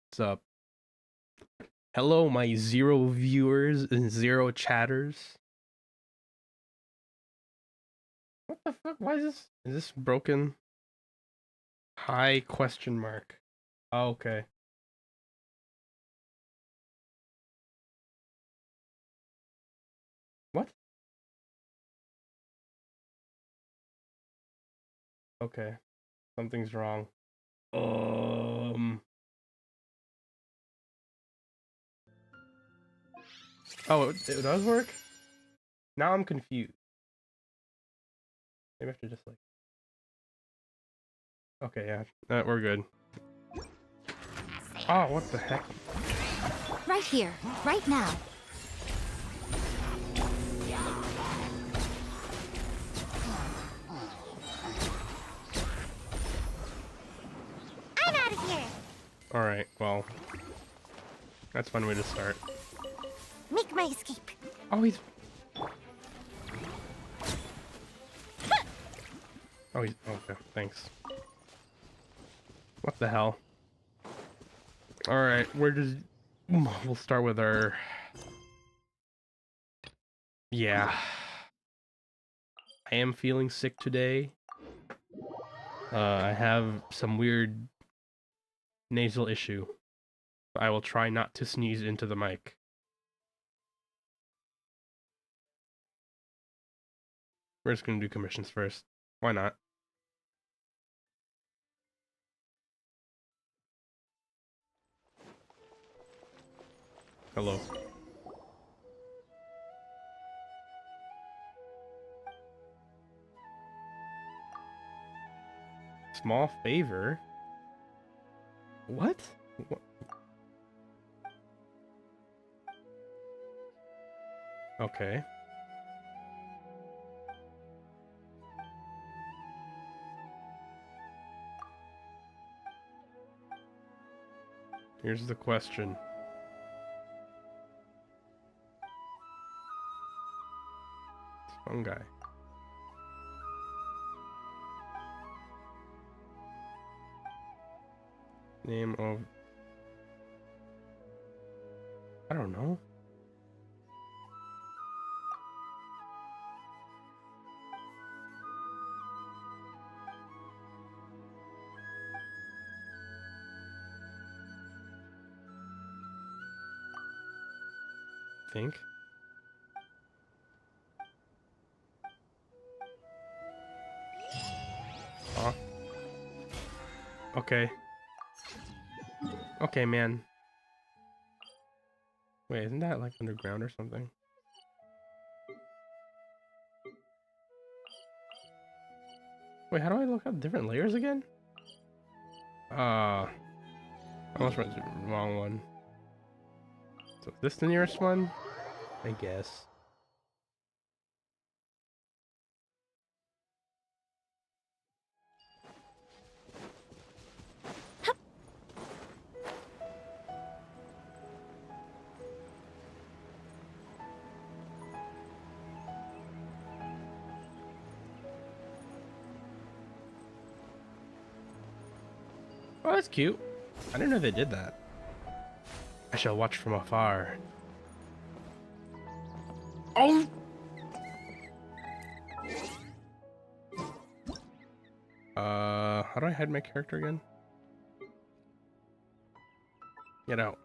What's up? Hello, my 0 viewers and 0 chatters. What the fuck? Why is this? Is this broken? High question mark. Oh, okay. What? Okay. Something's wrong. Oh, it does work? Now I'm confused. Maybe I have to just like... Okay, yeah. We're good. Oh, what the heck? Right here, right now. I'm out of here. Alright, well. That's one way to start. Make my escape. Oh, he's... Oh, he's... Okay, thanks. What the hell? Alright, where does... We'll start with our... Yeah. I am feeling sick today. I have some weird nasal issue. I will try not to sneeze into the mic. We're just gonna do commissions first. Why not? Hello. Small favor? What? Okay. Here's the question. This one guy. Name of... I don't know. Think. Oh. Okay. Okay, man. Wait, isn't that like underground or something? Wait, how do I look up different layers again? I almost went to the wrong one. So is this the nearest one? I guess. Oh, that's cute. I didn't know they did that. I shall watch from afar. Oh! How do I hide my character again? Get out.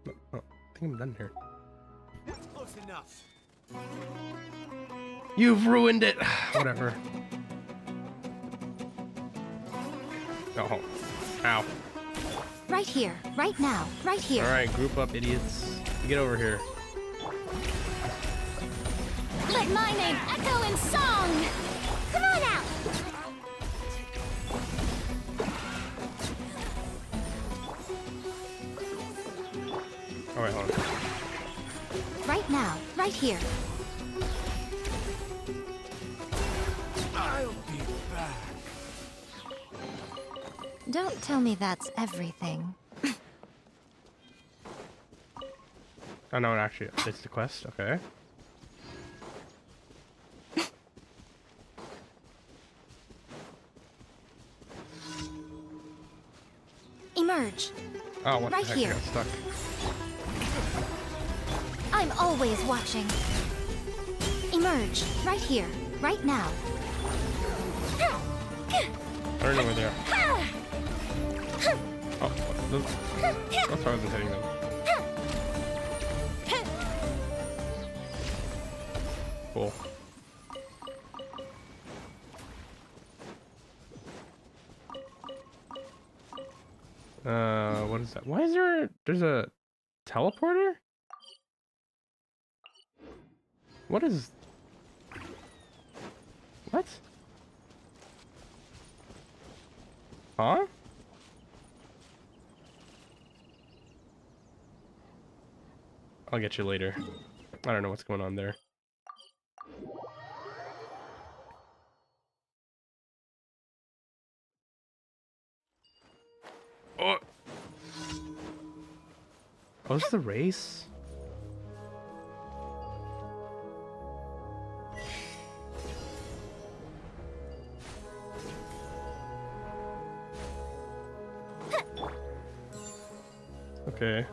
Oh, I think I'm done here. Close enough. You've ruined it! Whatever. Oh. Ow. Right here, right now, right here. Alright, group up, idiots. Get over here. Let my name echo in song! Come on out! Alright, hold on. Right now, right here. I'll be back. Don't tell me that's everything. Oh no, actually, it's the quest. Okay. Emerge. Oh, what Right the heck? here. I got stuck. I'm always watching. Emerge. Right here. Right now. I don't know where they are. Oh, that's why I wasn't hitting them. Cool. What is that? Why is there's a teleporter? What is... What? Huh? I'll get you later. I don't know what's going on there. Oh! Oh, is this the race? Okay.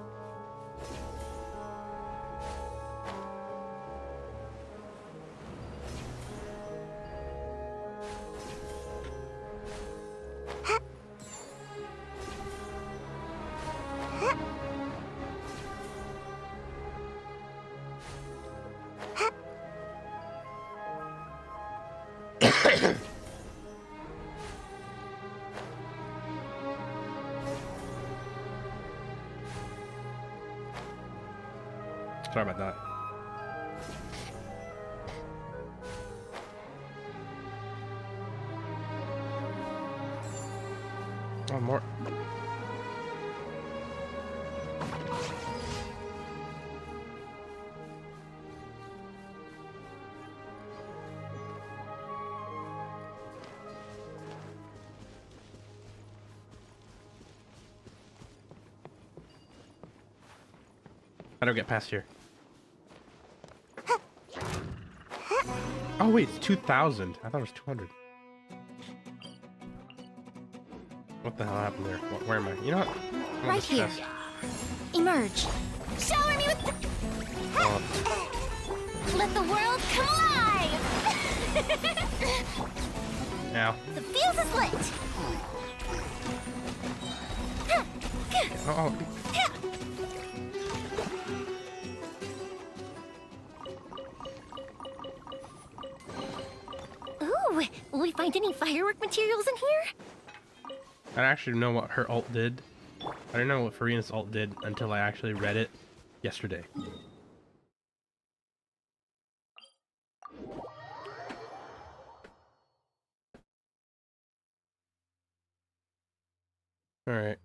Sorry about that. Oh, more. I don't get past here. Oh wait, it's 2,000. I thought it was 200. What the hell happened there? Where am I? You know what? I'm Right here. chest. Emerge. Shower me with... Oh, Let the world come alive! now. The fuse is lit! Oh, Ooh, will we find any firework materials in here? I don't actually know what her ult did. I didn't know what Farina's ult did until I actually read it yesterday. Alright.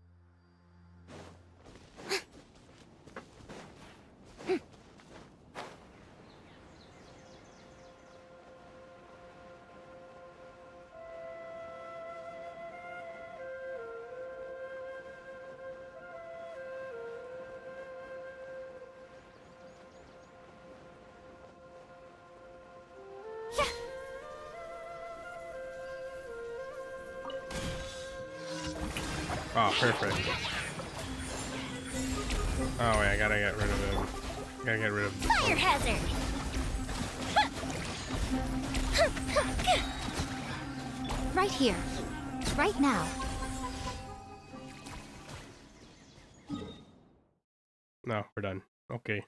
Oh, perfect. Oh wait, I gotta get rid of him. Gotta get rid of this Fire one. hazard! Right here. Right now. No, we're done. Okay.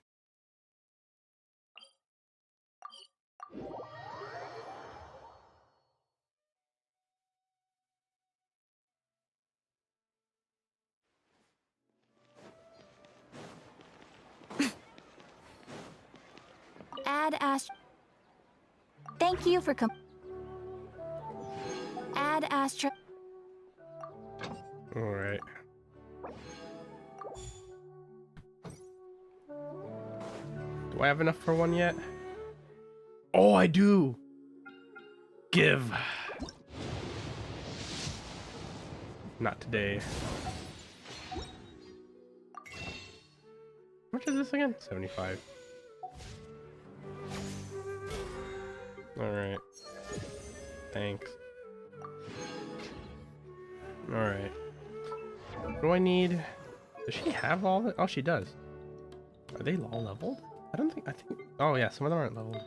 Add Astra. Thank you for Add Astra. Alright. Do I have enough for one yet? Oh, I do! Give! Not today. How much is this again? 75. Alright. Thanks. Alright. What do I need? Does she have all of it? Oh, she does. Are they all leveled? I don't think. I think. Oh yeah, some of them aren't leveled.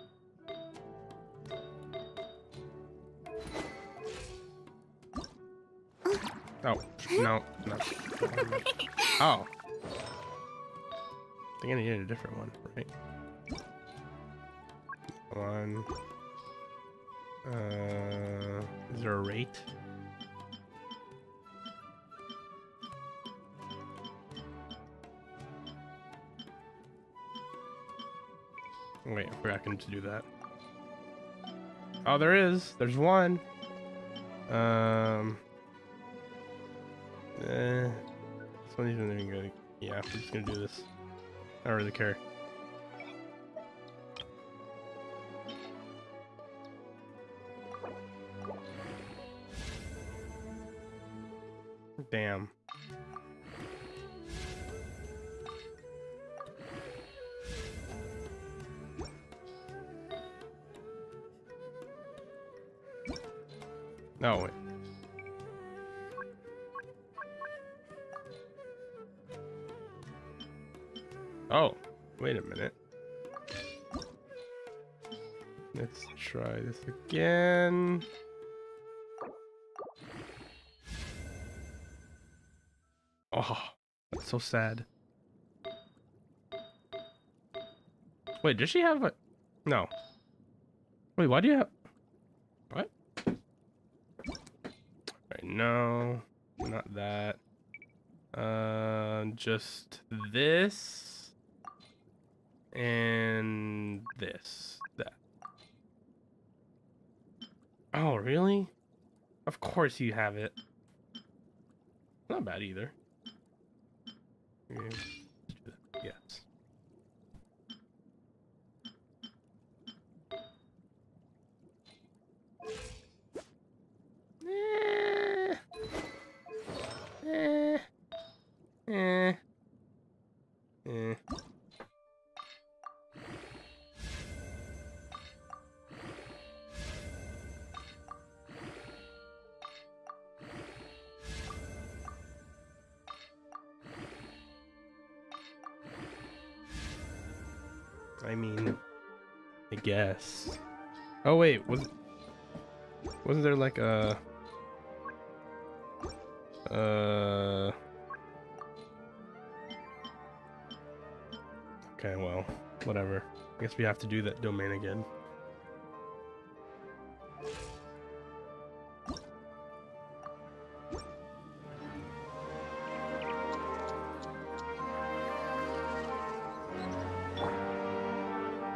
Oh no, no. Oh. I think I needed a different one, right? One. Is there a rate? Wait, I forgot to do that. Oh, there is. There's one. This one isn't even good. Yeah, we're just gonna do this. I don't really care. Damn. No, wait. Oh, wait a minute. Let's try this again. Oh, that's so sad. Wait, does she have a... No. Wait, why do you have... What? Right, no. Not that. Just this. And this. That. Oh, really? Of course you have it. Not bad either. Okay. Yes. I mean, I guess. Oh wait, wasn't there like a okay, well, whatever. I guess we have to do that domain again.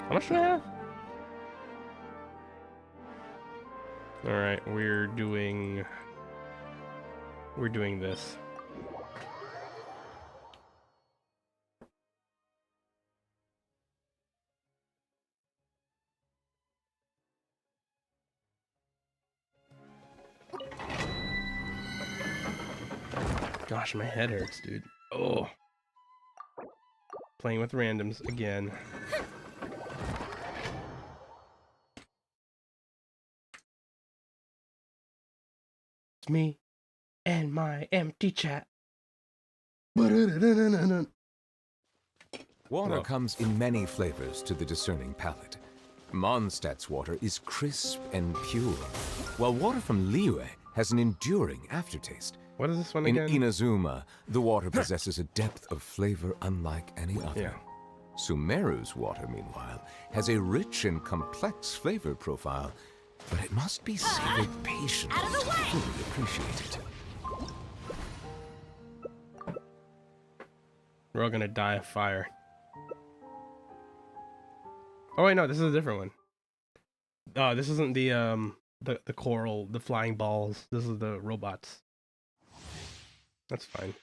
How much do I have? Alright, we're doing this. Gosh, my head hurts, dude. Oh. Playing with randoms again. It's me and my empty chat. Water Whoa. comes in many flavors to the discerning palate. Mondstadt's water is crisp and pure, while water from Liyue has an enduring aftertaste. What is this one In again? Inazuma, the water possesses a depth of flavor unlike any other. Yeah. Sumeru's water, meanwhile, has a rich and complex flavor profile, but it must be savored patiently to fully appreciate it. We're all gonna die of fire. Oh wait, no, this is a different one. Oh, this isn't the coral, the flying balls. This is the robots. That's fine.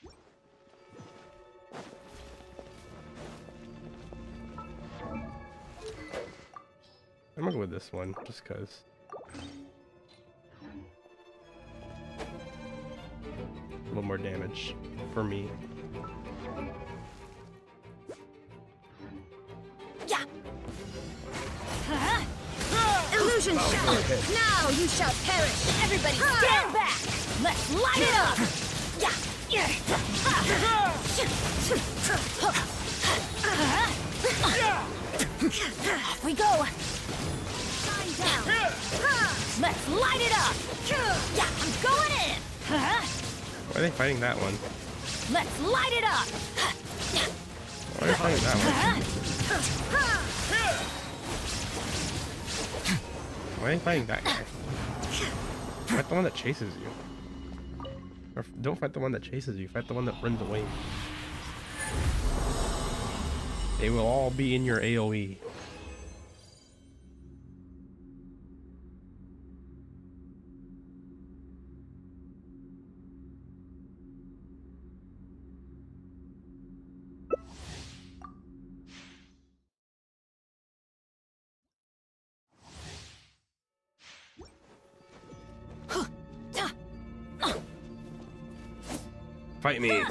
I'm gonna go with this one, just cause. A little more damage for me. Yeah. Illusion shattered. Now you shall perish. Everybody stand back. Let's light it up. Yeah. Off we go. Shine down. Let's light it up. Yeah, I'm going in. Why are they fighting that one? Let's light it up. Why are they fighting that one? Why are they fighting that guy? Fight the one that chases you. Or don't fight the one that chases you, fight the one that runs away. They will all be in your AoE. Fight me.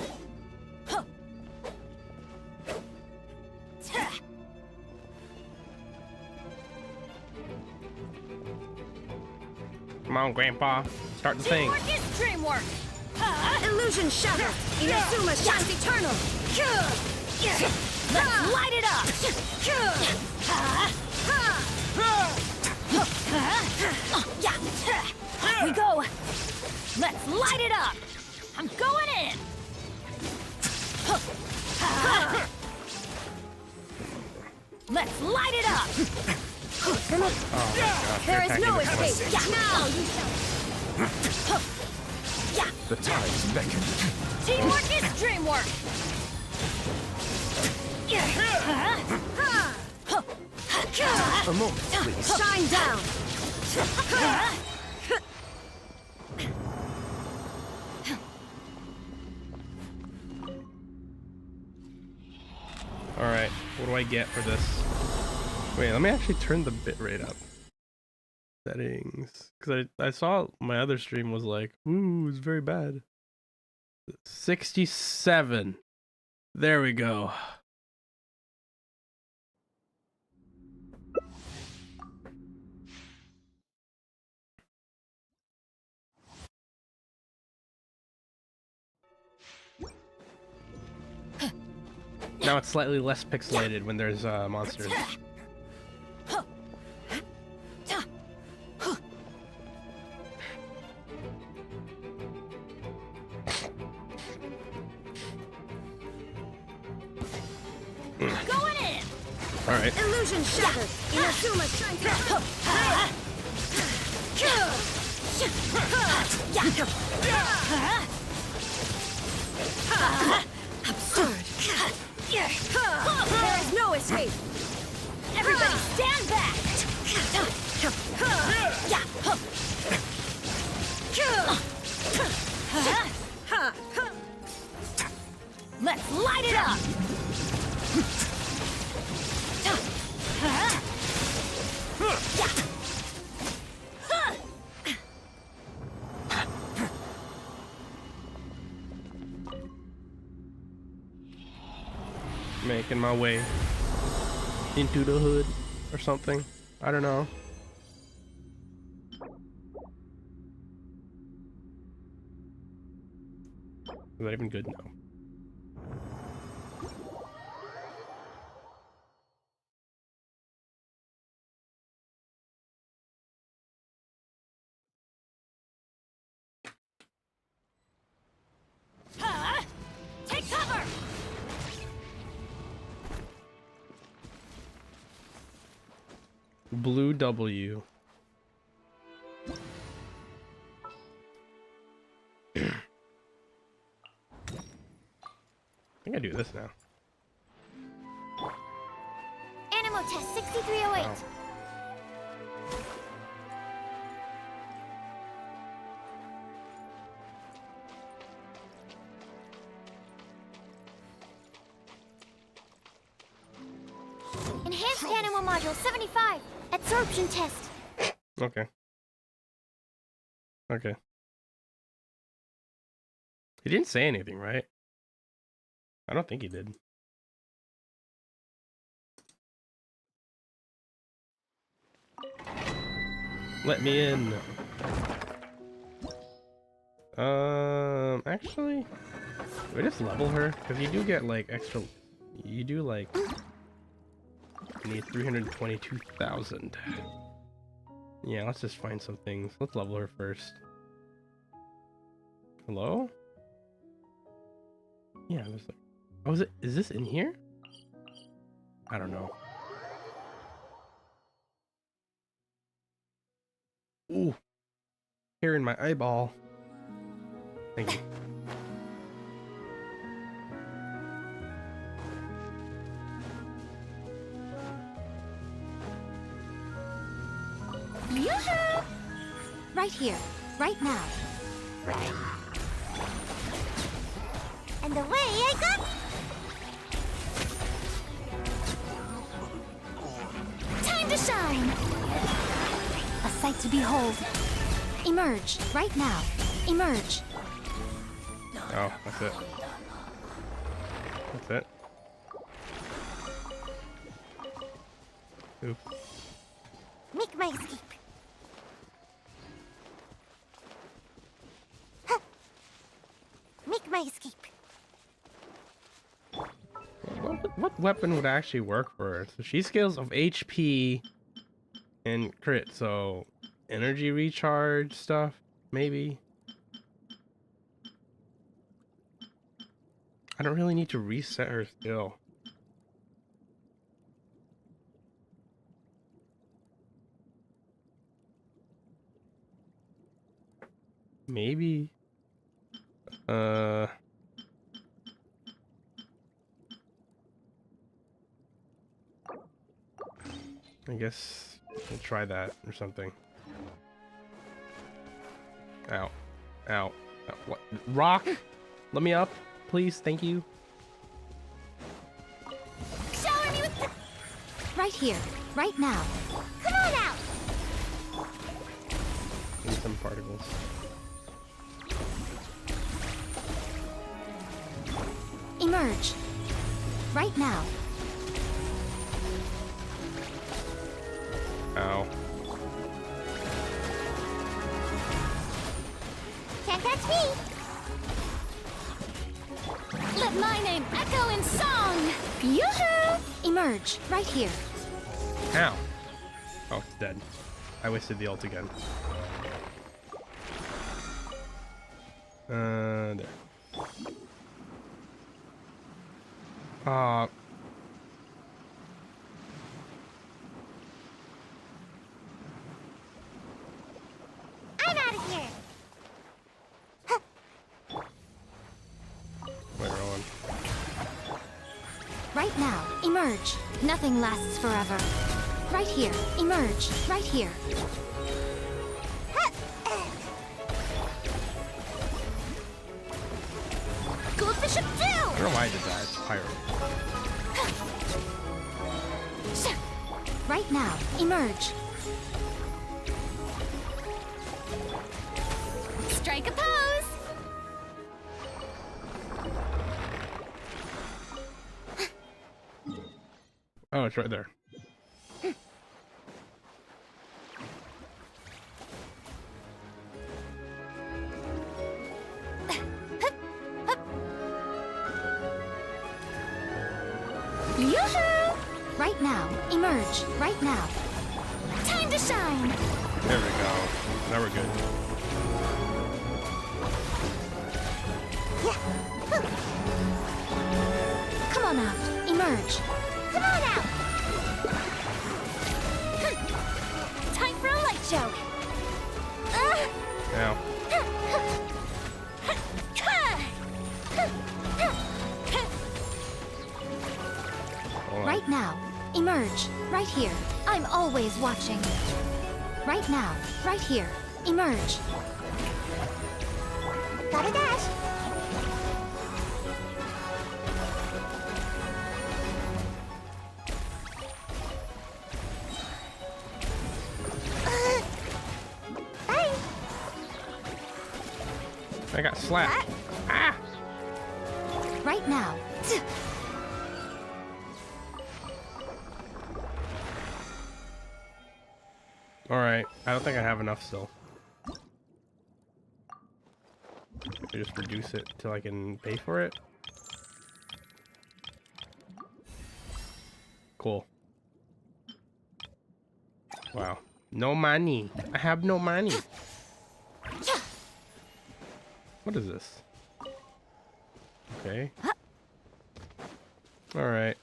Come on, Grandpa. Start the thing. Teamwork is dreamwork. Illusion shatter. Inazuma shines eternal. Let's light it up. Here we go. Let's light it up. I'm going in. Let's light it up. Oh my god. There is no escape. Yeah. Now you shall. The tides beckon. Teamwork is dreamwork. A moment, please. Shine down. Alright, what do I get for this? Wait, let me actually turn the bitrate up. Settings. Because I saw my other stream was like, ooh, it's very bad. 67. There we go. Now it's slightly less pixelated when there's monsters. Going in. All right. Illusion shattered. Inazuma shines absurd. There is no escape. Everybody stand back. Let's light it up. Making my way into the hood or something. I don't know. Is that even good? No. Take cover. Blue W. I think I do this now. Animal test 6308. Wow. Enhanced animal module 75. Absorption test. Okay. Okay. He didn't say anything, right? I don't think he did. Let me in. Actually, Do we just level her? Because you do get like extra. You do like. You need 322,000. Yeah, let's just find some things. Let's level her first. Hello? Yeah, I was like, oh, is this in here? I don't know. Ooh, hair in my eyeball. Thank you. Yoo-hoo! Right here, right now. And away I go! Time to shine! A sight to behold. Emerge, right now. Emerge. Oh, that's it. That's it. Oop. Make my escape. Make my escape. What weapon would actually work for her? So she scales of HP and crit, so energy recharge stuff, maybe. I don't really need to reset her skill. Maybe. I guess we'll try that or something. Ow. Ow. What? Rock! Let me up, please. Thank you. Shower me with... Right here, right now. Come on out! Need some particles. Emerge. Right now. Ow. Can't catch me! Let my name echo in song! Yoo-hoo! Emerge, right here. Ow. Oh, it's dead. I wasted the ult again. There. I'm out of here! Wait, Rowan. Right now, emerge. Nothing lasts forever. Right here, emerge. Right here. Goldfish up too! I don't know why I did that. It's pirate. Right now, emerge. Strike a pose! Oh, it's right there. Yoo-hoo! Right now, emerge. Right now. Time to shine! There we go. Now we're good. Come on out. Emerge. Come on out! Time for a light show! Now. Hold on. Right now, emerge. Right here. I'm always watching. Right now, right here. Emerge. Gotta dash. Bye. I got slapped. Ah! Right now. Alright. I don't think I have enough still. I just reduce it till I can pay for it. Cool. Wow. No money. I have no money. What is this? Okay. Alright.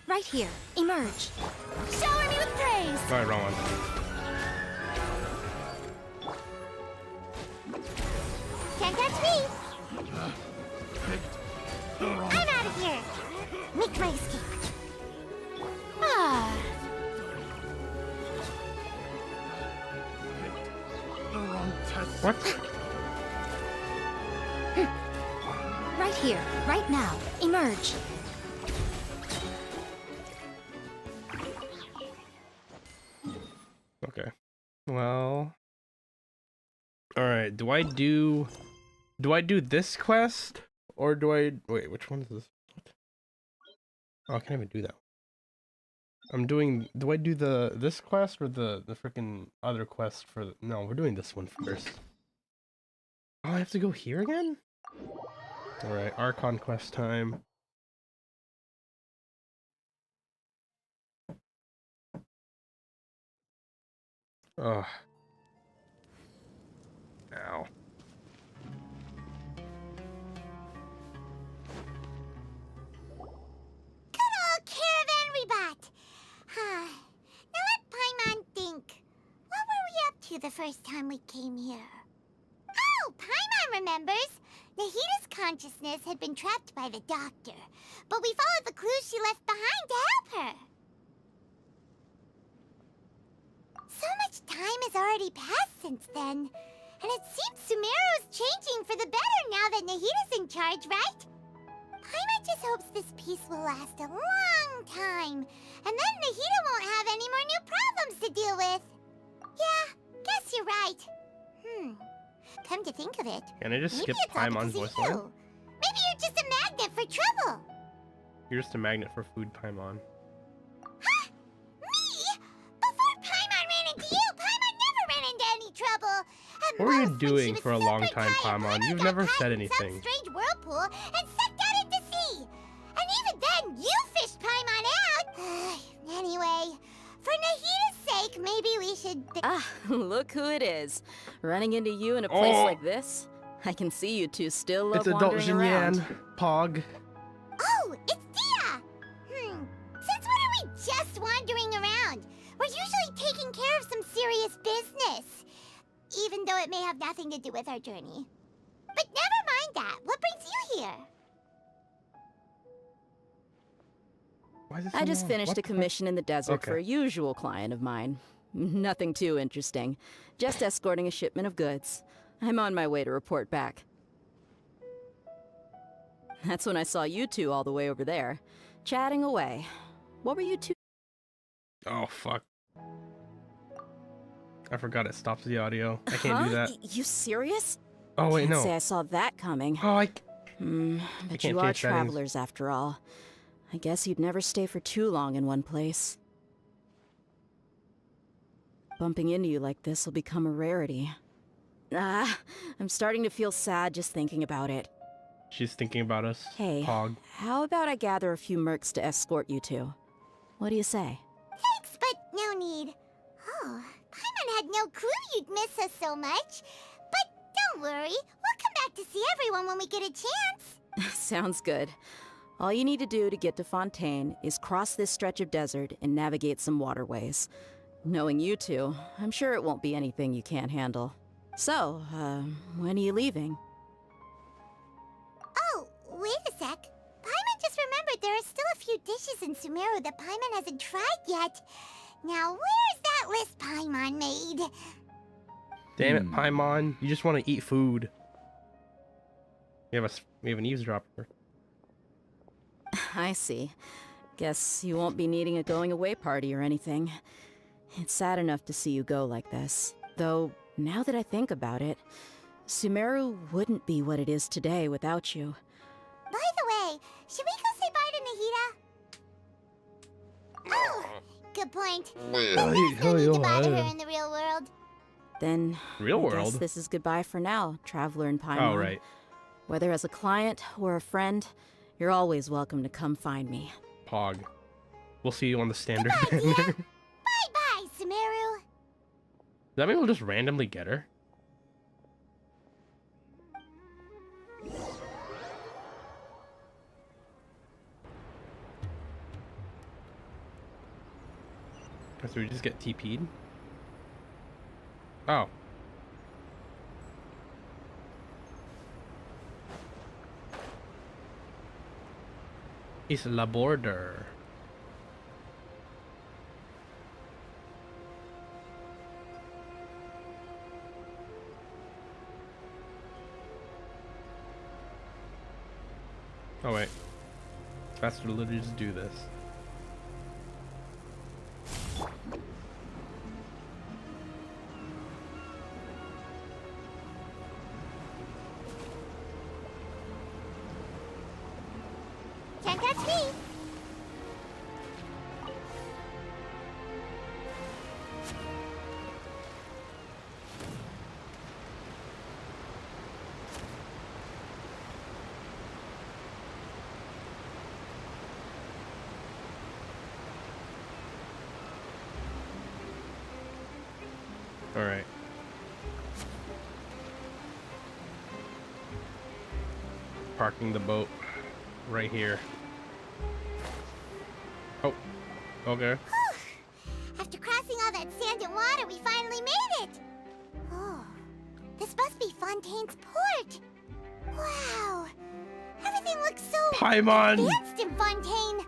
Right here. Emerge. Shower me with praise. Alright, wrong one. Can't catch me. I'm out of here. Make my escape. Ah. What? Right here. Right now. Emerge. Okay. Well. Alright, do I do this quest? Or do I wait, which one is this? What? Oh, I can't even do that. I'm doing do I do this quest or the freaking other quest for the, no, we're doing this one first. Oh, I have to go here again? Alright, Archon quest time. Ugh. Ow. Good old caravan rebot. Now let Paimon think. What were we up to the first time we came here? Oh, Paimon remembers. Nahita's consciousness had been trapped by the doctor, but we followed the clues she left behind to help her. So much time has already passed since then, and it seems Sumeru's changing for the better now that Nahita's in charge, right? Paimon just hopes this peace will last a long time, and then Nahita won't have any more new problems to deal with. Yeah, guess you're right. Come to think of it, Can I just maybe skip it's all Paimon because of voice line? you. Maybe you're just a magnet for trouble. You're just a magnet for food, Paimon. Huh? Me? Before Paimon ran into you, Paimon never ran into any trouble. At What were you most, when she doing was for a long super time, tired, Paimon? You've got never caught said in anything. Some strange whirlpool and sucked out into sea. And even then, you fished Paimon out. Anyway, for Nahita's sake, maybe we should... Ah, look who it is. Running into you in a place Oh. like this. I can see you two still love It's adult wandering around. Jinyan. Pog. Oh, it's Dia! Since when are we just wandering around? We're usually taking care of some serious business. Even though it may have nothing to do with our journey. But never mind that. What brings you here? Why is it I so just long? finished What a the- commission in the desert Okay. for a usual client of mine. Nothing too interesting. Just escorting a shipment of goods. I'm on my way to report back. That's when I saw you two all the way over there, chatting away. What were you two? Oh, fuck. I forgot it stops the audio. I can't do that. You serious? Oh, wait, Can't no. say I saw that coming. Oh, But can't you are change settings. travelers after all. I guess you'd never stay for too long in one place. Bumping into you like this will become a rarity. I'm starting to feel sad just thinking about it. She's thinking about us. Hey, Pog. how about I gather a few mercs to escort you two? What do you say? Thanks, but no need. Oh, Paimon had no clue you'd miss us so much. But don't worry, we'll come back to see everyone when we get a chance. Sounds good. All you need to do to get to Fontaine is cross this stretch of desert and navigate some waterways. Knowing you two, I'm sure it won't be anything you can't handle. So, when are you leaving? Oh, wait a sec. Paimon just remembered there are still a few dishes in Sumeru that Paimon hasn't tried yet. Now, where's that list Paimon made? Damn it, Paimon. You just want to eat food. We have an eavesdropper. I see. Guess you won't be needing a going-away party or anything. It's sad enough to see you go like this. Though, now that I think about it, Sumeru wouldn't be what it is today without you. By the way, should we go say bye to Nahita? Oh, good point. There's no need to bother her in the real world. Then Real I guess world? this is goodbye for now, Traveler in Paimon. Oh, right. Whether as a client or a friend, you're always welcome to come find me. Pog. We'll see you on the standard. Goodbye, Does dear. Bye-bye, Sumeru. that mean we'll just randomly get her? So we just get TP'd? Oh. It's la border. Oh wait. Faster to literally just do this. Can't touch me. Alright. Parking the boat right here. Oh, okay. After crossing all that sand and water, we finally made it. Oh, this must be Fontaine's port. Wow, everything looks so Paimon! advanced in Fontaine.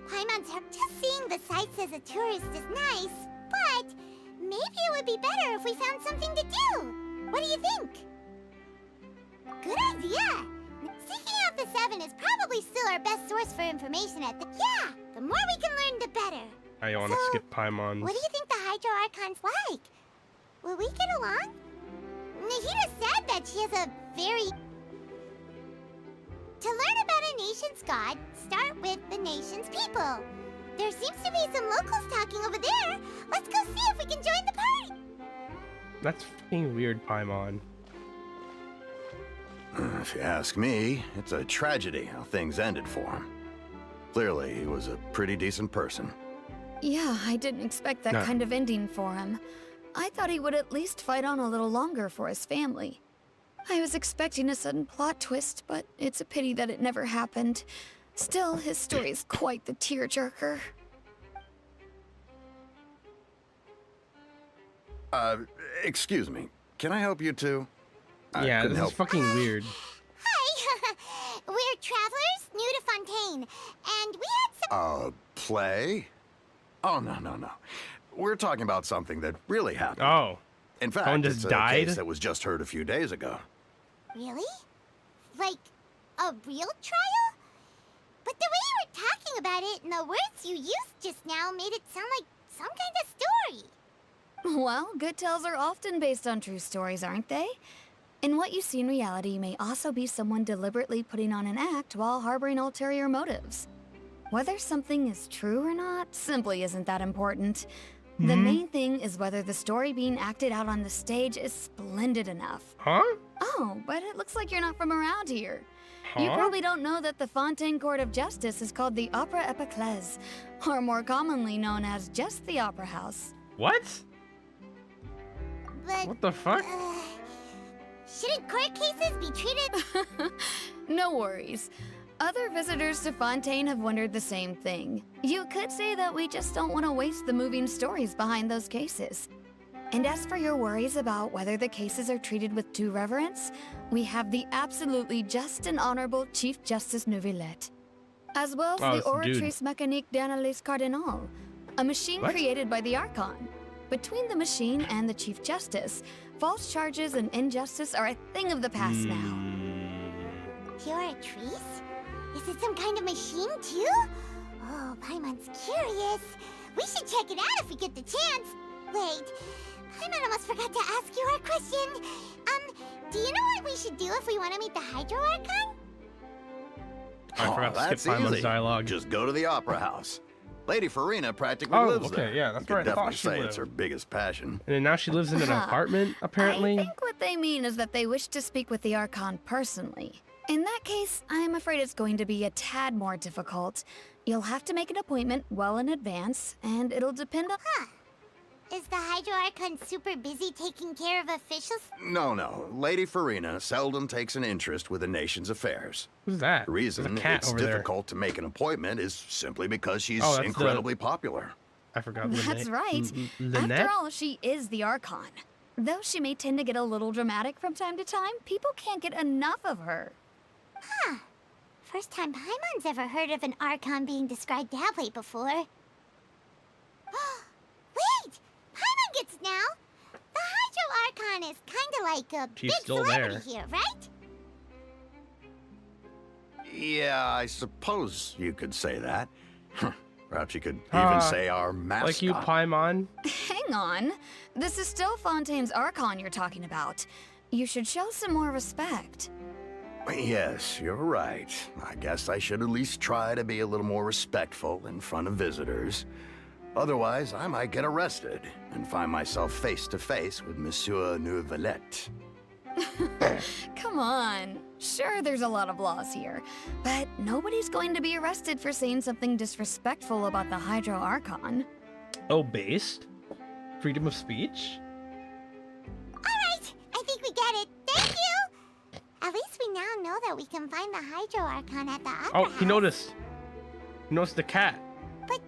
Paimon's just seeing the sights as a tourist is nice, but maybe it would be better if we found something to do. What do you think? Good idea. Seeking out the Seven is probably still our best source for information at the... Yeah, the more we can learn, the better. I want to So, skip Paimon. What do you think the Hydro Archon's like? Will we get along? Nahida said that she has a very... To learn about a nation's god, start with the nation's people. There seems to be some locals talking over there. Let's go see if we can join the party. That's fucking weird, Paimon. If you ask me, it's a tragedy how things ended for him. Clearly, he was a pretty decent person. Yeah, I didn't expect that No. kind of ending for him. I thought he would at least fight on a little longer for his family. I was expecting a sudden plot twist, but it's a pity that it never happened. Still, his story is quite the tearjerker. Excuse me. Can I help you two? I Yeah, couldn't this help. is fucking weird. Hi, we're travelers new to Fontaine, and we had some... Play? Oh, no. We're talking about something that really happened. Oh. In fact, someone just it's a died? case that was just heard a few days ago. Really? Like, a real trial? But the way you were talking about it and the words you used just now made it sound like some kind of story. Well, good tales are often based on true stories, aren't they? And what you see in reality may also be someone deliberately putting on an act while harboring ulterior motives. Whether something is true or not simply isn't that important. The main thing is whether the story being acted out on the stage is splendid enough. Huh? Oh, but it looks like you're not from around here. You Huh? probably don't know that the Fontaine Court of Justice is called the Opera Epiclese, or more commonly known as just the Opera House. What? But, What the fuck? shouldn't court cases be treated... No worries. Other visitors to Fontaine have wondered the same thing. You could say that we just don't want to waste the moving stories behind those cases. And as for your worries about whether the cases are treated with due reverence, we have the absolutely just and honorable Chief Justice Neuvillette. As well as Oh, the it's a dude. Oratrice Mécanique d'Analyse Cardinal, a machine What? created by the Archon. Between the machine and the Chief Justice, false charges and injustice are a thing of the past now. Oratrice? Is it some kind of machine, too? Oh, Paimon's curious. We should check it out if we get the chance. Wait, Paimon almost forgot to ask you our question. Do you know what we should do if we want to meet the Hydro Archon? I forgot to skip that's Paimon's easy. dialogue. Just go to the Opera House. Lady Farina practically Oh, lives okay, there. yeah, that's You could where I thought definitely she say lived. it's her biggest passion. And then now she lives in an apartment, apparently. I think what they mean is that they wish to speak with the Archon personally. In that case, I'm afraid it's going to be a tad more difficult. You'll have to make an appointment well in advance, and it'll depend on... Is the Hydro Archon super busy taking care of officials? No. Lady Farina seldom takes an interest with the nation's affairs. Who's that? The There's reason a cat it's over there. difficult to make an appointment is simply because she's Oh, that's incredibly popular. I forgot. That's right. Lynette? After all, she is the Archon. Though she may tend to get a little dramatic from time to time, people can't get enough of her. First time Paimon's ever heard of an Archon being described that way before. Wait! Paimon gets now! The Hydro Archon is kinda like a She's big still celebrity there. here, right? Yeah, I suppose you could say that. Perhaps you could Ah, even say our mascot. Like you, Paimon. Hang on. This is still Fontaine's Archon you're talking about. You should show some more respect. Yes, you're right. I guess I should at least try to be a little more respectful in front of visitors. Otherwise, I might get arrested and find myself face to face with Monsieur Neuvillette. Come on. Sure, there's a lot of laws here, but nobody's going to be arrested for saying something disrespectful about the Hydro Archon. Oh, based? Freedom of speech? Alright, I think we get it. Thank you! At least we now know that we can find the Hydro Archon at the Opera Oh, he House. noticed. He noticed the cat. But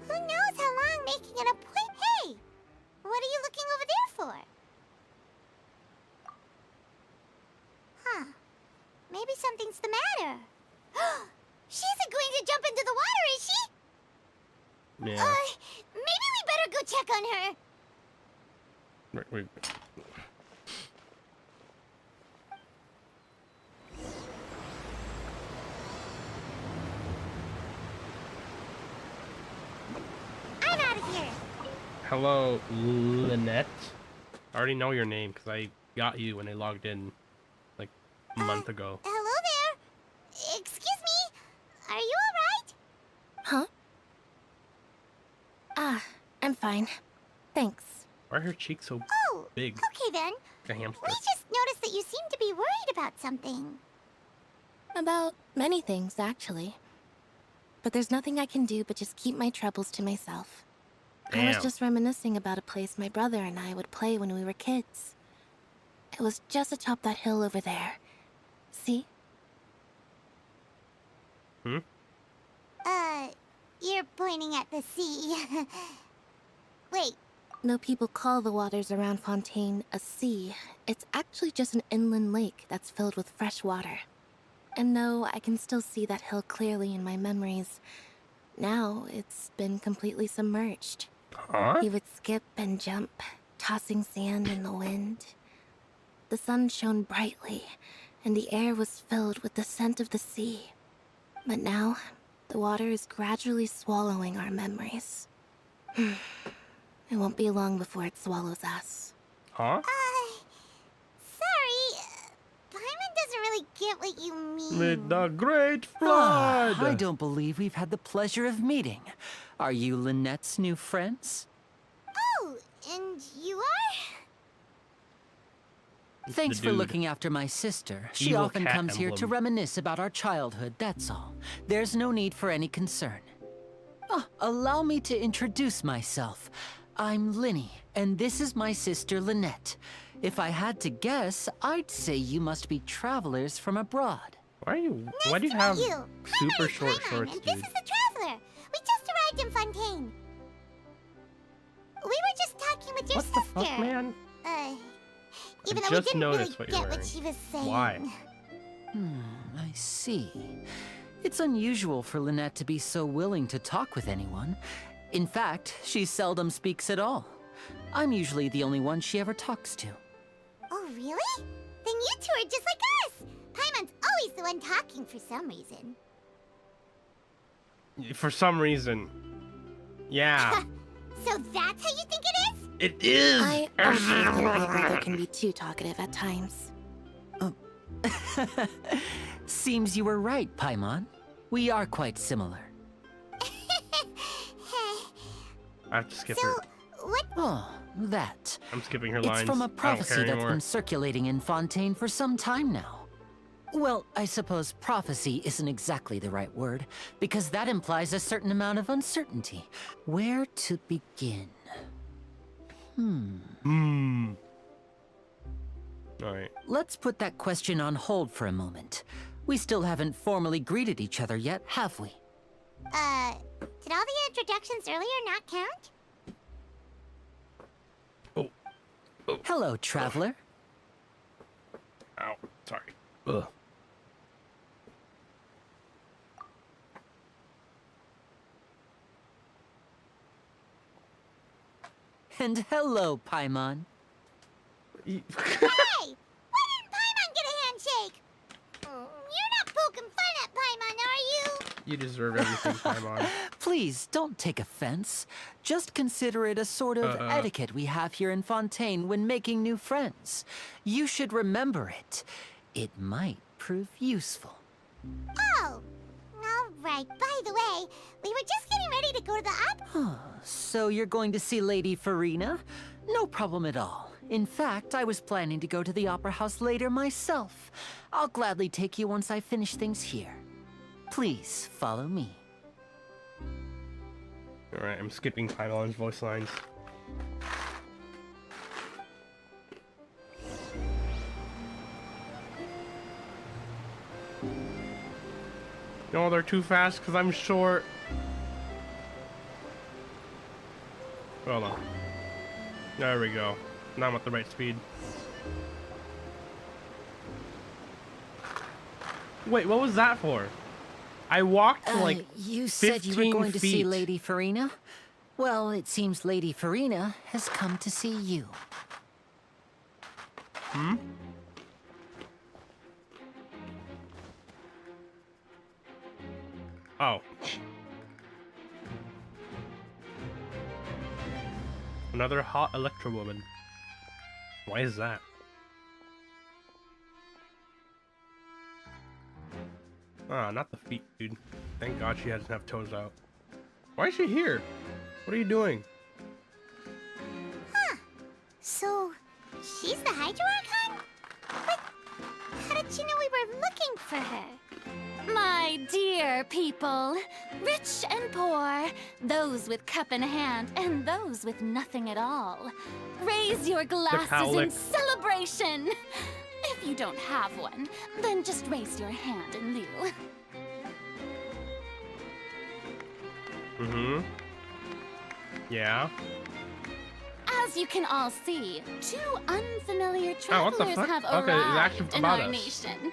who knows how long making an appointment? Hey! What are you looking over there for? Huh. Maybe something's the matter. She isn't going to jump into the water, is she? Yeah. Maybe we better go check on her. Wait. I'm out of here. Hello, Lynette. I already know your name because I got you when I logged in like a month ago. Hello there. Excuse me. Are you alright? Huh? I'm fine. Thanks. Why are her cheeks so Oh, big? okay then. Like a hamster. We just noticed that you seem to be worried about something. About many things, actually. But there's nothing I can do but just keep my troubles to myself. I was Damn. just reminiscing about a place my brother and I would play when we were kids. It was just atop that hill over there. See? You're pointing at the sea. Wait, Though people call the waters around Fontaine a sea, it's actually just an inland lake that's filled with fresh water. And no, I can still see that hill clearly in my memories. Now it's been completely submerged. Huh? He would skip and jump, tossing sand in the wind. The sun shone brightly, and the air was filled with the scent of the sea. But now, the water is gradually swallowing our memories. It won't be long before it swallows us. Huh? sorry. Paimon doesn't really get what you mean. With the great Ah, flood. I don't believe we've had the pleasure of meeting. Are you Lynette's new friends? Oh, and you are? Thanks for dude. looking after my sister. She Evil often cat comes here to emblem. reminisce about our childhood, that's all. There's no need for any concern. Oh, allow me to introduce myself. I'm Linny, and this is my sister Lynette. If I had to guess, I'd say you must be travelers from abroad. Why do Nice you to have meet you. super My short name's Paimon, shorts, and dude? this is the Traveler. We just arrived in Fontaine. We were just talking with your What the sister. fuck, man? Even though just we didn't really noticed what you're get what wearing. she was saying. Why? I see. It's unusual for Lynette to be so willing to talk with anyone. In fact, she seldom speaks at all. I'm usually the only one she ever talks to. Oh, really? Then you two are just like us. Paimon's always the one talking for some reason. For some reason. Yeah. So that's how you think it is? It is! I also think my brother can be too talkative at times. Seems you were right, Paimon. We are quite similar. I have to skip So, her. what? Oh, that. I'm skipping her It's lines. from a I don't prophecy care that's anymore. been circulating in Fontaine for some time now. Well, I suppose prophecy isn't exactly the right word, because that implies a certain amount of uncertainty. Where to begin? Alright. Let's put that question on hold for a moment. We still haven't formally greeted each other yet, have we? Did all the introductions earlier not count? Hello, traveler. Ow. Sorry. Ugh. And hello, Paimon. Hey! Why didn't Paimon get a handshake? You're not poking fun at Paimon, are you? You deserve everything, Paimon. Please, don't take offense. Just consider it a sort of etiquette we have here in Fontaine when making new friends. You should remember it. It might prove useful. Oh! Alright, by the way, we were just getting ready to go to the op- So you're going to see Lady Farina? No problem at all. In fact, I was planning to go to the Opera House later myself. I'll gladly take you once I finish things here. Please follow me. Alright, I'm skipping Paimon's voice lines. No, they're too fast because I'm short. Hold on. There we go. Now I'm at the right speed. Wait, what was that for? I walked like You said you were 15 going to see feet. Lady Farina? Well, it seems Lady Farina has come to see you. Oh. Another hot Electro woman. Why is that? Ah, not the feet, dude. Thank God she doesn't have toes out. Why is she here? What are you doing? So, she's the Hydro Archon? But how did she know we were looking for her? My dear people, rich and poor, those with cup in hand and those with nothing at all, raise your glasses in Cowlick. celebration. If you don't have one, then just raise your hand in lieu. Mm-hmm. Yeah. As you can all see, two unfamiliar Oh, what the travelers fuck? have Okay, it's arrived actually in about our us. nation.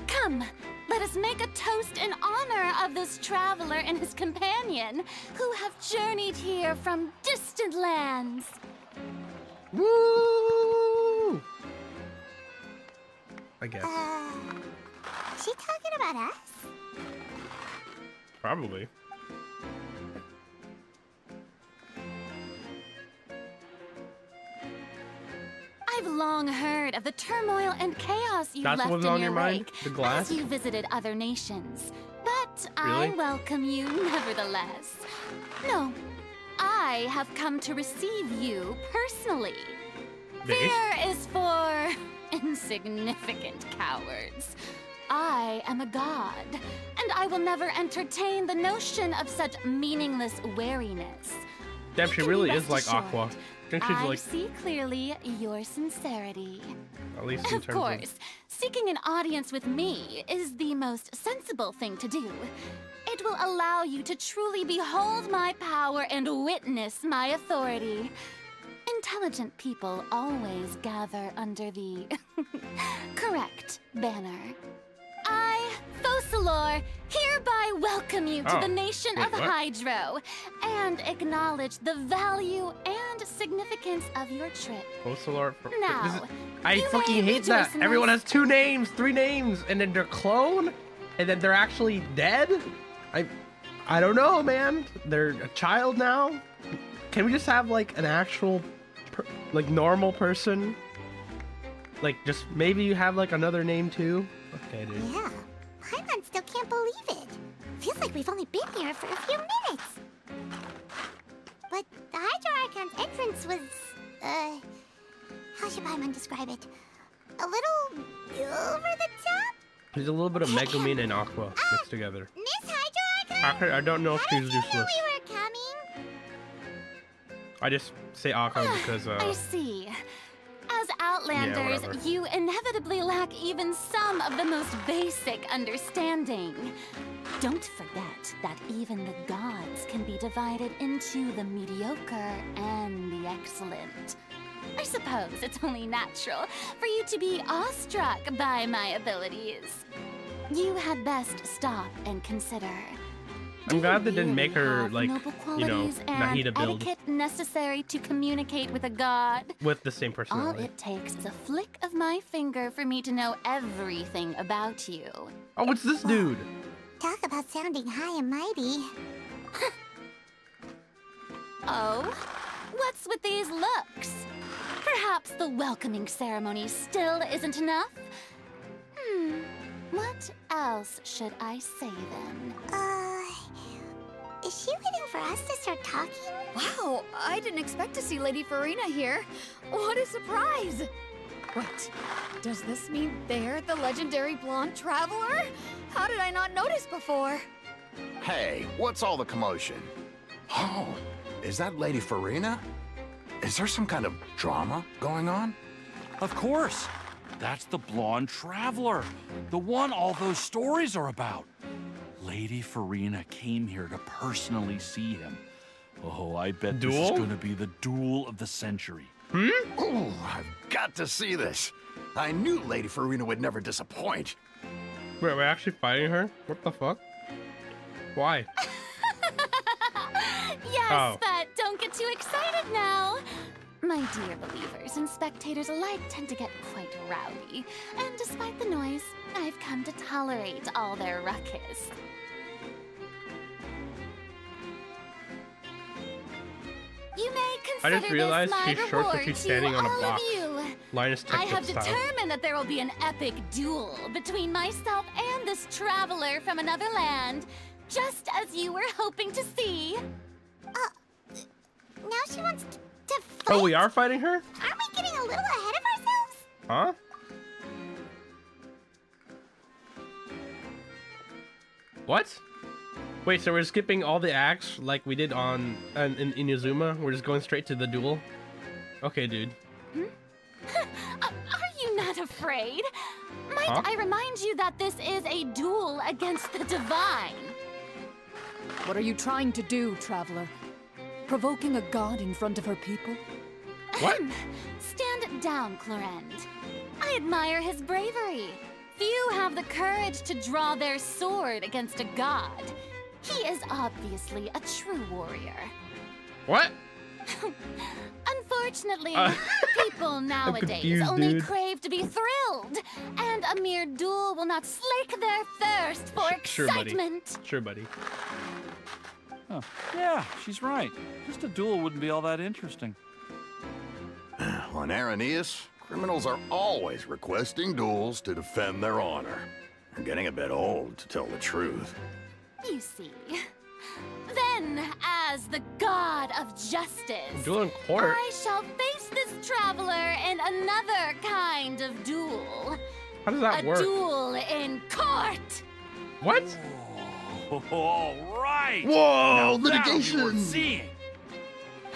Come, let us make a toast in honor of this traveler and his companion, who have journeyed here from distant lands. Woo! I guess. Is she talking about us? Probably. I've long heard of the turmoil and chaos you That's left what was in on your your mind? wake The glass? as you visited other nations. But Really? I welcome you nevertheless. No, I have come to receive you personally. Days? Fear is for insignificant cowards. I am a god, and I will never entertain the notion of such meaningless wariness. Damn, she You can really be is like rest Aqua. assured, I think she's I like, see clearly your sincerity. at least in Of terms course, seeking an audience with me is the most sensible thing to do. It will allow you to truly behold my power and witness my authority. Intelligent people always gather under the correct banner. I, Focalor, hereby welcome you to Oh, the nation wait, of what? Hydro and acknowledge the value and significance of your trip. Postal art. Now, I you fucking may hate that. rejoice in Everyone this. has 2 names, 3 names, and then they're clone, and then they're actually dead. I don't know, man. They're a child now. Can we just have like an actual, like normal person? Like just maybe you have like another name too. Okay, dude. Yeah. Paimon still can't believe it. Feels like we've only been here for a few minutes. but the Hydro Archon's entrance was, how should Paimon describe it? A little over the top? There's a little bit of Megumin and Aqua mixed together. Miss Hydro Archon? I don't know if How she's did you know useless. we were coming? I just say Aqua because, I see. As Outlanders, whatever. you inevitably lack even some of the most basic understanding. Don't forget that even the gods can be divided into the mediocre and the excellent. I suppose it's only natural for you to be awestruck by my abilities. You had best stop and consider. I'm glad they didn't Do make you her, have like, noble you know, qualities and Nahida build etiquette necessary to communicate with a god? with the same All personality. it takes is a flick of my finger for me to know everything about you. Oh, it's this dude. Talk about sounding high and mighty. Oh? What's with these looks? Perhaps the welcoming ceremony still isn't enough? What else should I say then? Is she waiting for us to start talking? Wow, I didn't expect to see Lady Farina here. What a surprise! Wait, does this mean they're the legendary blonde traveler? How did I not notice before? Hey, what's all the commotion? Oh, is that Lady Farina? Is there some kind of drama going on? Of course. That's the blonde traveler. The one all those stories are about. Lady Farina came here to personally see him. Oh, I bet this is Duel? going to be the duel of the century. Oh, I've got to see this. I knew Lady Farina would never disappoint. Wait, we're actually fighting her? What the fuck? Why? Yes, Oh. but don't get too excited now. My dear believers and spectators alike tend to get quite rowdy, and despite the noise, I've come to tolerate all their ruckus. You may I consider just realized this my she's short, so reward she's to standing on a all block. of you. Linus I Tech have Whip style. determined that there will be an epic duel between myself and this traveler from another land, just as you were hoping to see. Now she wants to fight? Oh, we are fighting her? Aren't we getting a little ahead of ourselves? Huh? What? Wait, so we're skipping all the acts like we did on in Inazuma? We're just going straight to the duel? Okay, dude. Are you not afraid? Might Huh? I remind you that this is a duel against the divine? What are you trying to do, traveler? Provoking a god in front of her people? What? Stand down, Clorend. I admire his bravery. Few have the courage to draw their sword against a god. He is obviously a true warrior. What? Unfortunately, people nowadays confused, only dude. crave to be thrilled, and a mere duel will not slake their thirst for Sure, buddy. excitement. Sure, buddy. Huh. Yeah, she's right. Just a duel wouldn't be all that interesting. On Araneus, criminals are always requesting duels to defend their honor. I'm getting a bit old, to tell the truth. You see. Then, as the god of justice, Duel in court? I shall face this traveler in another kind of duel. How does that A work? duel in court! What? Oh, all right. Whoa, Now that'll be litigation! worth seeing.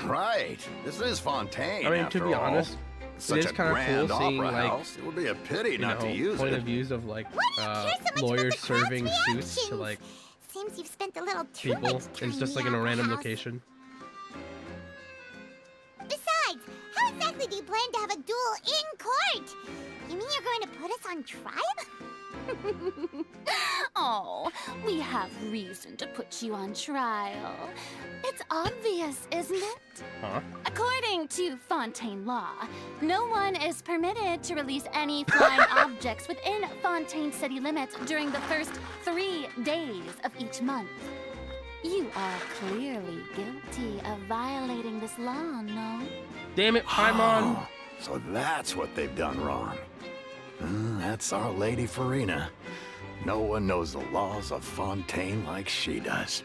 Right, this is Fontaine. I mean, after to be all. honest, Such is a kinda grand cool seeing, opera like, house. It would be a pity You not know, to use point it. of views of like Why do you care so much about lawyers the crowd's serving suits to reactions? like Seems you've spent a little too people. much time It's just like in in the a random opera house. location. Besides, how exactly do you plan to have a duel in court? You mean you're going to put us on trial? Oh, we have reason to put you on trial. It's obvious, isn't it? Huh? According to Fontaine law, no one is permitted to release any flying objects within Fontaine city limits during the first 3 days of each month. You are clearly guilty of violating this law, no? Damn it, Paimon! Oh, so that's what they've done wrong. That's our Lady Farina. No one knows the laws of Fontaine like she does.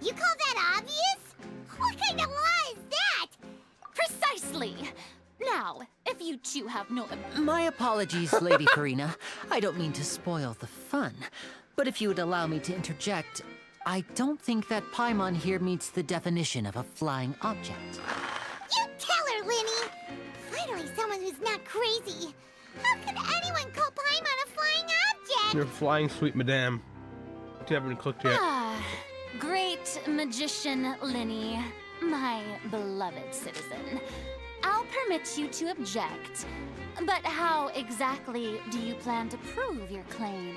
You call that obvious? What kind of law is that? Precisely. Now, if you two have no... My apologies, Lady Farina. I don't mean to spoil the fun. But if you would allow me to interject, I don't think that Paimon here meets the definition of a flying object. You tell her, Linny! Finally someone who's not crazy. How could anyone call Paimon a flying object? You're flying, sweet madame. You haven't cooked yet. Great magician Linny, my beloved citizen. I'll permit you to object, but how exactly do you plan to prove your claim?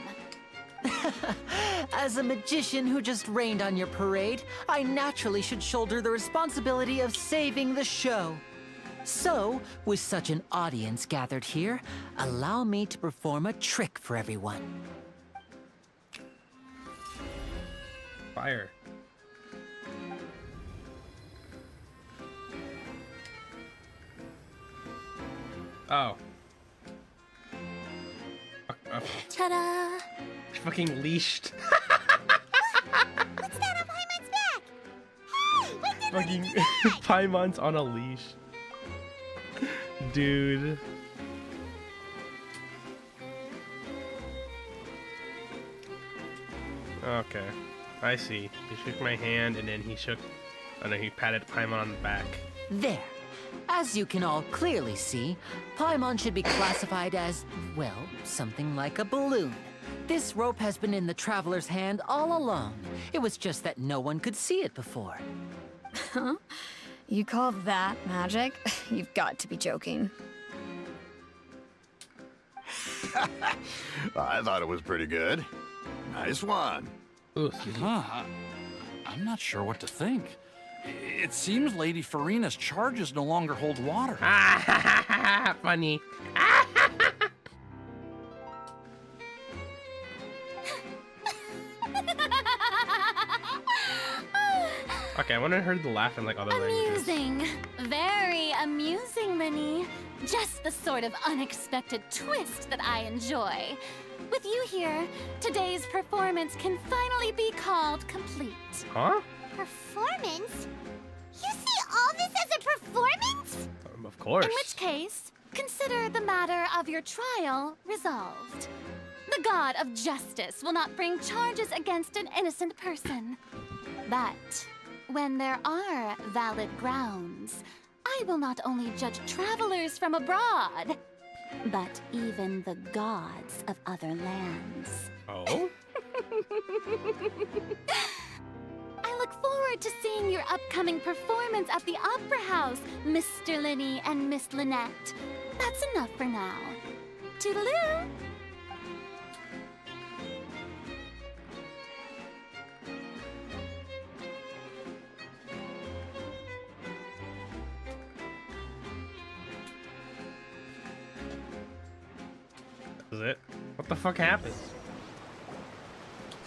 As a magician who just rained on your parade, I naturally should shoulder the responsibility of saving the show. So, with such an audience gathered here, allow me to perform a trick for everyone. Fire. Oh. Ta-da! Fucking leashed. What's that on Paimon's back? Hey, when did Fucking Linny do that? Paimon's on a leash. Dude. Okay. I see. He shook my hand and then he shook... Oh no, he patted Paimon on the back. There. As you can all clearly see, Paimon should be classified as, well, something like a balloon. This rope has been in the traveler's hand all along. It was just that no one could see it before. Huh? You call that magic? You've got to be joking. I thought it was pretty good. Nice one. Ooh, excuse me. Huh. I'm not sure what to think. It seems Lady Farina's charges no longer hold water. Funny. Okay, I want to hear the laugh in like other languages. Amusing. Very amusing, Linny. Just the sort of unexpected twist that I enjoy. With you here, today's performance can finally be called complete. Huh? Performance? You see all this as a performance? Of course. In which case, consider the matter of your trial resolved. The god of justice will not bring charges against an innocent person. But when there are valid grounds, I will not only judge travelers from abroad, but even the gods of other lands. Oh? I look forward to seeing your upcoming performance at the Opera House, Mr. Linny and Miss Lynette. That's enough for now. Toodaloo! Is it? What the fuck happened?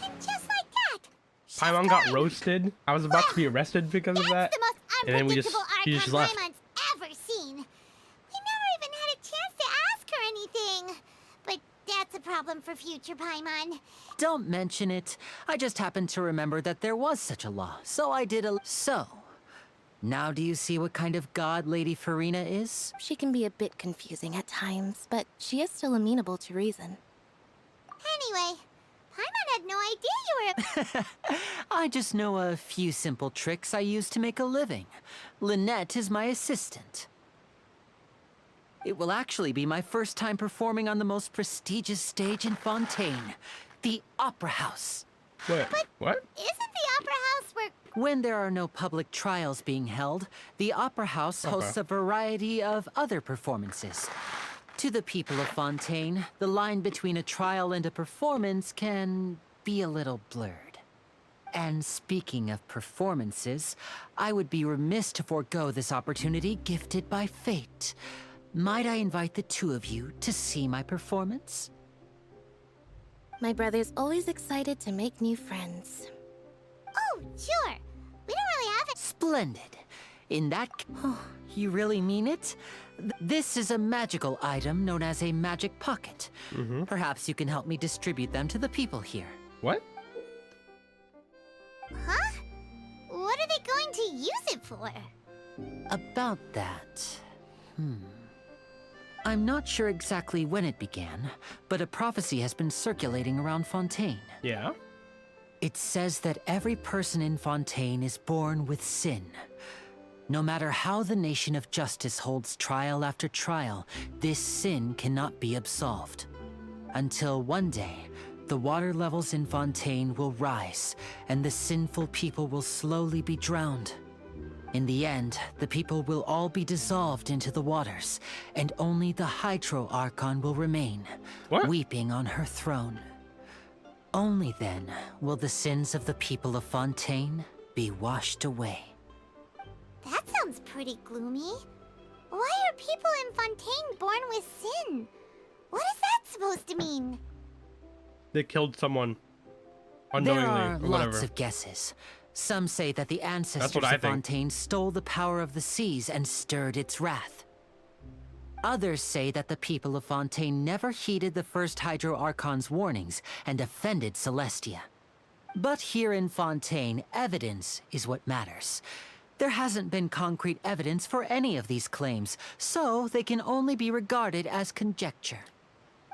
And just like that, she's Paimon got gone. roasted. I was about to be arrested because of that. That's the most And then we just- unpredictable he just Archon left. Paimon's ever seen. We never even had a chance to ask her anything. But that's a problem for future Paimon. Don't mention it. I just happened to remember that there was such a law, so I did a... So, now do you see what kind of god Lady Farina is? She can be a bit confusing at times, but she is still amenable to reason. Anyway, Paimon had no idea you were I just know a few simple tricks I use to make a living. Lynette is my assistant. It will actually be my first time performing on the most prestigious stage in Fontaine, the Opera House. What? What? Isn't the Opera House where... When there are no public trials being held, the Opera House hosts a variety of other performances. To the people of Fontaine, the line between a trial and a performance can be a little blurred. And speaking of performances, I would be remiss to forego this opportunity gifted by fate. Might I invite the two of you to see my performance? My brother's always excited to make new friends. Oh, sure. We don't really have it. Splendid. In that... Oh, you really mean it? This is a magical item known as a magic pocket. Perhaps you can help me distribute them to the people here. What? Huh? What are they going to use it for? About that... I'm not sure exactly when it began, but a prophecy has been circulating around Fontaine. Yeah? It says that every person in Fontaine is born with sin. No matter how the Nation of Justice holds trial after trial, this sin cannot be absolved. Until one day, the water levels in Fontaine will rise, and the sinful people will slowly be drowned. In the end, the people will all be dissolved into the waters, and only the Hydro Archon will remain, weeping on her throne. Only then will the sins of the people of Fontaine be washed away. That sounds pretty gloomy. Why are people in Fontaine born with sin? What is that supposed to mean? They killed someone unknowingly. There are or whatever. lots of guesses. Some say that the ancestors what I of think. Fontaine stole the power of the seas and stirred its wrath. Others say that the people of Fontaine never heeded the first Hydro Archon's warnings and offended Celestia. But here in Fontaine, evidence is what matters. There hasn't been concrete evidence for any of these claims, so they can only be regarded as conjecture.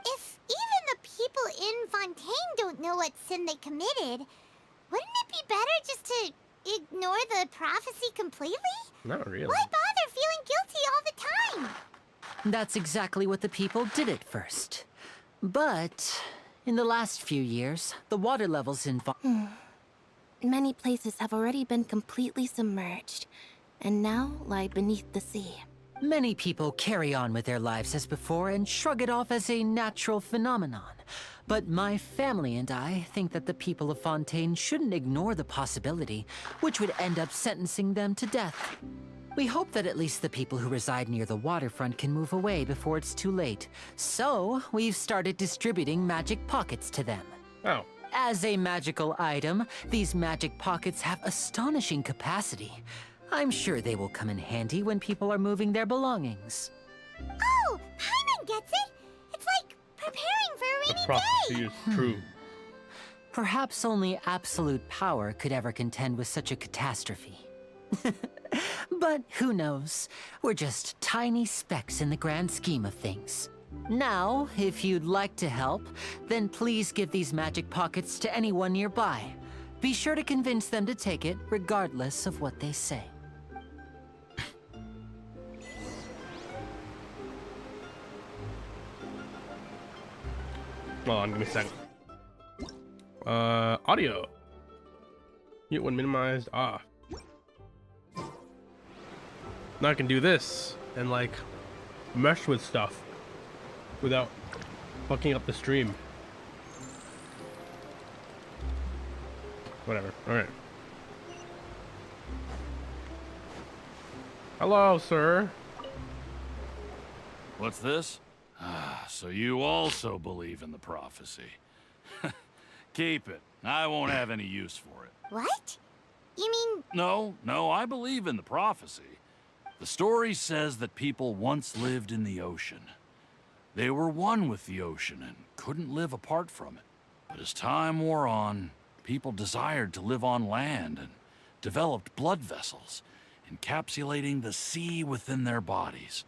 If even the people in Fontaine don't know what sin they committed, wouldn't it be better just to ignore the prophecy completely? Not really. Why bother feeling guilty all the time? That's exactly what the people did at first. But in the last few years, the water levels in Many places have already been completely submerged, and now lie beneath the sea. Many people carry on with their lives as before and shrug it off as a natural phenomenon. But my family and I think that the people of Fontaine shouldn't ignore the possibility, which would end up sentencing them to death. We hope that at least the people who reside near the waterfront can move away before it's too late. So, we've started distributing magic pockets to them. Oh. As a magical item, these magic pockets have astonishing capacity. I'm sure they will come in handy when people are moving their belongings. Oh, Paimon gets it! It's like preparing for a rainy Prophecy day! is true. Perhaps only absolute power could ever contend with such a catastrophe. But who knows? We're just tiny specks in the grand scheme of things. Now, if you'd like to help, then please give these magic pockets to anyone nearby. Be sure to convince them to take it, regardless of what they say. Hold on, give me a second. Audio. Mute when minimized off. Now I can do this and like mesh with stuff without fucking up the stream. Whatever. Alright. Hello, sir. What's this? Ah, so you also believe in the prophecy. Keep it. I won't have any use for it. What? You mean... No, I believe in the prophecy. The story says that people once lived in the ocean. They were one with the ocean and couldn't live apart from it. But as time wore on, people desired to live on land and developed blood vessels, encapsulating the sea within their bodies.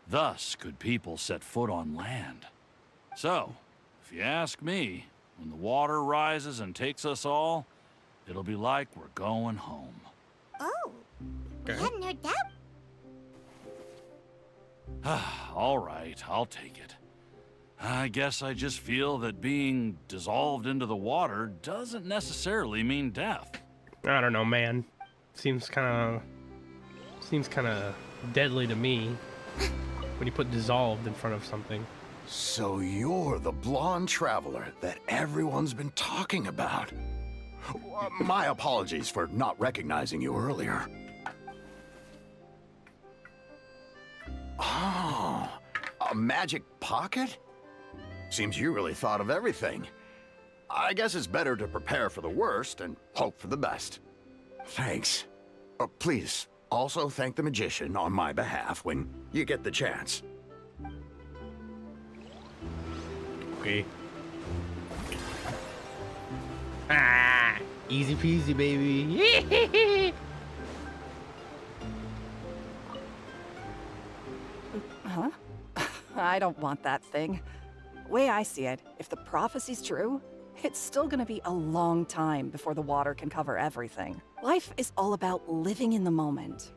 Thus could people set foot on land. So, if you ask me, when the water rises and takes us all, it'll be like we're going home. Oh, I hadn't heard that. All right, I'll take it. I guess I just feel that being dissolved into the water doesn't necessarily mean death. I don't know, man. Seems kind of deadly to me when you put dissolved in front of something. So you're the blonde traveler that everyone's been talking about. My apologies for not recognizing you earlier. Oh, a magic pocket? Seems you really thought of everything. I guess it's better to prepare for the worst and hope for the best. Thanks. Please, also thank the magician on my behalf when you get the chance. Okay. Ah, easy peasy, baby. I don't want that thing. Way I see it, if the prophecy's true, it's still gonna be a long time before the water can cover everything. Life is all about living in the moment.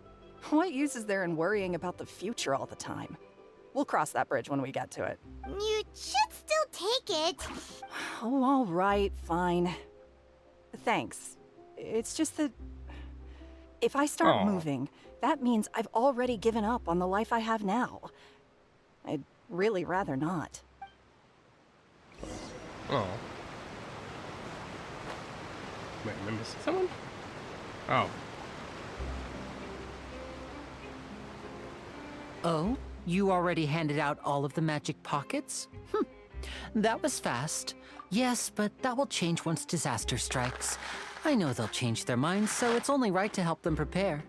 What use is there in worrying about the future all the time? We'll cross that bridge when we get to it. You should still take it. Oh, all right, fine. Thanks. It's just that if I start moving, that means I've already given up on the life I have now. I'd really rather not. Oh. Wait, am I missing someone? Oh. Oh? You already handed out all of the magic pockets? That was fast. Yes, but that will change once disaster strikes. I know they'll change their minds, so it's only right to help them prepare.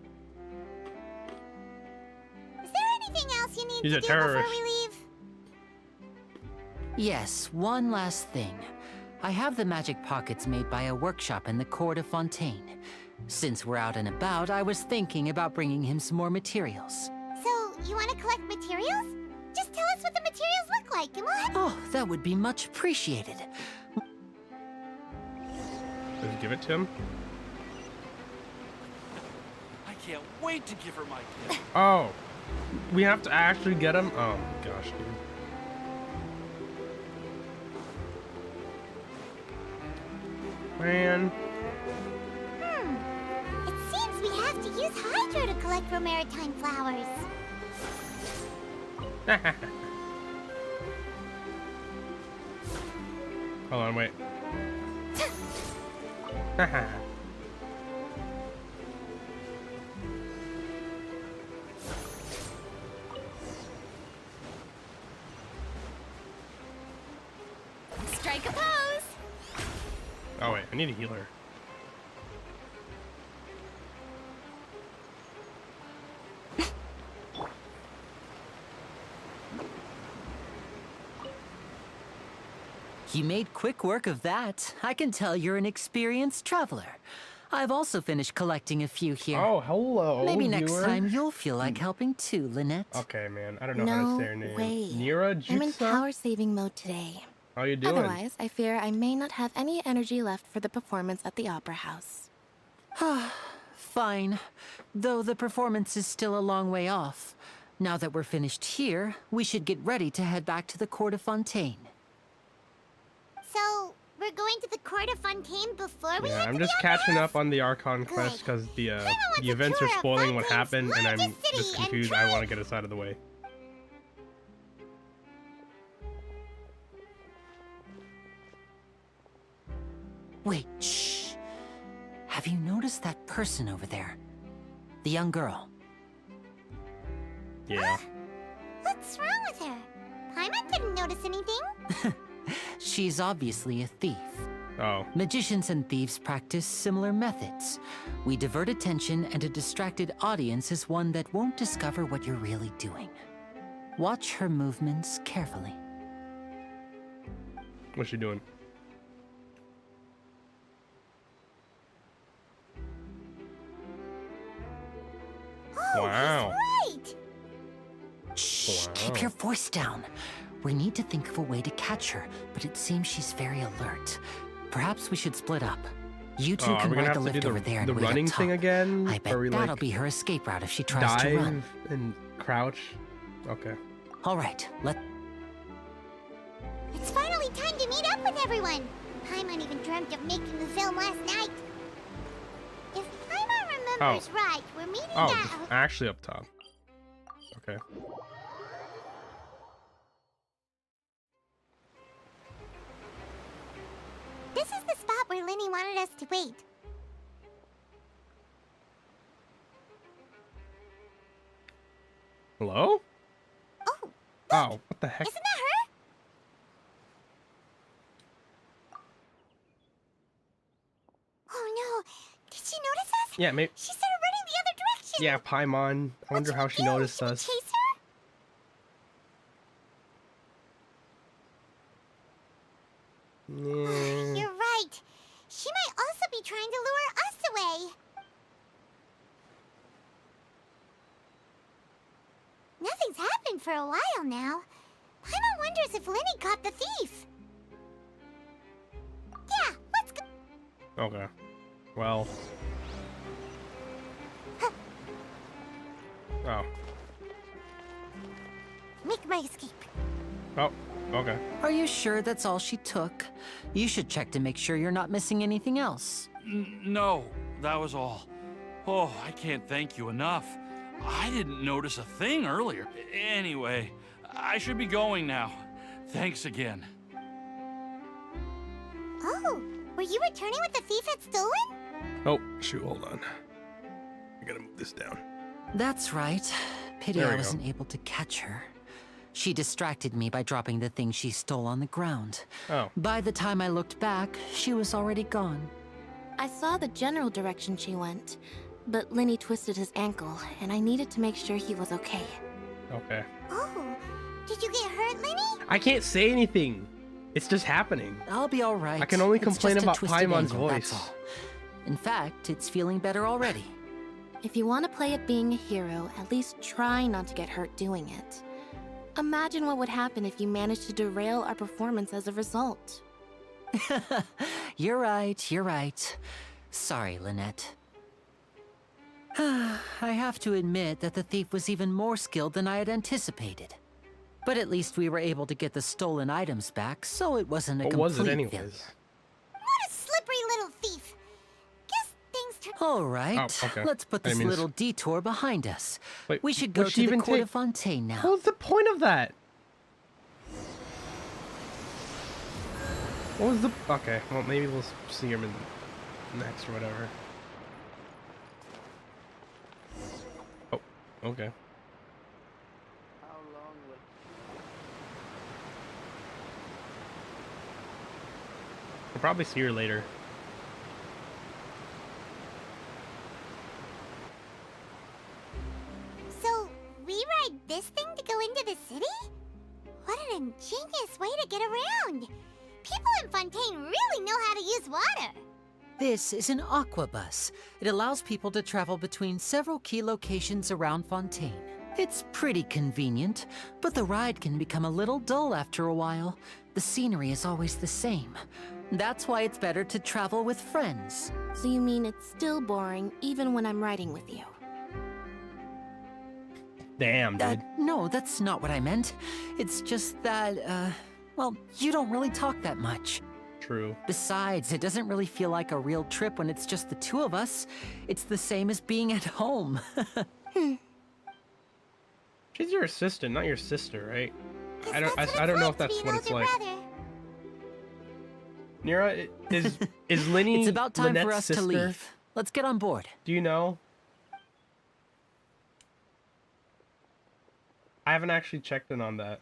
Is there anything else you need He's to a do terrorist. before we leave? Yes, one last thing. I have the magic pockets made by a workshop in the court of Fontaine. Since we're out and about, I was thinking about bringing him some more materials. So, you want to collect materials? Just tell us what the materials look like, and we'll have... Oh, that would be much appreciated. Does he give it to him? I can't wait to give her my gift. Oh. We have to actually get him? Oh my gosh, dude. Man. It seems we have to use Hydro to collect Romaritime flowers. Hold on, wait. Strike a pose! Oh wait, I need a healer. You made quick work of that. I can tell you're an experienced traveler. I've also finished collecting a few here. Oh, hello. Maybe next viewer. time you'll feel like helping too, Lynette. Okay, man. I don't know how to say her name. way. Nira I'm in Jutsa? power saving mode today. How you doing? Otherwise, I fear I may not have any energy left for the performance at the Opera House. Fine. Though the performance is still a long way off. Now that we're finished here, we should get ready to head back to the court of Fontaine. So, we're going to the Court of Fontaine before we Yeah, head I'm to just the Opera catching House? up on the Archon quest because the events are tour of spoiling what Fontaine's happened, and I'm largest city just and confused. I want to get us out of the way. Wait, shh. Have you noticed that person over there? The young girl. Yeah. What's wrong with her? Paimon didn't notice anything. She's obviously a thief. Oh. Magicians and thieves practice similar methods. We divert attention, and a distracted audience is one that won't discover what you're really doing. Watch her movements carefully. What's she doing? Oh, Wow. he's right. Shh, Wow. keep your voice down. We need to think of a way to catch her, but it seems she's very alert. Perhaps we should split up. You two Are can we gonna ride the have to lift do over there and the wait up running thing top. again? I bet Or we, that'll like, be her escape route if she tries to run. dive and crouch? Okay. All right, It's finally time to meet up with everyone. Paimon even dreamt of making the film last night. If Paimon remembers right, we're meeting Oh, at... it's actually up top. Okay. This is the spot where Linny wanted us to wait. Hello? Oh, Oh, what the heck? isn't that her? Oh no, did she notice us? Yeah, maybe. She started running the other direction. Yeah, Paimon. I wonder how she noticed us. Chase her? Yeah. You're right. She might also be trying to lure us away. Nothing's happened for a while now. Paimon wonders if Linny caught the thief. Yeah, let's go. Okay. Well. Oh. Make my escape. Oh, okay. Are you sure that's all she took? You should check to make sure you're not missing anything else. No, that was all. Oh, I can't thank you enough. I didn't notice a thing earlier. Anyway, I should be going now. Thanks again. Oh, were you returning what the thief had stolen? Oh, shoot, hold on. I gotta move this down. That's right. Pity There we I go. wasn't able to catch her. She distracted me by dropping the thing she stole on the ground. Oh. By the time I looked back, she was already gone. I saw the general direction she went, but Linny twisted his ankle, and I needed to make sure he was okay. Okay. Oh, did you get hurt, Linny? I can't say anything. It's just happening. I'll be all right. I can only It's complain just a about twisted Paimon's ankle, voice. that's all. In fact, it's feeling better already. If you want to play at being a hero, at least try not to get hurt doing it. Imagine what would happen if you managed to derail our performance as a result. You're right, you're right. Sorry, Lynette. I have to admit that the thief was even more skilled than I had anticipated. But at least we were able to get the stolen items back, so it wasn't a What complete was it anyways? failure. What a slippery little thief. Guess things turned. All right, Oh, okay. let's put I this mean, little detour behind us. Wait, We should would go she to the even Court take- of Fontaine now. What was the point of that? What was the... Okay, well, maybe we'll see him in next or whatever. Oh, okay. We'll probably see her later. So, we ride this thing to go into the city? What an ingenious way to get around. People in Fontaine really know how to use water. This is an aqua bus. It allows people to travel between several key locations around Fontaine. It's pretty convenient, but the ride can become a little dull after a while. The scenery is always the same. That's why it's better to travel with friends. So you mean it's still boring even when I'm riding with you? Damn, dude. No, that's not what I meant. It's just that, well, you don't really talk that much. True. Besides, it doesn't really feel like a real trip when it's just the two of us. It's the same as being at home. She's your assistant, not your sister, right? I don't That's I don't know if to be that's an what it's older like. brother. Nira, is Linny It's about time for Lynette's us sister? to leave. Let's get on board. Do you know? I haven't actually checked in on that.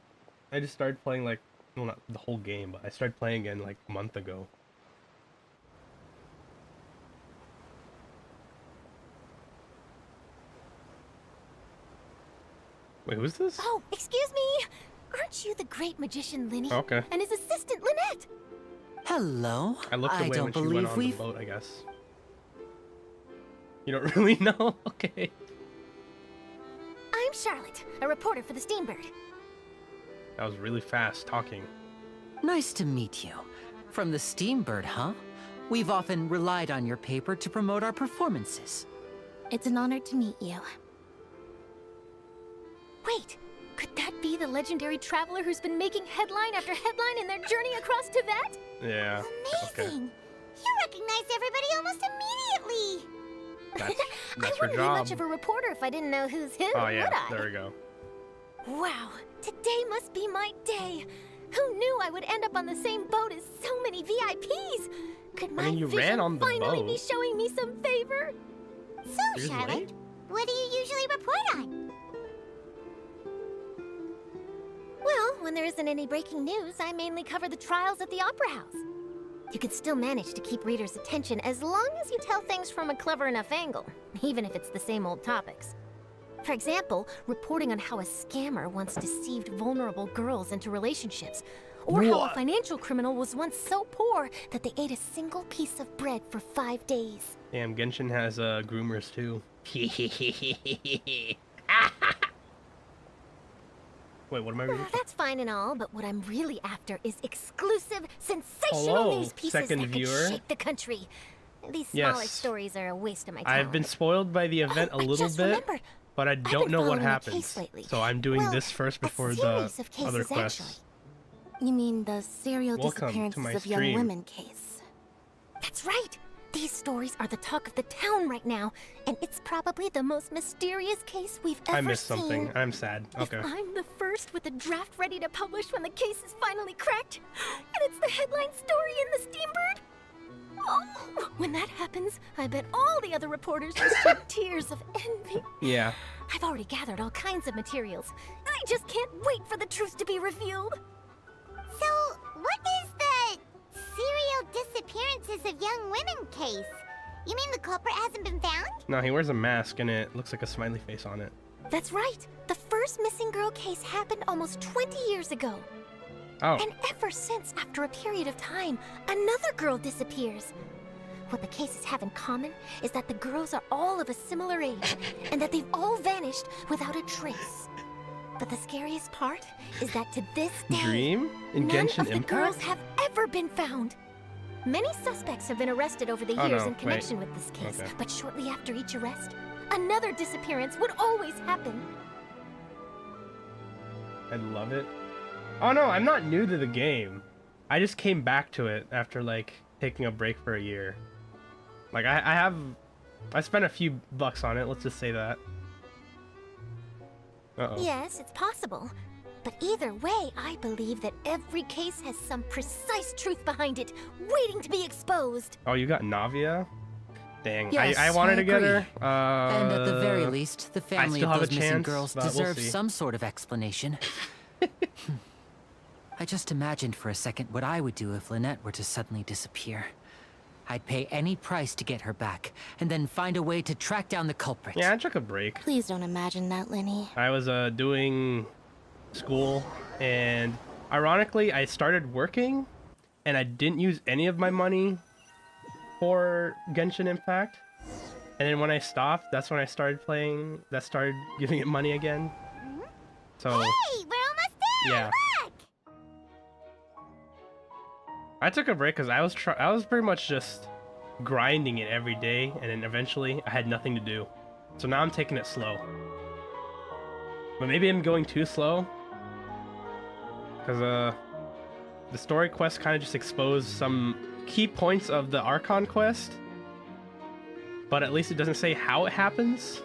I just started playing like, well, not the whole game, but I started playing again like a month ago. Wait, who's this? Oh, excuse me. Aren't you the great magician Linny? Okay. And his assistant Lynette? Hello. I looked away don't when she went believe on the we've... boat, I guess. You don't really know? Okay. I'm Charlotte, a reporter for the Steambird. That was really fast talking. Nice to meet you. From the Steambird, huh? We've often relied on your paper to promote our performances. It's an honor to meet you. Wait, could that be the legendary traveler who's been making headline after headline in their journey across Tibet? Yeah. Okay. Amazing! You recognized everybody almost immediately! That's I her wouldn't be job. much of a reporter if I didn't know who's who, Oh yeah, would I? there we go. Wow, today must be my day. Who knew I would end up on the same boat as so many VIPs? Could my you vision ran on the finally be boat. showing me some favor? So, You're Charlotte, late? what do you usually report on? Well, when there isn't any breaking news, I mainly cover the trials at the Opera House. You can still manage to keep readers' attention as long as you tell things from a clever enough angle, even if it's the same old topics. For example, reporting on how a scammer once deceived vulnerable girls into relationships, or how a What? financial criminal was once so poor that they ate a single piece of bread for 5 days. Damn, Genshin has groomers too. Wait, what am I reading? That's fine and all, but what I'm really after is exclusive, sensational Hello, news pieces second that viewer. could shake the country. These smaller Yes. stories are a waste of my time. I've been spoiled by the event a little just bit, remembered. but I I've don't been know what following a happens. case lately. So I'm doing Well, this first a before the series of cases, other quests. actually. You mean the serial Welcome to disappearances my of young stream. women case? That's right. These stories are the talk of the town right now, and it's probably the most mysterious case we've ever I missed seen. something. I'm sad. Okay. If I'm the first with a draft ready to publish when the case is finally cracked, and it's the headline story in the Steambird. Oh, when that happens, I bet all the other reporters will shed tears of envy. Yeah. I've already gathered all kinds of materials. I just can't wait for the truth to be revealed. So, what is the serial disappearances of young women case? You mean the culprit hasn't been found? No, he wears a mask and it looks like a smiley face on it. That's right. The first missing girl case happened almost 20 years ago. Oh. And ever since, after a period of time, another girl disappears. What the cases have in common is that the girls are all of a similar age, and that they've all vanished without a trace. But the scariest part is that to this day, Dream? In none Genshin of the Impact? girls have ever been found. Many suspects have been arrested over the Oh, years no, in connection with this case, Okay. but shortly after each arrest, another disappearance would always happen. I love it. Oh no, I'm not new to the game. I just came back to it after like taking a break for a year. Like I spent a few bucks on it, let's just say that. Uh-oh. Yes, it's possible. But either way, I believe that every case has some precise truth behind it, waiting to be exposed. Oh, you got Navia? Dang, Yes, I wanted I to get agree. her. And at the very least, the family still of have those a missing chance, girls but we'll deserve see. some sort of explanation. I just imagined for a second what I would do if Lynette were to suddenly disappear. I'd pay any price to get her back, and then find a way to track down the culprit. Yeah, I took a break. Please don't imagine that, Lenny. I was doing school, and ironically, I started working, and I didn't use any of my money for Genshin Impact. And then when I stopped, that's when I started playing. That started giving it money again. So Hey, we're almost there! yeah, Look! I took a break because I was pretty much just grinding it every day, and then eventually I had nothing to do. So now I'm taking it slow. But maybe I'm going too slow, because the story quest kind of just exposed some key points of the Archon quest, but at least it doesn't say how it happens.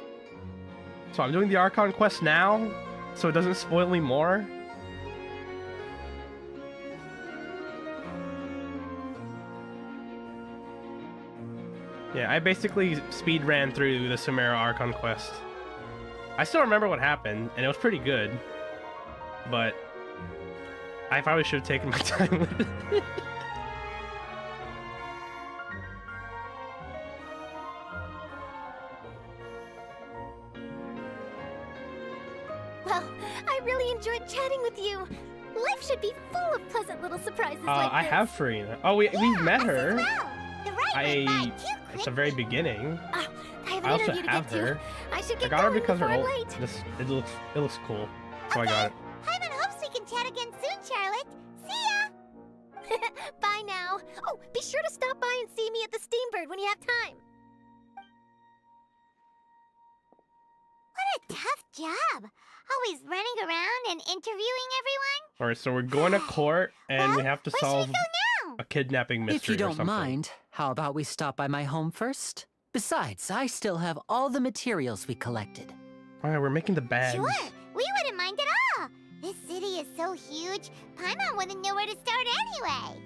So I'm doing the Archon quest now, so it doesn't spoil me more. Yeah, I basically speed ran through the Sumeru Archon quest. I still remember what happened, and it was pretty good, but I probably should have taken my time with it. Well, I really enjoyed chatting with you. Life should be full of pleasant little surprises like I this. have Farina. Oh, we've met her. Well, the right went by too At the very beginning. I have I an also interview to have get her. to. I should I get got her going because her before I'm ult. late. It looks cool, so I got it. Hyman hopes we can chat again soon, Charlotte. See ya! Bye now. Oh, be sure to stop by and see me at the Steambird when you have time. What a tough job. Always running around and interviewing everyone. All right, so we're going to court, and we have to Where should we solve go now? a kidnapping mystery If you or don't something. mind, how about we stop by my home first? Besides, I still have all the materials we collected. All right, we're making the bags. Sure, we wouldn't mind at all. This city is so huge, Paimon wouldn't know where to start anyway.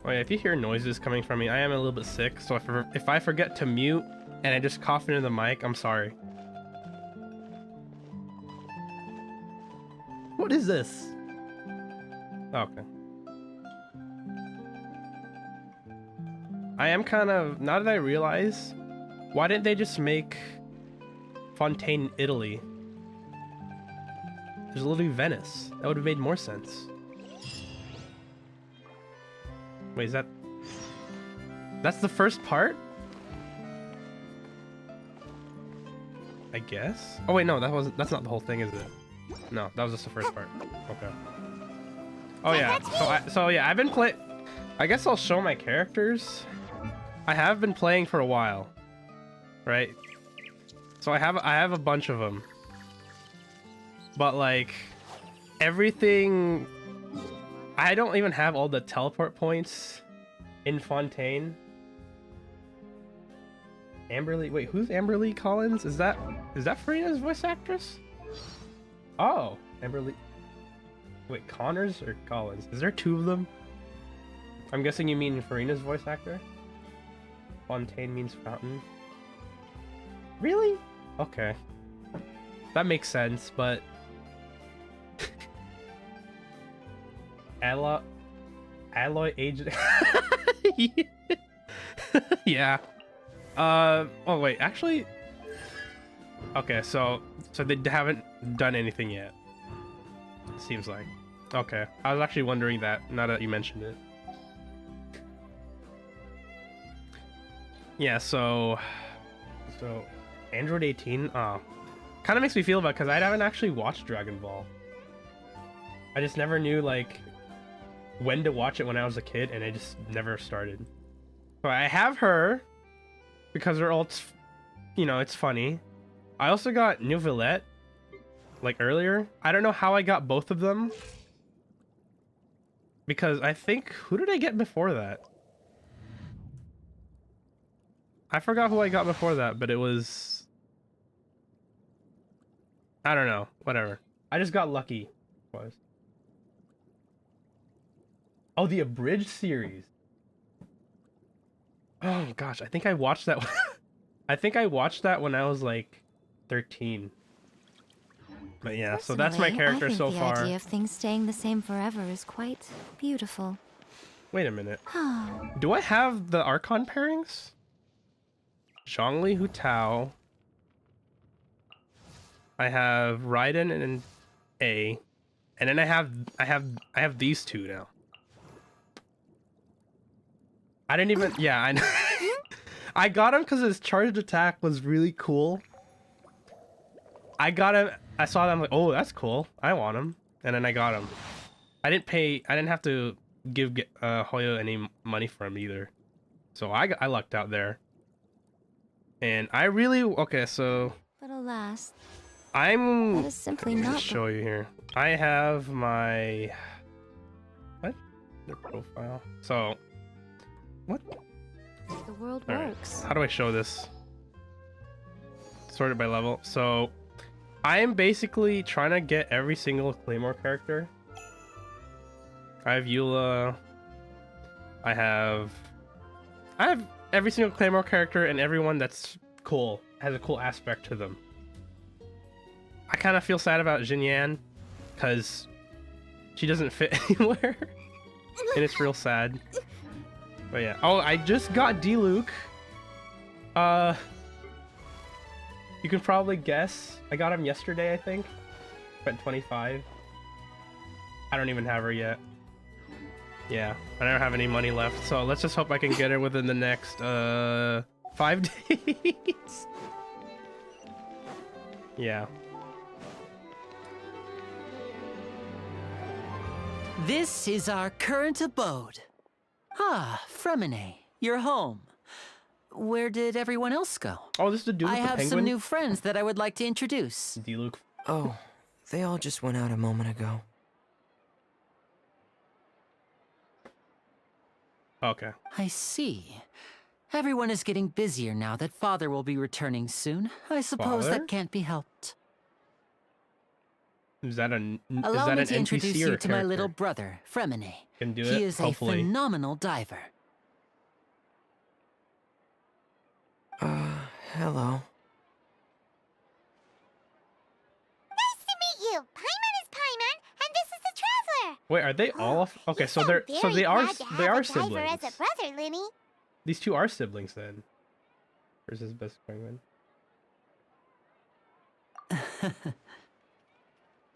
Oh yeah, if you hear noises coming from me, I am a little bit sick, so if I forget to mute and I just cough into the mic, I'm sorry. What is this? Oh, okay. I am kind of, now that I realize, why didn't they just make Fontaine Italy? There's literally Venice. That would have made more sense. Wait, is that That's the first part? I guess? Oh wait, no, that's not the whole thing, is it? No, that was just the first part. Okay. Oh yeah, so yeah, I've been I guess I'll show my characters. I have been playing for a while. Right? So I have a bunch of them. But like everything, I don't even have all the teleport points in Fontaine. Amberly, wait, who's Amberly Collins? Is that Farina's voice actress? Oh, Amberly. Wait, Connors or Collins? Is there two of them? I'm guessing you mean Farina's voice actor? Fontaine means fountain. Really? Okay. That makes sense, but Alloy agent. Yeah. Oh wait, actually. Okay, so they haven't done anything yet. Seems like. Okay, I was actually wondering that now that you mentioned it. Yeah, so Android 18. Oh, kind of makes me feel bad because I haven't actually watched Dragon Ball. I just never knew like when to watch it when I was a kid, and I just never started. So I have her because they're all, you know, it's funny. I also got Nouvellette like earlier. I don't know how I got both of them because I think, who did I get before that? I forgot who I got before that, but it was, I don't know, whatever. I just got lucky. Oh, the abridged series. Oh gosh, I think I watched that. I think I watched that when I was like 13. But yeah, so that's my character so far. The idea of things staying the same forever is quite beautiful. Wait a minute. Do I have the Archon pairings? Zhongli, Hu Tao. I have Raiden and A, and then I have these two now. I didn't even, yeah, I know. I got him because his charged attack was really cool. I got him, I saw them like, oh, that's cool. I want him, and then I got him. I didn't have to give Hoyo any money for him either, so I lucked out there. And I really, okay, so But alas, I'm that is simply gonna not show you here. I have my their profile. So what? the world All right. works. How do I show this? Sorted by level. So I am basically trying to get every single Claymore character. I have Eula. I have every single Claymore character and everyone that's cool, has a cool aspect to them. I kind of feel sad about Xinyan because she doesn't fit anywhere, and it's real sad. But yeah. Oh, I just got Diluc. You can probably guess. I got him yesterday, I think. Spent 25. I don't even have her yet. Yeah, I don't have any money left, so let's just hope I can get her within the next 5 days. Yeah. This is our current abode. Ah, Fremine, you're home. Where did everyone else go? Oh, this is the dude with I the have penguin? some new friends that I would like to introduce. Diluc. Oh, they all just went out a moment ago. Okay. I see. Everyone is getting busier now that Father will be returning soon. I suppose Father? that can't be helped. Is that an Allow me to NPC introduce or you to my character? little brother, Fremine. Can do He it, is hopefully. a phenomenal diver. Hello. Nice to meet you. Paimon is Paimon, and this is the Traveler. Wait, are they all? Okay, so they're Very they are glad to they have are a diver siblings. as a brother, Linny. These two are siblings then. Where's his best penguin?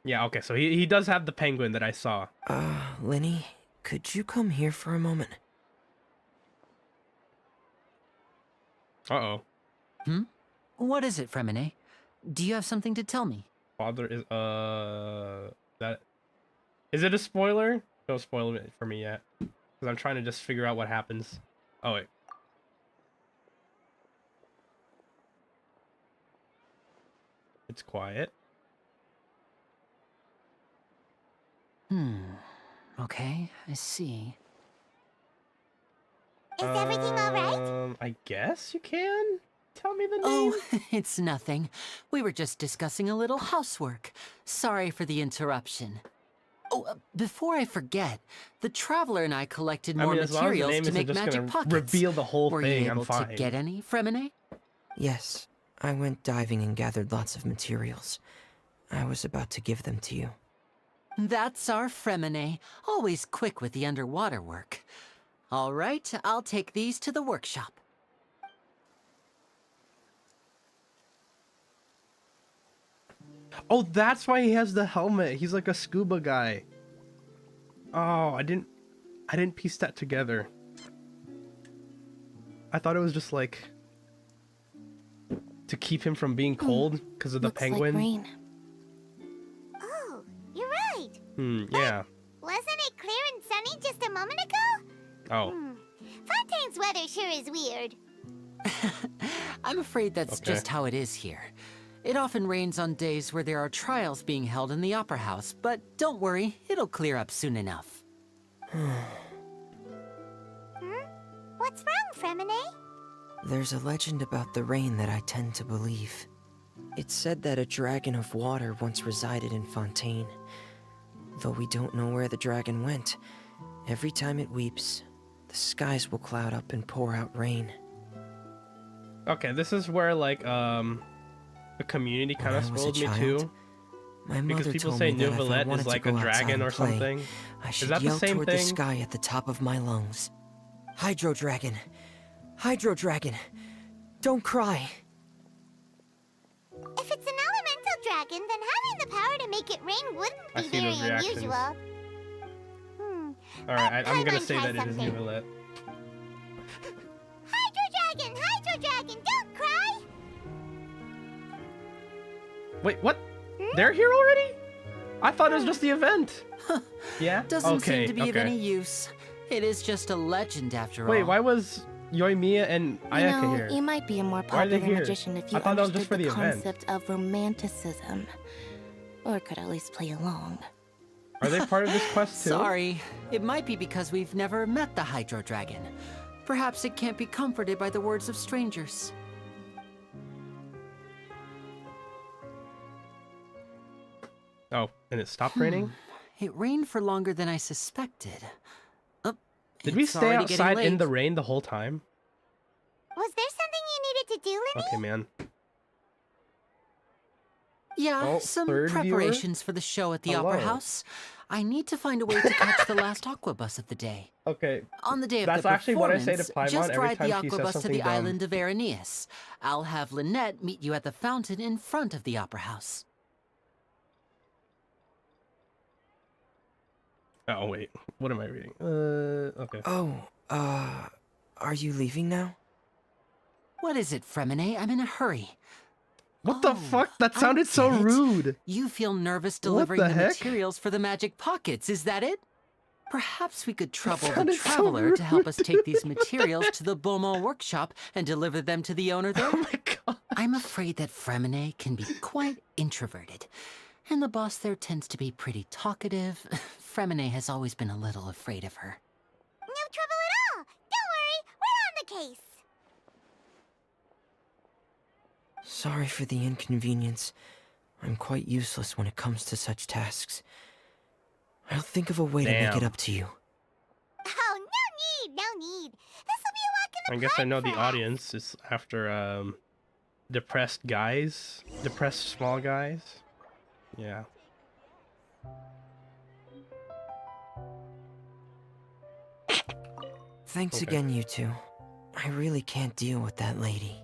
Yeah. Okay, so he does have the penguin that I saw. Linny, could you come here for a moment? Uh-oh. Hmm? What is it, Fremine? Do you have something to tell me? Father is, that... Is it a spoiler? Don't spoil it for me yet. Because I'm trying to just figure out what happens. Oh, wait. It's quiet. Okay, I see. Is everything alright? I guess you can tell me the name. Oh, it's nothing. We were just discussing a little housework. Sorry for the interruption. Oh, before I forget, the Traveler and I collected more as long as the materials name to isn't make just magic gonna pockets. reveal the whole Were thing, you I'm able fine. to get any, Fremine? Yes, I went diving and gathered lots of materials. I was about to give them to you. That's our Fremine, always quick with the underwater work. All right, I'll take these to the workshop. Oh, that's why he has the helmet. He's like a scuba guy. Oh, I didn't piece that together. I thought it was just like to keep him from being cold because of the Looks penguin. like rain. Oh, you're right. Yeah. Wasn't it clear and sunny just a moment ago? Oh. Fontaine's weather sure is weird. I'm afraid that's Okay. just how it is here. It often rains on days where there are trials being held in the Opera House, but don't worry, it'll clear up soon enough. What's wrong, Fremine? There's a legend about the rain that I tend to believe. It's said that a dragon of water once resided in Fontaine. Though we don't know where the dragon went, every time it weeps, the skies will cloud up and pour out rain. Okay, this is where like the community kind of When I was a spoiled me child, too. My Because mother people told say me that if I Neuvillette wanted is to like go a outside dragon and or play, something. I Is should that the yell same toward the thing? sky at the top of my lungs. Hydro Dragon! Hydro Dragon! Don't cry! If it's an elemental dragon, then having the power to make it rain wouldn't I be see very those reactions. unusual. Alright, I'm gonna Paimon say try that it is something. Neuvillette. Hydro dragon, don't cry! Wait, what? They're here already? I thought it was just the event. Yeah? Doesn't okay, seem to be of okay. any use. It is just a legend after all. Wait, why was Yoimiya and You Ayaka know, here? you might be a more Why are they popular here? magician if you I thought that was understood just for the the event. concept of romanticism. Or could at least play along. Are they part of this quest too? Sorry, it might be because we've never met the Hydro Dragon. Perhaps it can't be comforted by the words of strangers. Oh, and it stopped raining? It rained for longer than I suspected. Did we It's stay already getting outside in late. the rain the whole time? Was there something you needed to do, Linny? Okay, man. Yeah, Oh, some third viewer? preparations for the show at the Opera Hello. House. I need to find a way to catch the last aqua bus of the day. Okay. On the day of That's the actually what I say to performance, Paimon just every ride time the she aqua says bus to something the dumb. island of Aeneas. I'll have Lynette meet you at the fountain in front of the Opera House. Oh, wait. What am I reading? Okay. Oh, are you leaving now? What is it, Fremine? I'm in a hurry. What the fuck? That sounded so get it. rude. You feel nervous What delivering the the heck? materials for the magic pockets, is that it? Perhaps we could trouble the sounded so traveler to help rude. us take these materials to the Beaumont workshop and deliver them to the owner there. Oh my god. I'm afraid that Fremine can be quite introverted, and the boss there tends to be pretty talkative. Fremine has always been a little afraid of her. No trouble at all. Don't worry, we're on the case. Sorry for the inconvenience. I'm quite useless when it comes to such tasks. I'll think of a way to make it Damn. up to you. Oh, no need. This'll be a walk in I the guess I park know for the us. audience is after depressed guys, depressed small guys. Yeah. Thanks Okay. again, you two. I really can't deal with that lady.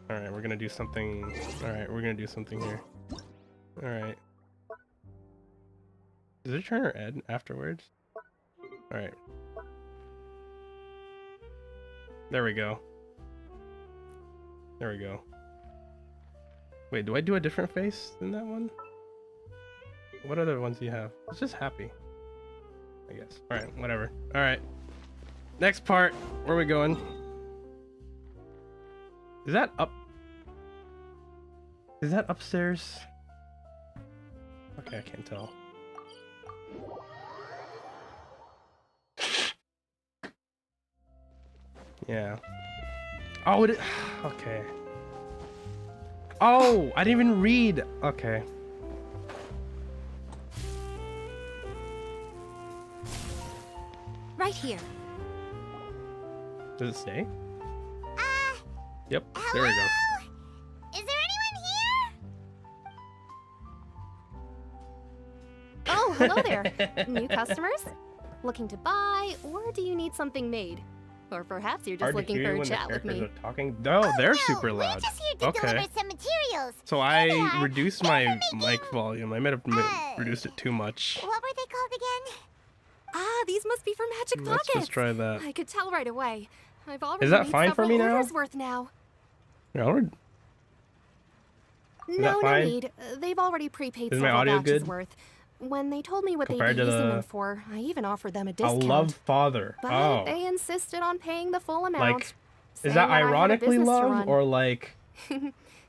All right, we're gonna do something. All right, we're gonna do something here. All right. Does it turn her head afterwards? All right. There we go. There we go. Wait, do I do a different face than that one? What other ones do you have? It's just happy, I guess. All right, whatever. All right. Next part. Where are we going? Is that up? Is that upstairs? Okay, I can't tell. Yeah. Oh, it. Okay. Oh, I didn't even read. Okay. Right here. Does it stay? Yep. There we go. Is there anyone here? Oh, hello there. New customers? Looking to buy, or do you need something made? Or perhaps you're just Hard to looking hear for a when the chat with characters me. are talking. No, they're super We're loud. just here to Okay. deliver some materials. So I reduced my mic volume. I might have reduced it too much. What were they called again? Ah, these must be for Magic Let's Pockets. just try that. I could tell right away. I've already Is that made fine for several me now? orders worth now. Yeah, we're- No, that no fine? need. They've already prepaid Is my several audio batches good? worth. When they told me what they'd Compared be to using the- them for, I even offered them a A discount. love father. But Oh. they insisted on paying the full amount. Like, saying is that I had a ironically business to love run. or like?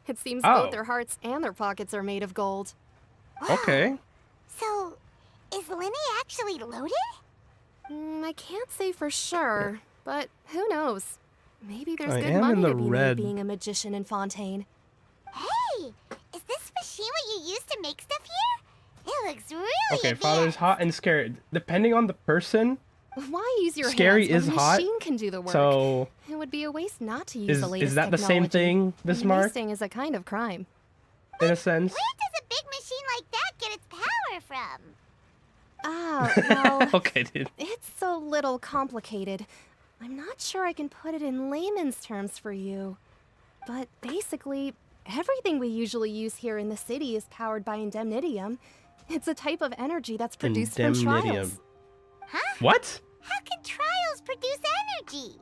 It seems Oh. both their hearts and their pockets are made of gold. Okay. So, is Linny actually loaded? I can't say for sure, but who knows? Maybe there's I good am money in the to be made red. being a magician in Fontaine. Hey, is this machine what you use to make stuff here? It looks really Okay, advanced. father's hot and scary. Depending on the person, Why use your Scary hands is when a hot, machine can do the work? so It would be a waste not to use the latest is that the same technology. thing, this Mark? Wasting is a kind of crime. In a sense. Where does a big machine like that get its power from? Ah, well, Okay, dude. it's a little complicated. I'm not sure I can put it in layman's terms for you. But basically, everything we usually use here in the city is powered by indemnitium. It's a type of energy that's produced from trials. Indemnitium. Huh? What? How can trials produce energy?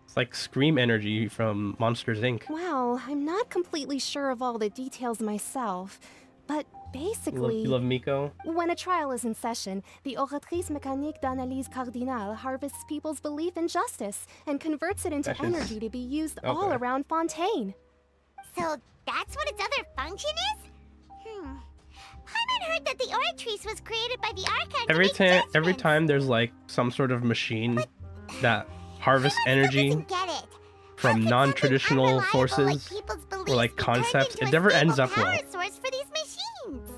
It's like Scream energy from Monsters Inc. Well, I'm not completely sure of all the details myself, but basically... You love Miko? When a trial is in session, the Oratrice Mécanique d'Analyse Cardinale harvests people's belief in justice and converts it into That's just- energy to be used all okay. around Fontaine. So that's what its other function is? Paimon heard that the Oratrice was created by the Archon Every to make time, every judgments. time there's like some sort of machine that harvests Paimon still energy doesn't get it. from non-traditional Unreliable, sources like people's beliefs or like be turned concepts, into it a never stable ends up power well. source for these machines.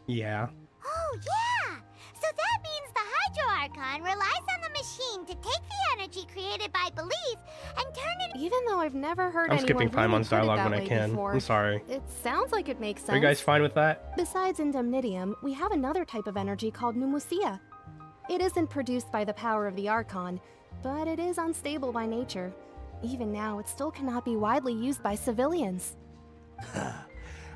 Yeah. Oh, yeah! So that means the Hydro Archon relies on the machine to take the energy created by belief and turn it... Even though I've never heard I'm anyone skipping really Paimon's put it dialogue that when I way can. before, I'm sorry. it sounds like it makes sense. Are you guys fine with that? Besides indemnitium, we have another type of energy called pneumosia. It isn't produced by the power of the Archon, but it is unstable by nature. Even now, it still cannot be widely used by civilians.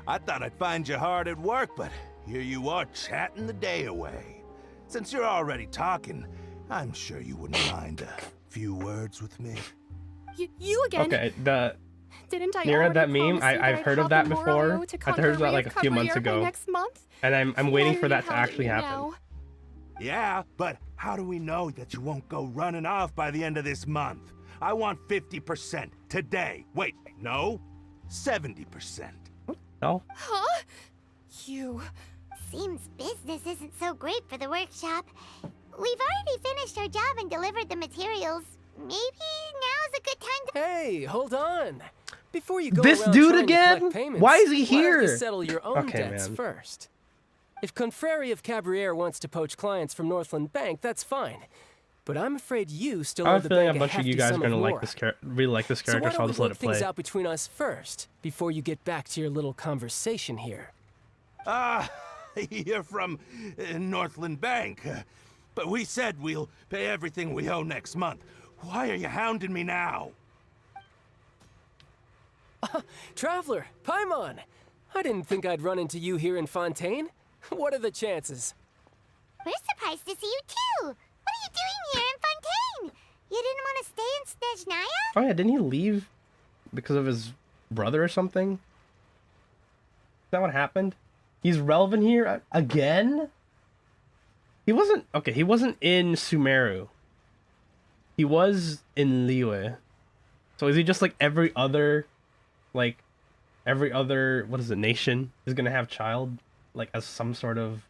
I thought I'd find you hard at work, but here you are chatting the day away. Since you're already talking, I'm sure you wouldn't mind a few words with me. You again? Okay, Didn't I Nira, already that meme, promise you that I've I'd heard of hop that in before. Morrow to I heard of that conquer like a few months Ria Cabriere by ago. next month? And I'm waiting for that to Why are you actually hounding me happen. now? Yeah, but how do we know that you won't go running off by the end of this month? I want 50% today. Wait, no? 70%. No? Huh? You... Seems business isn't so great for the workshop. We've already finished our job and delivered the materials. Maybe now's a good time to... Hey, hold on. Before you go This around dude trying to again? collect payments, Why is he why don't you here? settle your own Okay, debts man. first? If Confrere of Cabriere wants to poach clients from Northland Bank, that's fine. But I'm afraid you still I owe have the a feeling bank a bunch of hefty you guys are sum gonna like more. this really like this character, So so why I'll don't just we let work it play. things out between us first, before you get back to your little conversation here? You're from Northland Bank. But we said we'll pay everything we owe next month. Why are you hounding me now? Traveler, Paimon! I didn't think I'd run into you here in Fontaine. What are the chances? We're surprised to see you too. What are you doing here in Fontaine? You didn't want to stay in Snezhnaya? Oh yeah, didn't he leave because of his brother or something? Is that what happened? He's relevant here again? He wasn't... Okay, he wasn't in Sumeru. He was in Liyue. So is he just like every other... Like, every other... What is it? Nation is gonna have child? Like, as some sort of...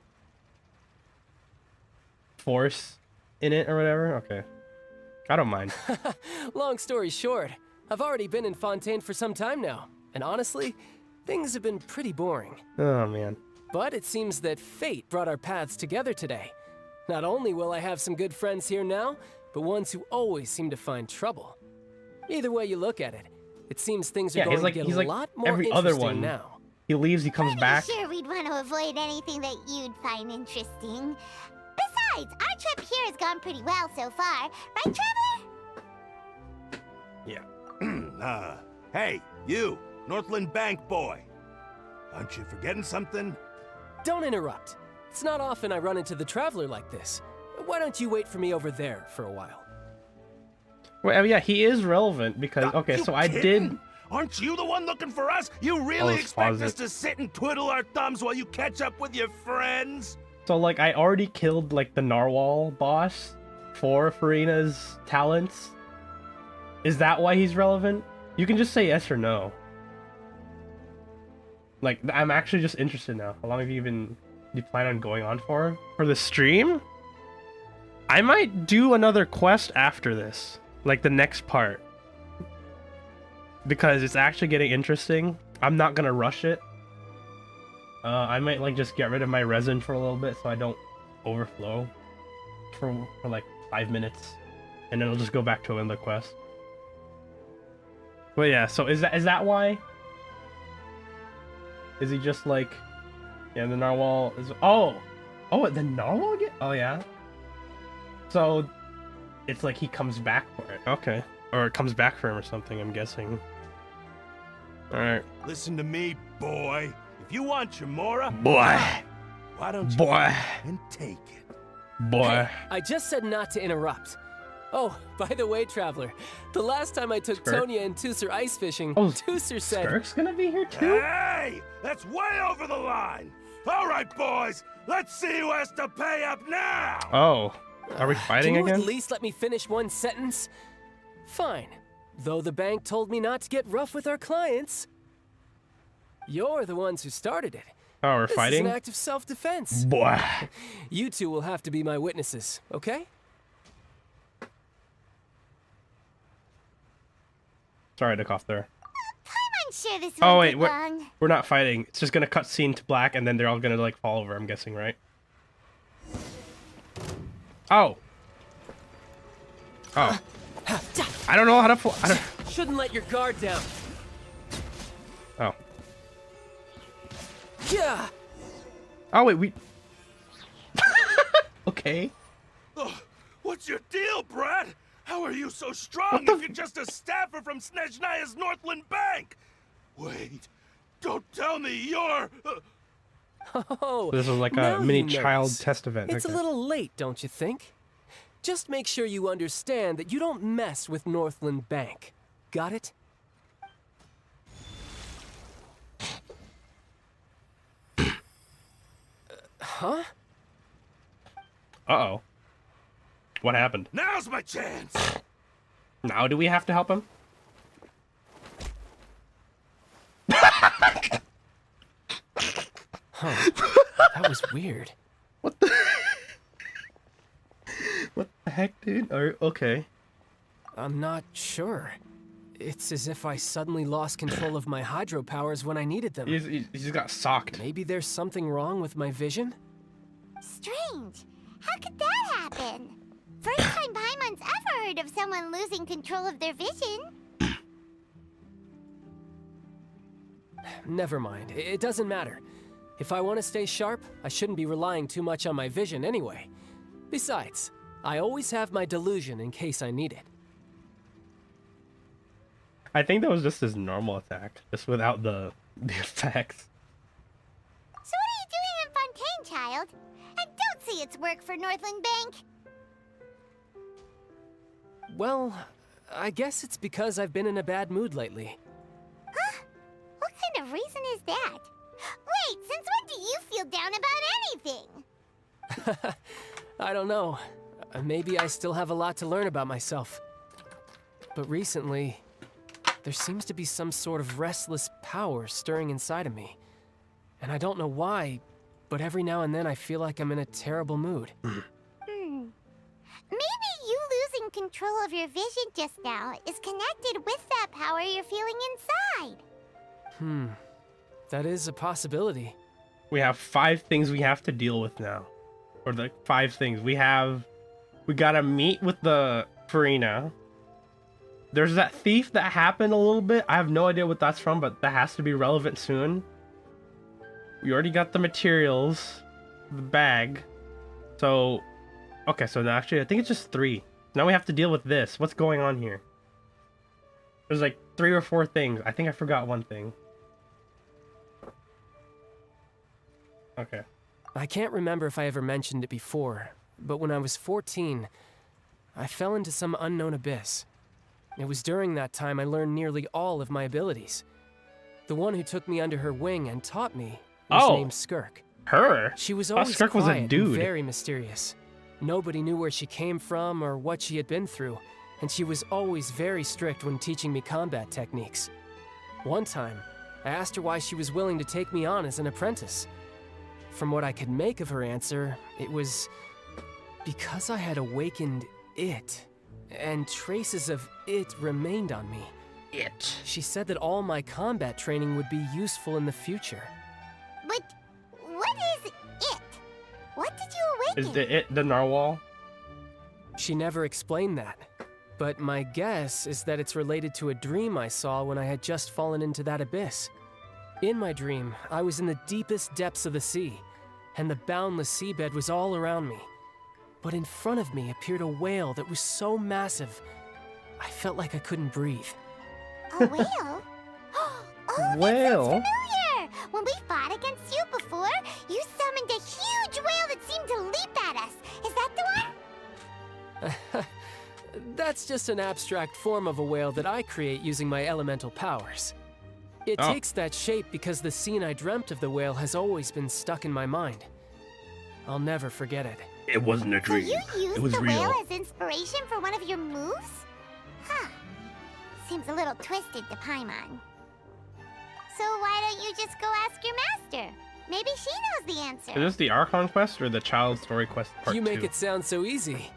force in it or whatever? Okay. I don't mind. Long story short, I've already been in Fontaine for some time now. And honestly, things have been pretty boring. Oh, man. But it seems that fate brought our paths together today. Not only will I have some good friends here now, but ones who always seem to find trouble. Either way you look at it, it seems things are going to get a lot more every other interesting one. now. He leaves, he comes back. Sure, we'd want to avoid anything that you'd find interesting. Besides, our trip here has gone pretty well so far. Right, Traveler? Yeah. Hey, you, Northland Bank boy. Aren't you forgetting something? Don't interrupt. It's not often I run into the Traveler like this. Why don't you wait for me over there for a while? Well, yeah, he is relevant because... Okay, so I did... Aren't you the one looking for us? You really let's expect pause us it. to sit and twiddle our thumbs while you catch up with your friends? So, like, I already killed, like, the Narwhal boss for Farina's talents. Is that why he's relevant? You can just say yes or no. Like, I'm actually just interested now. How long have you plan on going on for? For the stream? I might do another quest after this. Like, the next part. Because it's actually getting interesting. I'm not gonna rush it. I might like just get rid of my resin for a little bit so I don't overflow for like 5 minutes, and then I'll just go back to another quest. But yeah, so is that why? Is he just like, yeah, the Narwhal is... Oh, the Narwhal again? Oh yeah. So it's like he comes back for it. Okay, or it comes back for him or something. I'm guessing. All right. Listen to me, boy. If you want your Mora, Boy. why don't you Boy. and take it? Boy. Hey, I just said not to interrupt. Oh, by the way, Traveler, the last time I took Skirk? Tonya and Tusser ice fishing, Oh, Tusser said... Skirk's gonna be here too? Hey, that's way over the line. All right, boys, let's see who has to pay up now. Oh, are we fighting Can you again? at least let me finish one sentence? Fine. Though the bank told me not to get rough with our clients. You're the ones who started it. Oh, we're This fighting? is an act of self-defense. Boy. You two will have to be my witnesses, okay? Sorry to cough there. I'm sure this Oh won't wait, take we're, long. we're not fighting. It's just gonna cut scene to black, and then they're all gonna like fall over. I'm guessing, right? Oh. Oh. I don't know how to. I don't... Shouldn't let your guard down. Oh. Yeah. Oh wait, we. Okay. Ugh, what's your deal, Brad? How are you so strong if you're just a staffer from Snezhnaya's Northland Bank? Wait, don't tell me you're... Oh, This is like now a mini you child notice. test event. It's Okay. a little late, don't you think? Just make sure you understand that you don't mess with Northland Bank. Got it? Huh? Uh-oh. What happened? Now's my chance! Now do we have to help him? Huh. That was weird. What the heck, dude? Okay. I'm not sure. It's as if I suddenly lost control of my hydro powers when I needed them. He just got socked. Maybe there's something wrong with my vision? Strange. How could that happen? First time Paimon's ever heard of someone losing control of their vision. Never mind. It doesn't matter. If I want to stay sharp, I shouldn't be relying too much on my vision anyway. Besides, I always have my delusion in case I need it. I think that was just his normal attack, just without the effects. So what are you doing in Fontaine, child? And don't say it's work for Northland Bank? Well, I guess it's because I've been in a bad mood lately. Huh? What kind of reason is that? Wait, since when do you feel down about anything? I don't know. Maybe I still have a lot to learn about myself. But recently, there seems to be some sort of restless power stirring inside of me. And I don't know why, but every now and then I feel like I'm in a terrible mood. Maybe you losing control of your vision just now is connected with that power you're feeling inside. That is a possibility. We have 5 things we have to deal with now. Or the 5 things. We gotta meet with the Farina. There's that thief that happened a little bit. I have no idea what that's from, but that has to be relevant soon. We already got the materials. The bag. So, okay, so now actually I think it's just 3. Now we have to deal with this. What's going on here? There's like 3 or 4 things. I think I forgot one thing. Okay. I can't remember if I ever mentioned it before, but when I was 14, I fell into some unknown abyss. It was during that time I learned nearly all of my abilities. The one who took me under her wing and taught me was named Skirk. Her? She was always Skirk was a quiet and dude. very mysterious. Nobody knew where she came from or what she had been through, and she was always very strict when teaching me combat techniques. One time, I asked her why she was willing to take me on as an apprentice. From what I could make of her answer, it was because I had awakened it, and traces of it remained on me. It. She said that all my combat training would be useful in the future. But what is it? What did you awaken? Is the narwhal? She never explained that, but my guess is that it's related to a dream I saw when I had just fallen into that abyss. In my dream, I was in the deepest depths of the sea, and the boundless seabed was all around me. But in front of me appeared a whale that was so massive, I felt like I couldn't breathe. A whale? Oh, that Whale? sounds familiar! When we fought against you before, you summoned a huge whale that seemed to leap at us. Is that the one? That's just an abstract form of a whale that I create using my elemental powers. It takes that shape because the scene I dreamt of the whale has always been stuck in my mind. I'll never forget it. It wasn't a dream. So you used it was the real. whale as inspiration for one of your moves? Huh. Seems a little twisted to Paimon. So why don't you just go ask your master? Maybe she knows the answer. Is this the Archon quest or the Child Story quest part 2? You make it sound so easy.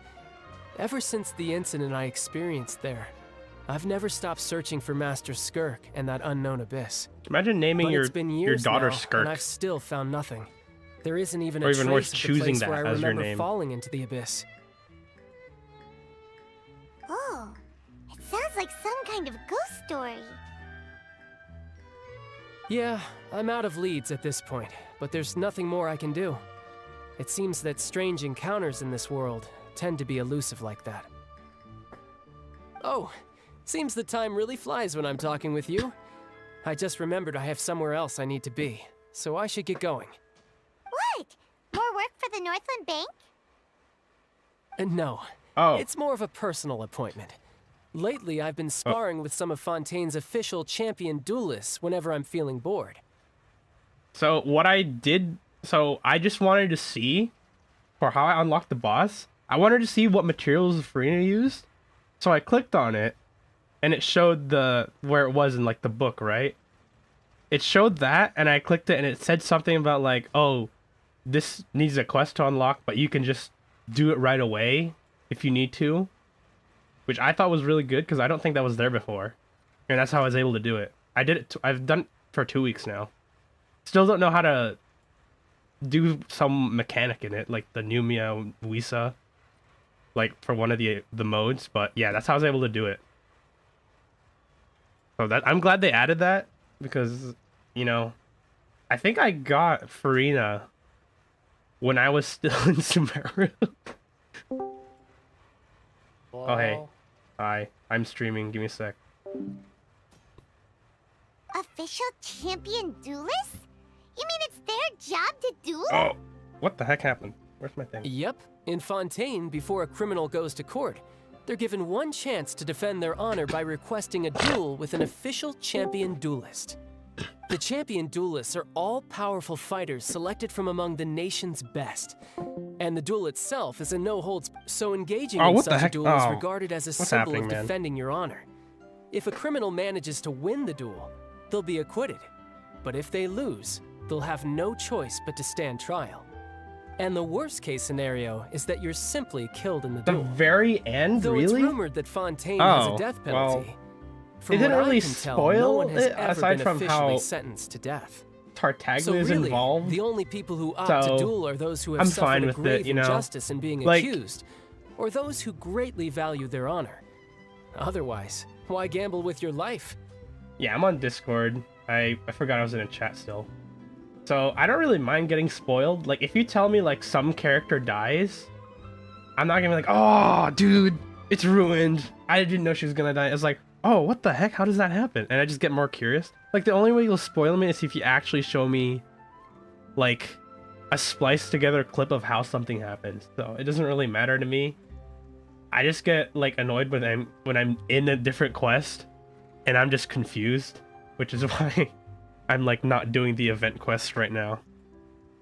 Ever since the incident I experienced there, I've never stopped searching for Master Skirk and that unknown abyss. Imagine naming But your it's been years daughter now, Skirk. and I've still found nothing. There isn't even Or a even trace worse, of the choosing place where that I as your remember name. falling into the abyss. Oh, it sounds like some kind of ghost story. Yeah, I'm out of leads at this point, but there's nothing more I can do. It seems that strange encounters in this world tend to be elusive like that. Oh, seems the time really flies when I'm talking with you. I just remembered I have somewhere else I need to be, so I should get going. What? More work for the Northland Bank? No. Oh. It's more of a personal appointment. Lately, I've been sparring with some of Fontaine's official champion duelists whenever I'm feeling bored. So what I did, I just wanted to see, for how I unlocked the boss, I wanted to see what materials Farina used. So I clicked on it, and it showed where it was in like the book, right? It showed that, and I clicked it, and it said something about like, oh, this needs a quest to unlock, but you can just do it right away if you need to. Which I thought was really good, because I don't think that was there before. And that's how I was able to do it. I did it, I've done it for 2 weeks now. Still don't know how to do some mechanic in it, like the Numia Wisa, like for one of the modes, but yeah, that's how I was able to do it. So I'm glad they added that, because, you know, I think I got Farina when I was still in Sumeru. Oh, hey. Hi. I'm streaming. Give me a sec. Official champion duelists? You mean it's their job to duel? Oh, what the heck happened? Where's my thing? Yep. In Fontaine, before a criminal goes to court, they're given one chance to defend their honor by requesting a duel with an official champion duelist. The champion duelists are all-powerful fighters selected from among the nation's best. And the duel itself is a no-holds, so engaging in such a duel is regarded as a symbol of defending your honor. If a criminal manages to win the duel, they'll be acquitted. But if they lose, they'll have no choice but to stand trial. And the worst-case scenario is that you're simply killed in the duel. The very end, Though really? it's rumored that Fontaine has a death penalty. Well, From it didn't what really I can tell, no spoil one has it, ever aside been from officially how sentenced to death. Tartaglia So is really, involved. the only people who opt to duel are those who have I'm suffered fine a with grave it, you know? injustice in being Like- accused, or those who greatly value their honor. Otherwise, why gamble with your life? Yeah, I'm on Discord. I forgot I was in a chat still. So I don't really mind getting spoiled. Like, if you tell me like some character dies, I'm not gonna be like, oh, dude, it's ruined. I didn't know she was gonna die. It's like, oh, what the heck? How does that happen? And I just get more curious. Like, the only way you'll spoil me is if you actually show me, like, a spliced together clip of how something happens. So it doesn't really matter to me. I just get like annoyed when I'm in a different quest, and I'm just confused, which is why I'm like not doing the event quest right now.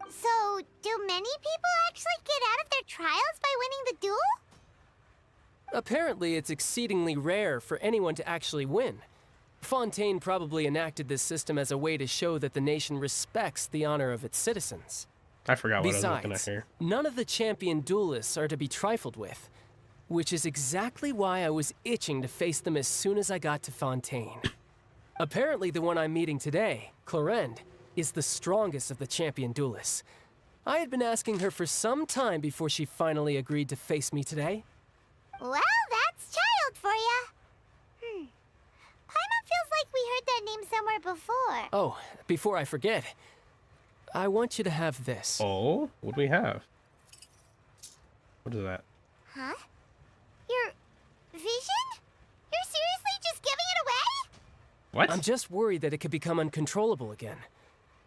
So, do many people actually get out of their trials by winning the duel? Apparently, it's exceedingly rare for anyone to actually win. Fontaine probably enacted this system as a way to show that the nation respects the honor of its citizens. I forgot what I was Besides, looking at here. none of the champion duelists are to be trifled with, which is exactly why I was itching to face them as soon as I got to Fontaine. Apparently, the one I'm meeting today, Clorinde, is the strongest of the champion duelists. I had been asking her for some time before she finally agreed to face me today. Well, that's child for ya. Paimon feels like we heard that name somewhere before. Oh, before I forget, I want you to have this. Oh, what do we have? What is that? Huh? Your vision? You're seriously just giving it away? What? I'm just worried that it could become uncontrollable again.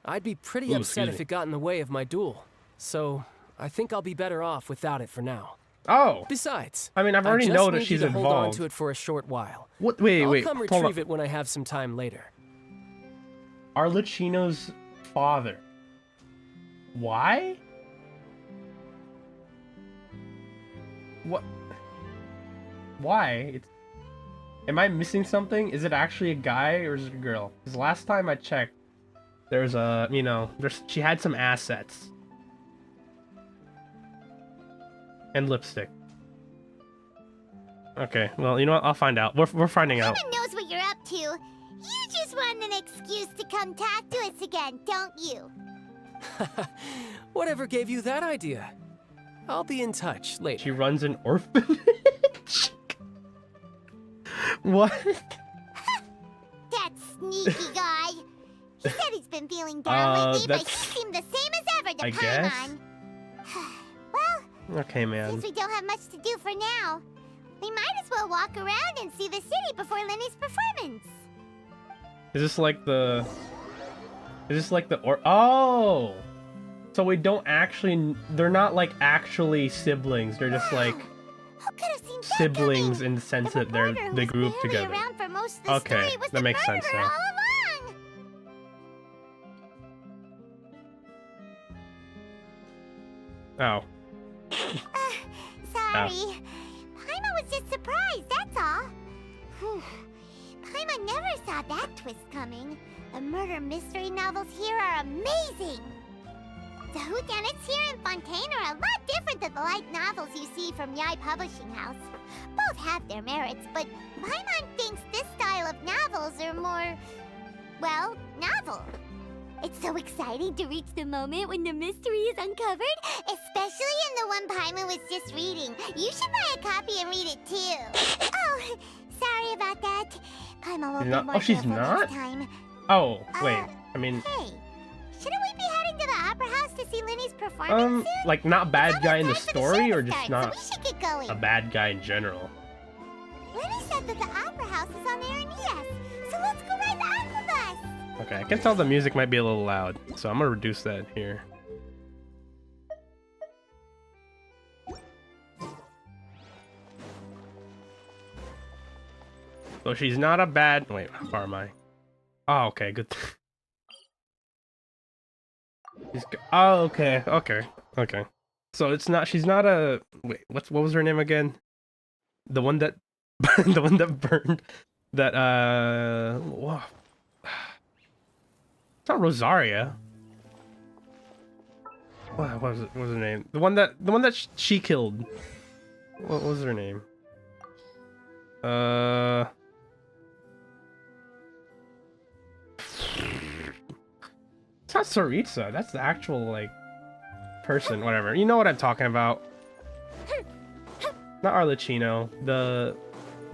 I'd be pretty upset if it got in the way of my duel. So, I think I'll be better off without it for now. Oh. Besides, I mean, I've already I know just that need she's you to hold on involved. to it for a short while. What? Wait, I'll come hold retrieve up. it when I have some time later. Arlecchino's father. Why? What? Why? Am I missing something? Is it actually a guy or is it a girl? Because last time I checked, there's a, she had some assets. And lipstick. Okay, well, you know what? I'll find out. We're finding out. Paimon knows what you're up to. You just want an excuse to come talk to us again, don't you? Whatever gave you that idea? I'll be in touch later. She runs an orphanage? What? That sneaky guy. He said he's been feeling down lately, but he that's- seemed the same as ever to I guess. Paimon. Well, Okay, man. since we don't have much to do for now, we might as well walk around and see the city before Lenny's performance. Is this like the... Oh! So we don't actually... They're not like actually siblings. They're just like... siblings in the sense that they grew up together. Around for most of the Okay, story was that the makes sense murderer now. all along. Oh. Sorry. Paimon was just surprised, that's all. Whew. Paimon never saw that twist coming. The murder mystery novels here are amazing. The whodunits here in Fontaine are a lot different than the light novels you see from Yai Publishing House. Both have their merits, but Paimon thinks this style of novels are more, well, novel. It's so exciting to reach the moment when the mystery is uncovered, especially in the one Paimon was just reading. You should buy a copy and read it too. Oh, sorry about that. Paimon will She's be not- more oh, she's careful not? next time. Oh, wait. I mean... Hey, shouldn't we be heading to the opera house to see Lenny's performance soon? Like not bad guy in the story or just start, not so we should get going. a bad guy in general? Lenny said that the opera house is on Aranias, so let's go ride the aqua bus. Okay, I can tell the music might be a little loud, so I'm gonna reduce that here. So she's not a bad. Wait, how far am I? Oh, okay, good. Oh, okay, okay, okay. So it's not. She's not a. Wait, what was her name again? The one that, the one that burned. That whoa. It's not Rosaria. What was it? What was her name? The one that she killed. What was her name? It's not Saritsa. That's the actual like person. Whatever. You know what I'm talking about. Not Arlecchino. The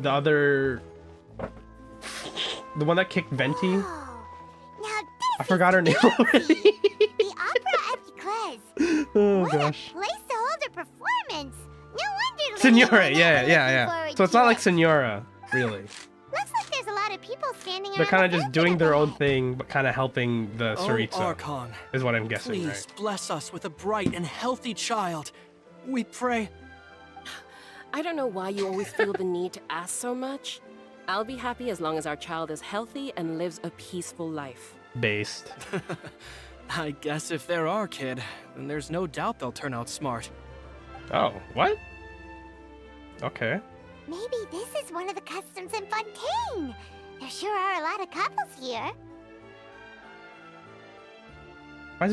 other. The one that kicked Venti. I forgot her name already. The opera at Eclairs. Oh What gosh. a place to hold a performance. No wonder. Senora, yeah. So it's not like Senora, really. Looks like there's a lot of people standing They're around kind of the just doing their own thing, but kind of helping the Oh, Saritsa. Archon, Is what I'm guessing, please right? bless us with a bright and healthy child. We pray. I don't know why you always feel the need to ask so much. I'll be happy as long as our child is healthy and lives a peaceful life. Based. I guess if they're our kid, then there's no doubt they'll turn out smart. Oh, what? Okay. Maybe this is one of the customs in Fontaine. There sure are a lot of couples here. Why is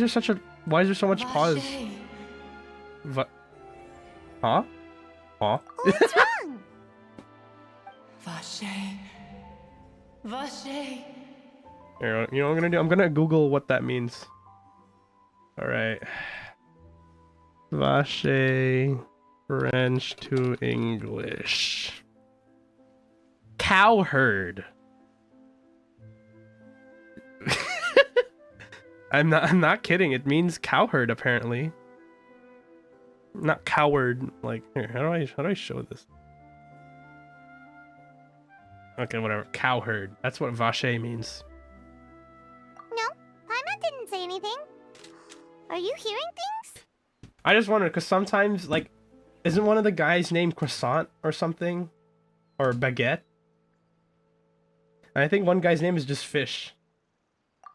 there so much pause? Huh? Huh? What's wrong? Vache. Vache. Here, you know what I'm gonna do? I'm gonna Google what that means. Alright. Vache French to English. Cowherd. I'm not kidding. It means cowherd apparently. Not coward. Like here, how do I show this? Okay, whatever. Cowherd. That's what vache means. No, Paimon didn't say anything. Are you hearing things? I just wondered because sometimes, like, isn't one of the guys named Croissant or something, or Baguette? And I think one guy's name is just Fish.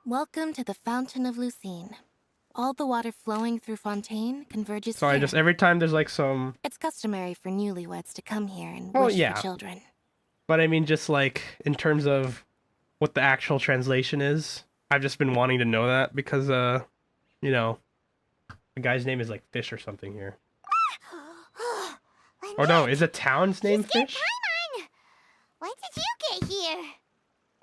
Welcome to the Fountain of Lucine. All the water flowing through Fontaine converges So here. I just every time there's like some. It's customary for newlyweds to come here and Oh wish yeah. for children. But I mean, just like in terms of what the actual translation is, I've just been wanting to know that because you know, the guy's name is like Fish or something here. Or no, is a town's name Fish? Paimon! When did you get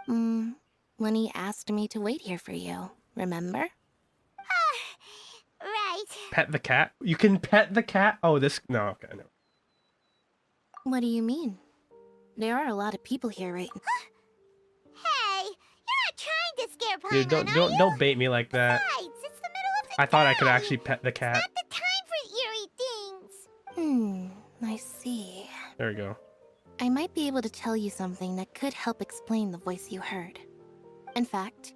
here? Lenny asked me to wait here for you, remember? Right. Pet the cat? You can pet the cat? Oh, this no, okay, no. What do you mean? There are a lot of people here right now. Hey, you're not trying to scare Paimon, Dude, don't bait me like that. Besides, it's the middle of the I thought I could actually pet the cat. Not the time for eerie things. I see. There we go. I might be able to tell you something that could help explain the voice you heard. In fact,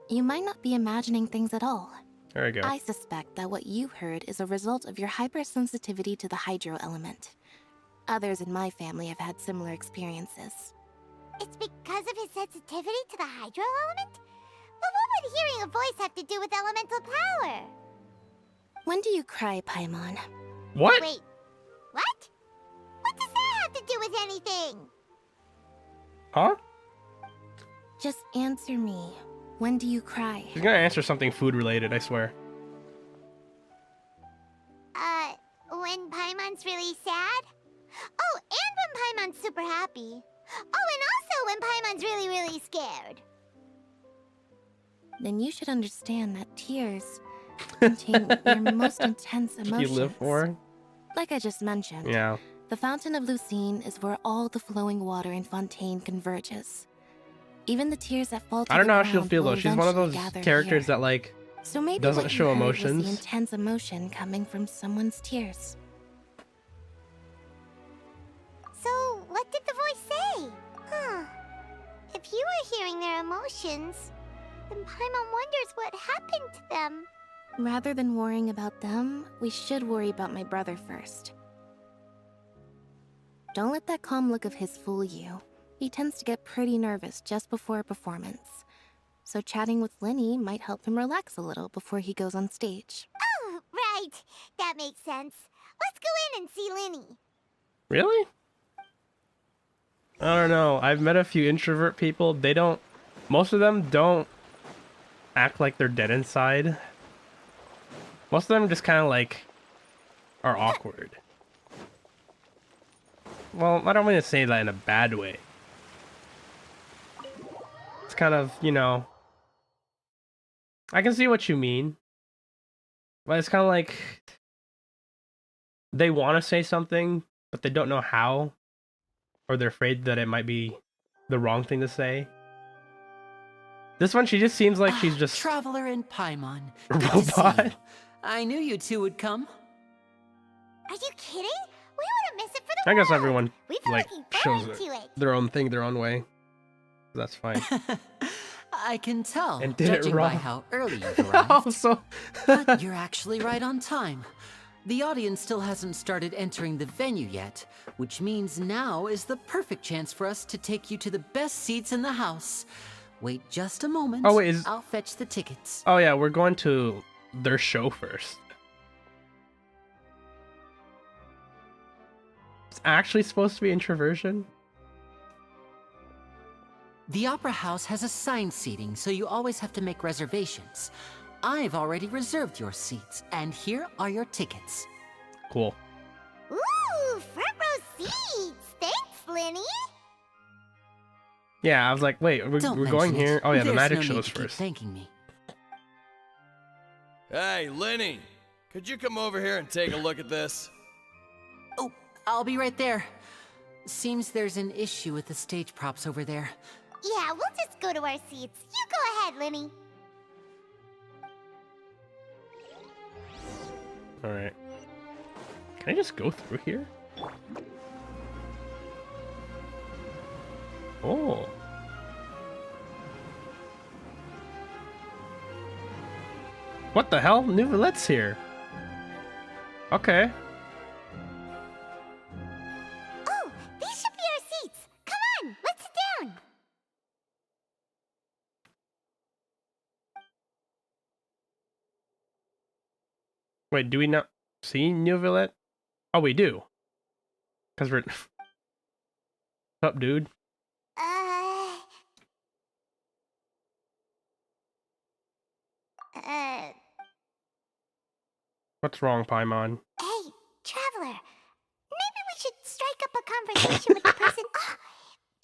you might not be imagining things at all. There we go. I suspect that what you heard is a result of your hypersensitivity to the hydro element. Others in my family have had similar experiences. It's because of his sensitivity to the hydro element? But what would hearing a voice have to do with elemental power? When do you cry, Paimon? What? Wait, what? What does that have to do with anything? Huh? Just answer me. When do you cry? She's gonna answer something food related, I swear. When Paimon's really sad? Oh, and when Paimon's super happy. Oh, and also when Paimon's really, really scared. Then you should understand that tears contain your most intense emotions. You live for? Like I just mentioned, Yeah. the Fountain of Lucine is where all the flowing water in Fontaine converges. Even the tears that fall to I don't the know how she'll ground feel will though. She's one of those eventually gather characters here. that like So maybe doesn't what you show heard emotions. was the intense emotion coming from someone's tears. So, what did the voice say? Huh. If you were hearing their emotions, then Paimon wonders what happened to them. Rather than worrying about them, we should worry about my brother first. Don't let that calm look of his fool you. He tends to get pretty nervous just before a performance. So chatting with Linny might help him relax a little before he goes on stage. Oh, right. That makes sense. Let's go in and see Linny. Really? I don't know. I've met a few introvert people. They don't... Most of them don't act like they're dead inside. Most of them just kind of like are awkward. Well, I don't mean to say that in a bad way. It's kind of, you know... I can see what you mean. But it's kind of like... They want to say something, but they don't know how. Or they're afraid that it might be the wrong thing to say. This one, she just seems like she's just... Traveler and Paimon. a Good to see robot. you. I knew you two would come. Are you kidding? We wouldn't miss it for the I guess world. everyone We've been like looking shows forward to it. their own thing their own way. That's fine. I can tell, And did it judging by wrong. how early you've arrived. So But you're actually right on time. The audience still hasn't started entering the venue yet, which means now is the perfect chance for us to take you to the best seats in the house. Wait just a moment. Oh, wait, I'll fetch the tickets. Oh yeah, we're going to their show first. It's actually supposed to be introversion. The Opera House has assigned seating, so you always have to make reservations. I've already reserved your seats, and here are your tickets. Cool. Ooh, front row seats. Thanks, Linny. Yeah, I was like, wait, we're Don't going mention it. here. Oh yeah, the There's magic no need shows to keep first. thanking me. Hey, Linny, could you come over here and take a look at this? Oh, I'll be right there. Seems there's an issue with the stage props over there. Yeah, we'll just go to our seats. You go ahead, Linny. All right. Can I just go through here? Oh. What the hell? New Villette's here. Okay. Oh, these should be our seats. Come on, let's sit down. Wait, do we not see New Villette? Oh, we do. Because we're... What's up, dude? What's wrong, Paimon? Hey, Traveler. Maybe we should strike up a conversation with the person... Oh,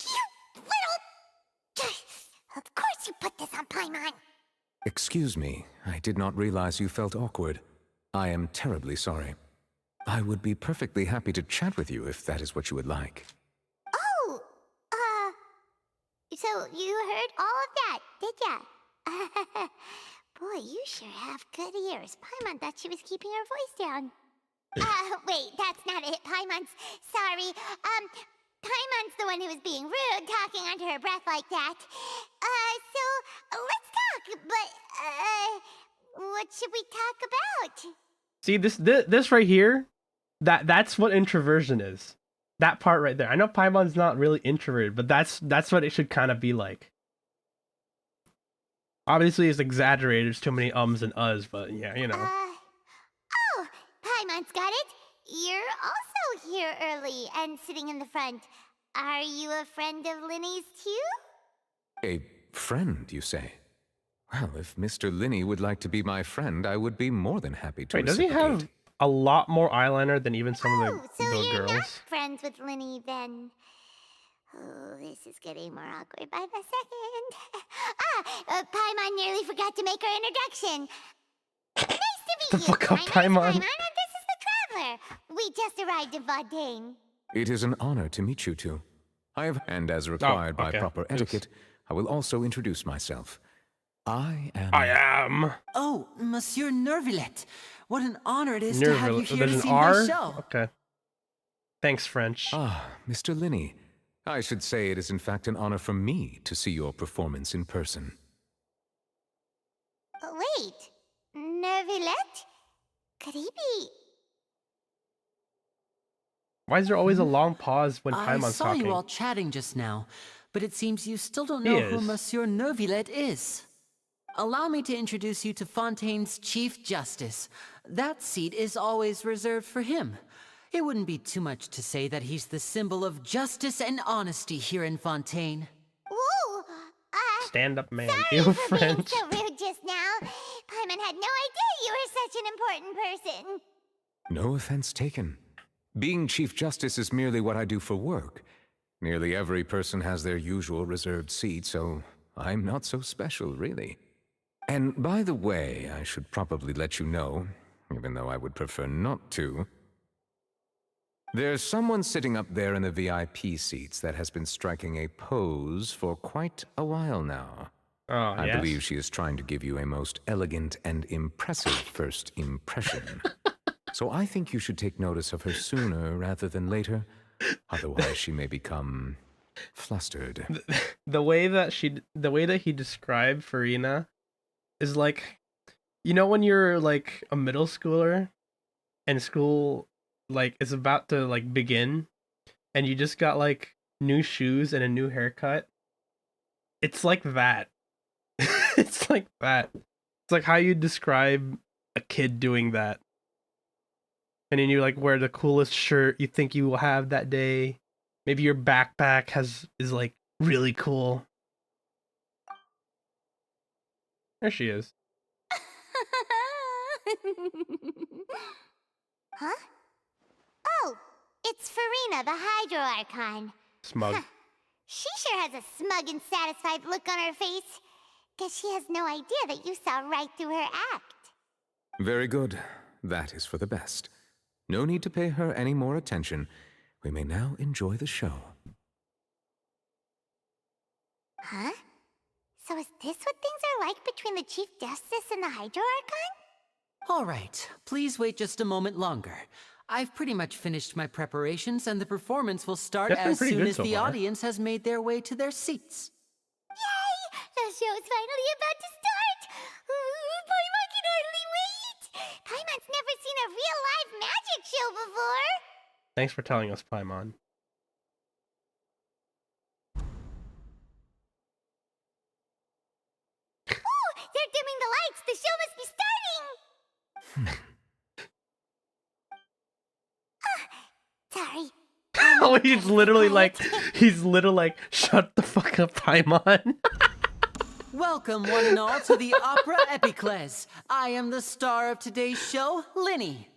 you little... Of course you put this on Paimon. Excuse me, I did not realize you felt awkward. I am terribly sorry. I would be perfectly happy to chat with you if that is what you would like. Oh, so you heard all of that, did ya? Boy, you sure have good ears. Paimon thought she was keeping her voice down. Wait, that's not it. Paimon's sorry. Paimon's the one who was being rude, talking under her breath like that. So let's talk, but, what should we talk about? See, this right here, that's what introversion is. That part right there. I know Paimon's not really introverted, but that's what it should kind of be like. Obviously, it's exaggerated. There's too many ums and uhs, but yeah, you know. Oh, Paimon's got it. You're also here early and sitting in the front. Are you a friend of Linny's too? A friend, you say? Well, if Mr. Linny would like to be my friend, I would be more than happy to Wait, does he reciprocate. have a lot more eyeliner than even some of the So little you're girls? not friends with Linny then? Oh, this is getting more awkward by the second. Paimon nearly forgot to make her introduction. Nice to meet you. Fuck up, My name's Paimon. Paimon, and this is the Traveler. We just arrived in Fontaine. It is an honor to meet you two. And as required by okay. proper Oops. etiquette, I will also introduce myself. I I am. Oh, Monsieur Nervillet. What an honor it is to have you Nerville. here There's to an see R? my show. Okay. Thanks, French. Ah, Mr. Linny. I should say it is in fact an honor for me to see your performance in person. Wait, Nervillet? Could he be... Why is there always a long pause when I Paimon's saw talking? you all chatting just now, but it seems you still don't He know who is. Monsieur Neuvillette is. Allow me to introduce you to Fontaine's Chief Justice. That seat is always reserved for him. It wouldn't be too much to say that he's the symbol of justice and honesty here in Fontaine. Ooh, Stand-up man. sorry Feel for being French. so rude just now. Paimon had no idea you were such an important person. No offense taken. Being Chief Justice is merely what I do for work. Nearly every person has their usual reserved seat, so I'm not so special, really. And by the way, I should probably let you know, even though I would prefer not to. There's someone sitting up there in the VIP seats that has been striking a pose for quite a while now. Oh, I yes? believe she is trying to give you a most elegant and impressive first impression. So I think you should take notice of her sooner rather than later. Otherwise, she may become flustered. The way that he described Farina is like, you know, when you're like a middle schooler and school like is about to like begin and you just got like new shoes and a new haircut. It's like that. It's like that. It's like how you describe a kid doing that. And then you like wear the coolest shirt you think you will have that day. Maybe your backpack is like really cool. There she is. Huh? Oh, it's Farina, the Hydro Archon. Smug. She sure has a smug and satisfied look on her face. Guess she has no idea that you saw right through her act. Very good. That is for the best. No need to pay her any more attention. We may now enjoy the show. Huh? So is this what things are like between the Chief Justice and the Hydro Archon? All right, please wait just a moment longer. I've pretty much finished my preparations, and the performance will start That's been as pretty soon good as so the far. audience has made their way to their seats. Yay! The show's finally about to start! Paimon can hardly wait! Paimon's never seen a real live magic show before! Thanks for telling us, Paimon. Ooh! They're dimming the lights! The show must be starting! Sorry. Oh, he's literally like, shut the fuck up, Paimon. Welcome, one and all, to the Opera Epiclese. I am the star of today's show, Linny.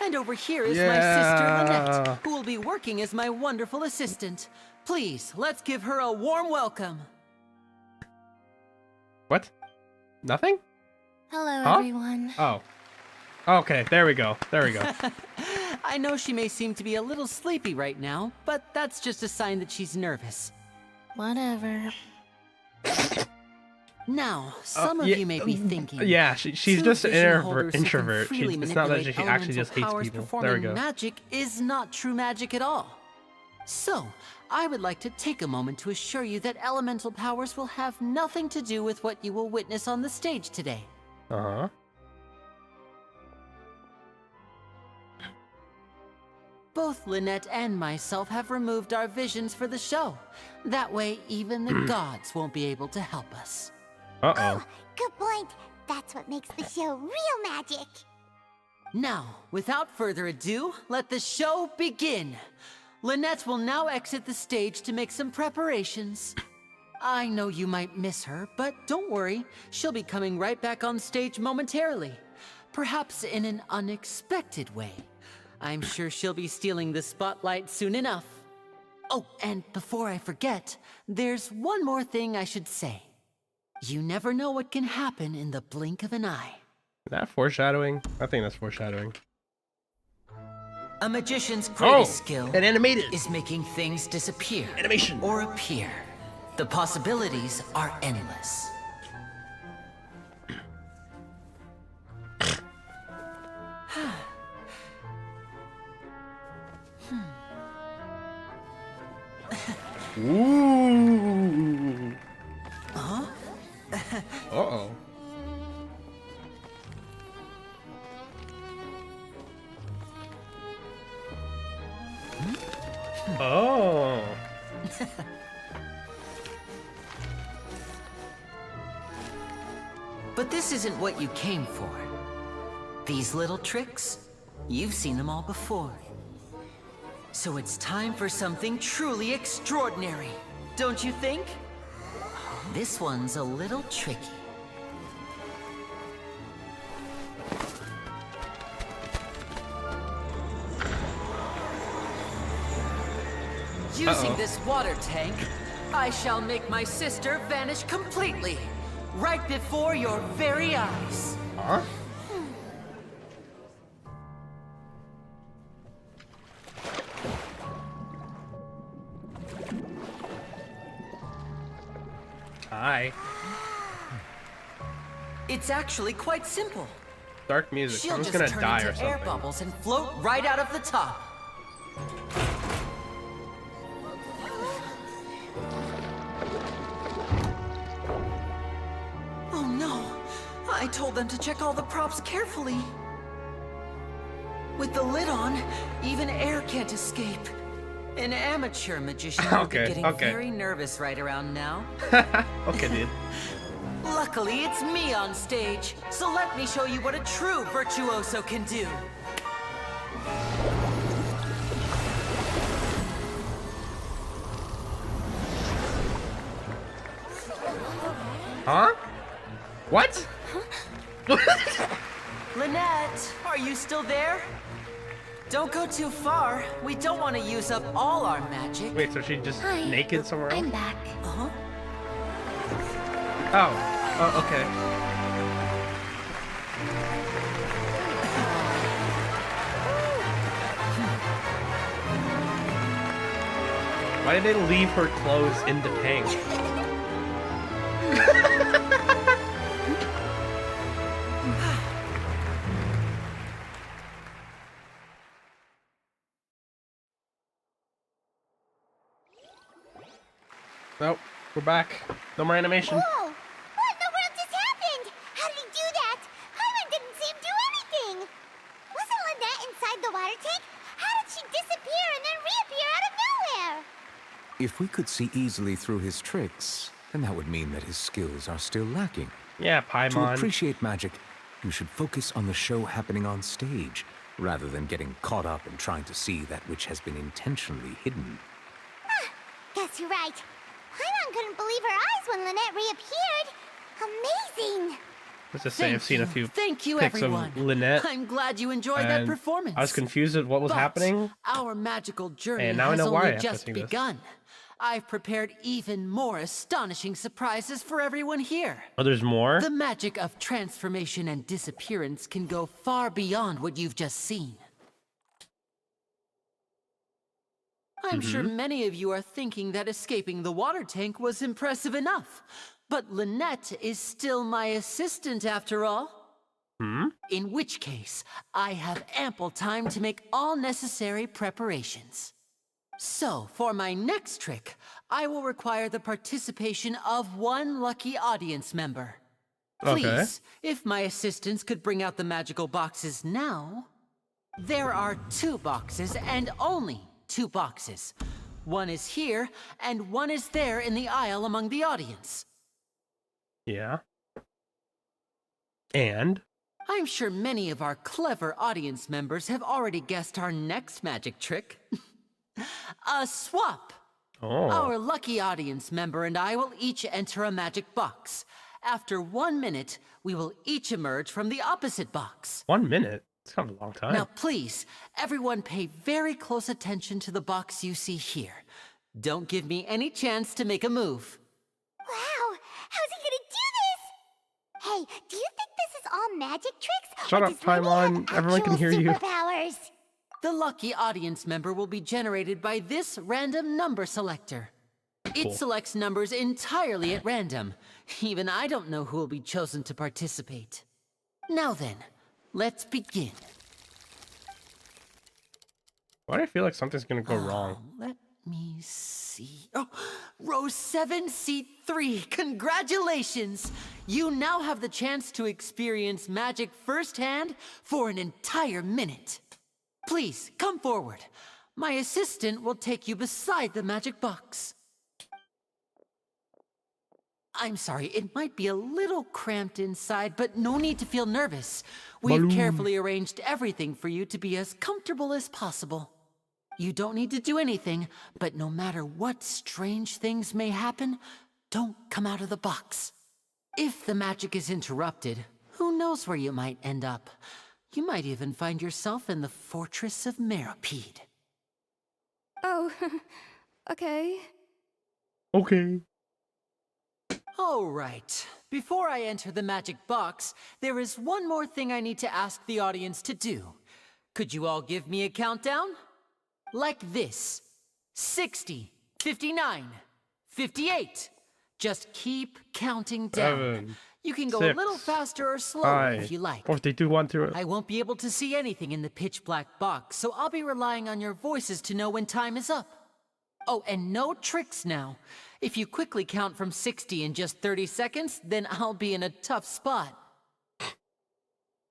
And over here is my sister, Lynette, who will be working as my wonderful assistant. Please, let's give her a warm welcome. What? Nothing? Hello, Huh? everyone. Oh. Okay, there we go. There we go. I know she may seem to be a little sleepy right now, but that's just a sign that she's nervous. Whatever. Now, some of yeah, you may be thinking. Yeah, she's two just an vision holders who can introvert. freely It's not that manipulate she actually just hates elemental powers people. There we performing go. magic is not true magic at all. So, I would like to take a moment to assure you that elemental powers will have nothing to do with what you will witness on the stage today. Uh-huh. Both Lynette and myself have removed our visions for the show. That way, even the gods won't be able to help us. Uh-oh. Good point. That's what makes the show real magic. Now, without further ado, let the show begin. Lynette will now exit the stage to make some preparations. I know you might miss her, but don't worry. She'll be coming right back on stage momentarily. Perhaps in an unexpected way. I'm sure she'll be stealing the spotlight soon enough. Oh, and before I forget, there's one more thing I should say. You never know what can happen in the blink of an eye. Is that foreshadowing? I think that's foreshadowing. A magician's greatest skill and animated is making things disappear animation or appear. The possibilities are endless. Ooh. Huh? Uh-oh. Oh. But this isn't what you came for. These little tricks, you've seen them all before. So it's time for something truly extraordinary, don't you think? This one's a little tricky. Using this water tank, I shall make my sister vanish completely, right before your very eyes. Huh? Hi. It's actually quite simple. Dark music. She'll I'm just gonna turn die or into air something. bubbles and float right out of the top. Oh no! I told them to check all the props carefully. With the lid on, even air can't escape. An amateur magician would be getting very nervous right around now. Okay, dude. Luckily, it's me on stage, so let me show you what a true virtuoso can do. Huh? What? Lynette, are you still there? Don't go too far. We don't want to use up all our magic. Wait, so she just naked somewhere else? I'm back. Uh-huh. Oh, okay. Why did they leave her clothes in the tank? Nope, we're back. No more animation. Whoa! What in the world just happened? How did he do that? Paimon didn't see him do anything! Wasn't Lynette inside the water tank? How did she disappear and then reappear out of nowhere? If we could see easily through his tricks, then that would mean that his skills are still lacking. Yeah, Paimon. To appreciate magic, you should focus on the show happening on stage, rather than getting caught up in trying to see that which has been intentionally hidden. Guess you're right. Paimon couldn't believe her eyes when Lynette reappeared. Amazing! Let's just say I've seen a few Thank you, pics everyone. of Lynette. I'm glad you enjoyed that and performance. I was confused at what was happening. Our magical journey And now I has know why I only have to just sing this. begun. I've prepared even more astonishing surprises for everyone here. Oh, there's more? The magic of transformation and disappearance can go far beyond what you've just seen. I'm sure many of you are thinking that escaping the water tank was impressive enough. But Lynette is still my assistant after all. In which case, I have ample time to make all necessary preparations. So, for my next trick, I will require the participation of one lucky audience member. Please, Okay. if my assistants could bring out the magical boxes now. There are 2 boxes and only 2 boxes. One is here, and one is there in the aisle among the audience. Yeah. And? I'm sure many of our clever audience members have already guessed our next magic trick. A swap! Oh. Our lucky audience member and I will each enter a magic box. After 1 minute, we will each emerge from the opposite box. 1 minute? It's kind of a long time. Now please, everyone pay very close attention to the box you see here. Don't give me any chance to make a move. Wow! How's he gonna do this? Hey, do you think this is all magic tricks? Shut or up, does Lenny Paimon. have Everyone can actual hear you. superpowers? The lucky audience member will be generated by this random number selector. It Cool. selects numbers entirely at random. Even I don't know who will be chosen to participate. Now then, let's begin. Why do I feel like something's gonna go wrong? Let me see. Oh, row 7, seat 3. Congratulations! You now have the chance to experience magic firsthand for an entire minute. Please, come forward. My assistant will take you beside the magic box. I'm sorry, it might be a little cramped inside, but no need to feel nervous. We've Balloon. carefully arranged everything for you to be as comfortable as possible. You don't need to do anything, but no matter what strange things may happen, don't come out of the box. If the magic is interrupted, who knows where you might end up? You might even find yourself in the Fortress of Meropide. Oh, okay. Okay. All right. Before I enter the magic box, there is one more thing I need to ask the audience to do. Could you all give me a countdown? Like this. 60, 59, 58. Just keep counting down. 7, You can go 6, a little faster or slower 5, if you like. 4, 3, 2, 1, 2. I won't be able to see anything in the pitch black box, so I'll be relying on your voices to know when time is up. Oh, and no tricks now. If you quickly count from 60 in just 30 seconds, then I'll be in a tough spot.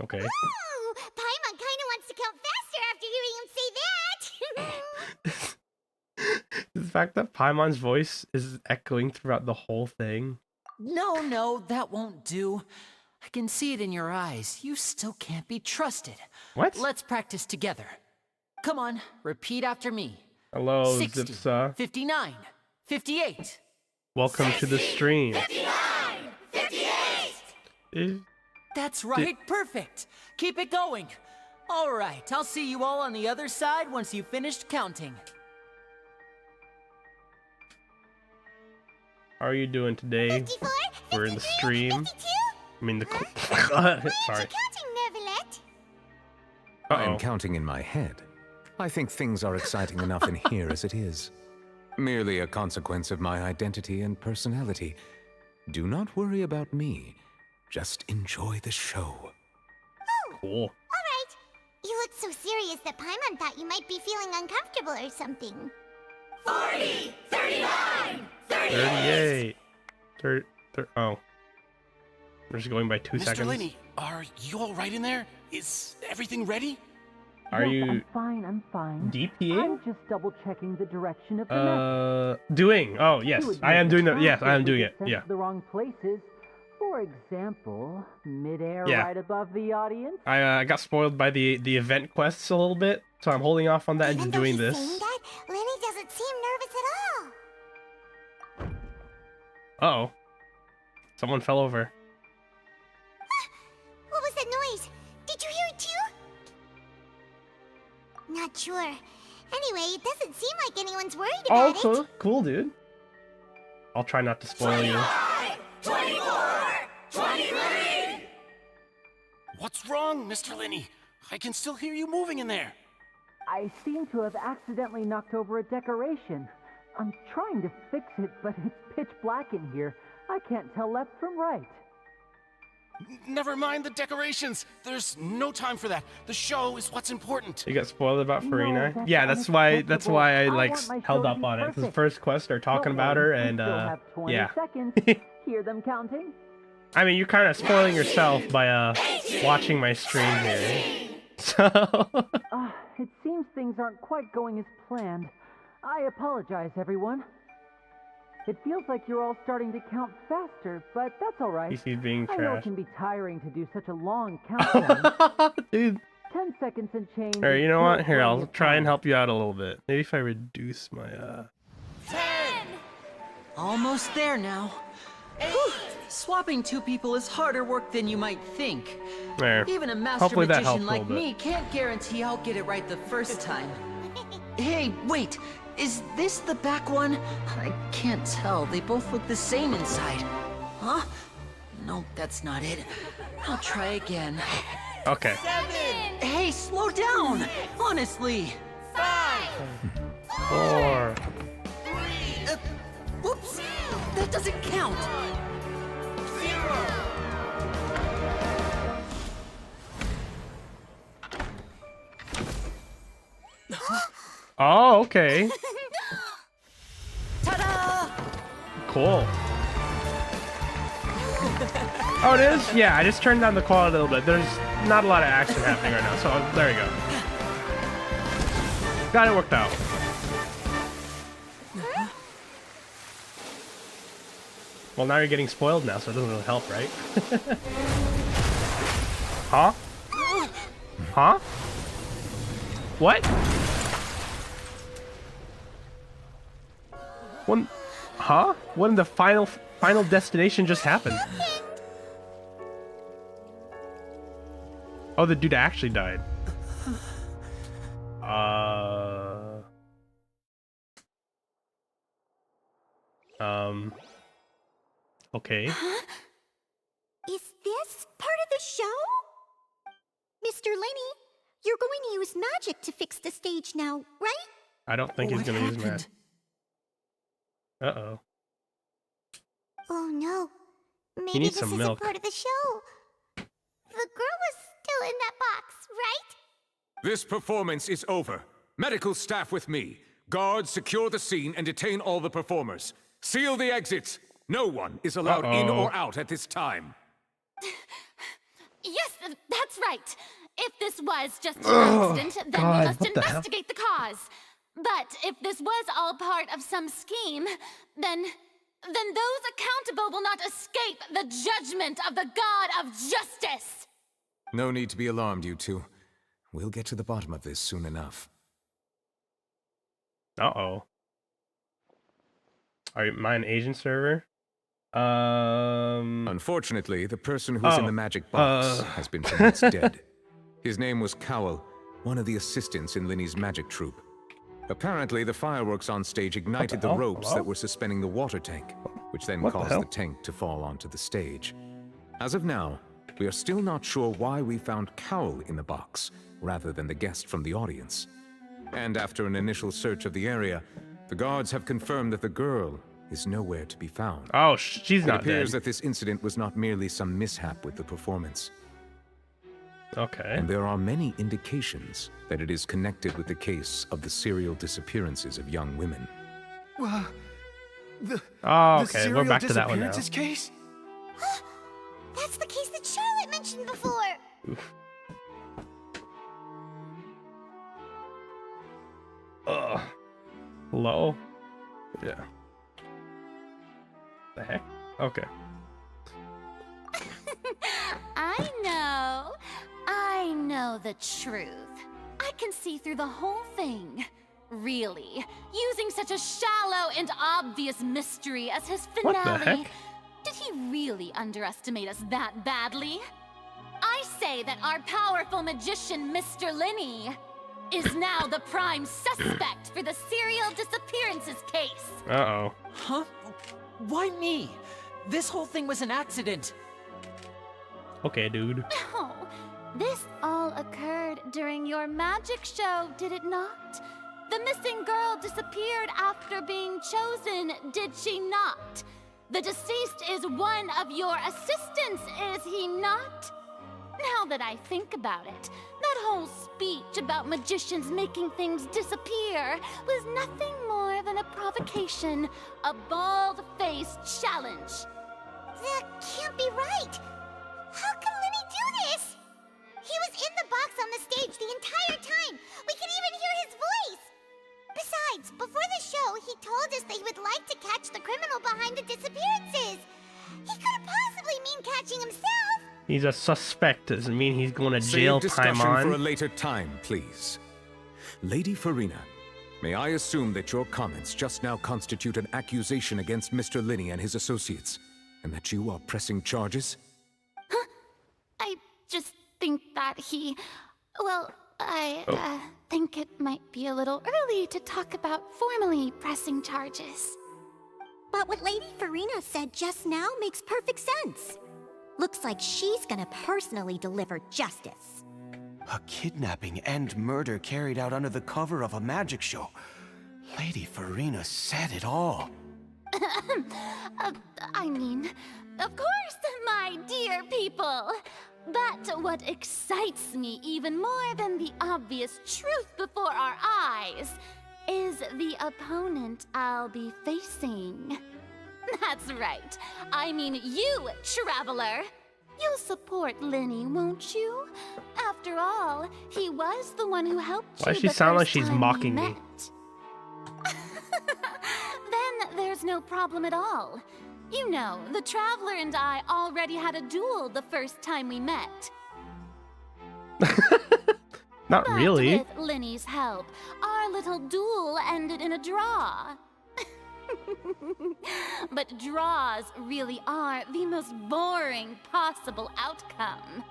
Okay. Oh, Paimon kinda wants to count faster after hearing him say that. The fact that Paimon's voice is echoing throughout the whole thing. No, that won't do. I can see it in your eyes. You still can't be trusted. What? Let's practice together. Come on, repeat after me. Hello, 60, Zipsa. 59, 58. Welcome to the stream. 59! 58! That's right, perfect. Keep it going. All right, I'll see you all on the other side once you've finished counting. How are you doing today? 54, We're in the stream. 52? I mean the. Sorry. Counting, Neverlet. I'm counting in my head. I think things are exciting enough in here as it is. Merely a consequence of my identity and personality. Do not worry about me. Just enjoy the show. Cool. Alright. You look so serious that Paimon thought you might be feeling uncomfortable or something. 40! 39! 38. Oh. We're just going by 2 Mr. seconds. Linney, are you all right in there? Is everything ready? Are you I'm fine. DPing? I'm just double checking the direction of the doing. Oh, yes. I am doing that. Yes, I am doing it. Sent Yeah. to the wrong places. For example, midair Yeah. right above the audience. I got spoiled by the event quests a little bit, so I'm holding off on that and just doing Saying this. that, Lenny doesn't seem nervous at all. Uh-oh. Someone fell over. What was that noise? Did you hear it too? Not sure. Anyway, it doesn't seem like anyone's worried Oh, about cool. it. Cool, dude. I'll try not to spoil you. 24! 23! What's wrong, Mr. Linney? I can still hear you moving in there. I seem to have accidentally knocked over a decoration. I'm trying to fix it, but it's pitch black in here. I can't tell left from right. Never mind the decorations. There's no time for that. The show is what's important. You got spoiled about Farina? that's Yeah, that's why I I like want my held show up to be on it. 'Cause the perfect. first quest they're talking Don't about her worry, and we still have 20 yeah. seconds. Hear them counting? I mean, you're kind of spoiling yourself by watching my stream here. So It seems things aren't quite going as planned. I apologize, everyone. It feels like you're all starting to count faster, but that's all right. he's being I know it trash. can be tiring to do such a long countdown. Dude. 10 seconds and change. Alright, you know is what? Here, plenty I'll of try and time. help you out a little bit. Maybe if I reduce my Almost there now. Whew. Swapping two people is harder work than you might think. There. Even a master Hopefully that magician helps a like little bit. me can't guarantee I'll get it right the first time. Hey, wait. Is this the back one? I can't tell. They both look the same inside. Huh? No, that's not it. I'll try again. Okay. Hey, slow down! Honestly. 4. Whoops! That doesn't count! Oh, okay. Ta-da! Cool. Oh, it is? Yeah, I just turned down the quality a little bit. There's not a lot of action happening right now, so there you go. Got it worked out. Well, now you're getting spoiled now, so it doesn't really help, right? Huh? Huh? What? When? Huh? When the final destination just happened? Oh, the dude actually died. Okay. Is this part of the show? Mr. Lenny, you're going to use magic to fix the stage now, right? I don't think he's gonna use magic. Uh-oh. Oh no. He Maybe needs this some isn't milk. part of the show. The girl was still in that box, right? This performance is over. Medical staff with me. Guards, secure the scene and detain all the performers. Seal the exits. No one is allowed in or out at this time. Yes, that's right. If this was just an accident, then we must investigate the cause. But if this was all part of some scheme, then those accountable will not escape the judgment of the God of Justice. No need to be alarmed, you two. We'll get to the bottom of this soon enough. Uh-oh. Are you mine agent server? Unfortunately, the person who's in the magic box has been pronounced dead. His name was Cowell, one of the assistants in Linny's magic troupe. Apparently, the fireworks on stage ignited the ropes that were suspending the water tank, which then caused the tank to fall onto the stage. As of now, we are still not sure why we found Cowell in the box, rather than the guest from the audience. And after an initial search of the area, the guards have confirmed that the girl is nowhere to be found. Oh, she's not dead. It appears that this incident was not merely some mishap with the performance. Okay. And there are many indications that it is connected with the case of the serial disappearances of young women. Okay, we're back to that one now. Case? That's the case that Charlotte mentioned before. Oof. Hello? Yeah. The heck? Okay. I know the truth. I can see through the whole thing. Really, using such a shallow and obvious mystery as his finale. What the heck? Did he really underestimate us that badly? I say that our powerful magician, Mr. Lenny, is now the prime suspect for the serial disappearances case. Uh-oh. Huh? Why me? This whole thing was an accident. Okay, dude. No, this all occurred during your magic show, did it not? The missing girl disappeared after being chosen, did she not? The deceased is one of your assistants, is he not? Now that I think about it, that whole speech about magicians making things disappear was nothing more than a provocation, a bald-faced challenge. That can't be right. How can Lenny do this? He was in the box on the stage the entire time. We could even hear his voice. Besides, before the show, he told us that he would like to catch the criminal behind the disappearances. He couldn't possibly mean catching himself. He's a suspect. Doesn't mean he's going to jail Save time discussion on. for a later time, please. Lady Farina, may I assume that your comments just now constitute an accusation against Mr. Lenny and his associates, and that you are pressing charges? I just think that I think it might be a little early to talk about formally pressing charges. But what Lady Farina said just now makes perfect sense. Looks like she's gonna personally deliver justice. A kidnapping and murder carried out under the cover of a magic show. Lady Farina said it all. I mean, of course, my dear people. But what excites me even more than the obvious truth before our eyes is the opponent I'll be facing. That's right. I mean you, Traveler. You'll support Lenny, won't you? After all, he was the one who helped Why you does she the sound like first she's time we mocking me? met. Then there's no problem at all. You know, the Traveler and I already had a duel the first time we met. Not But really. with Linny's help, our little duel ended in a draw. But draws really are the most boring possible outcome.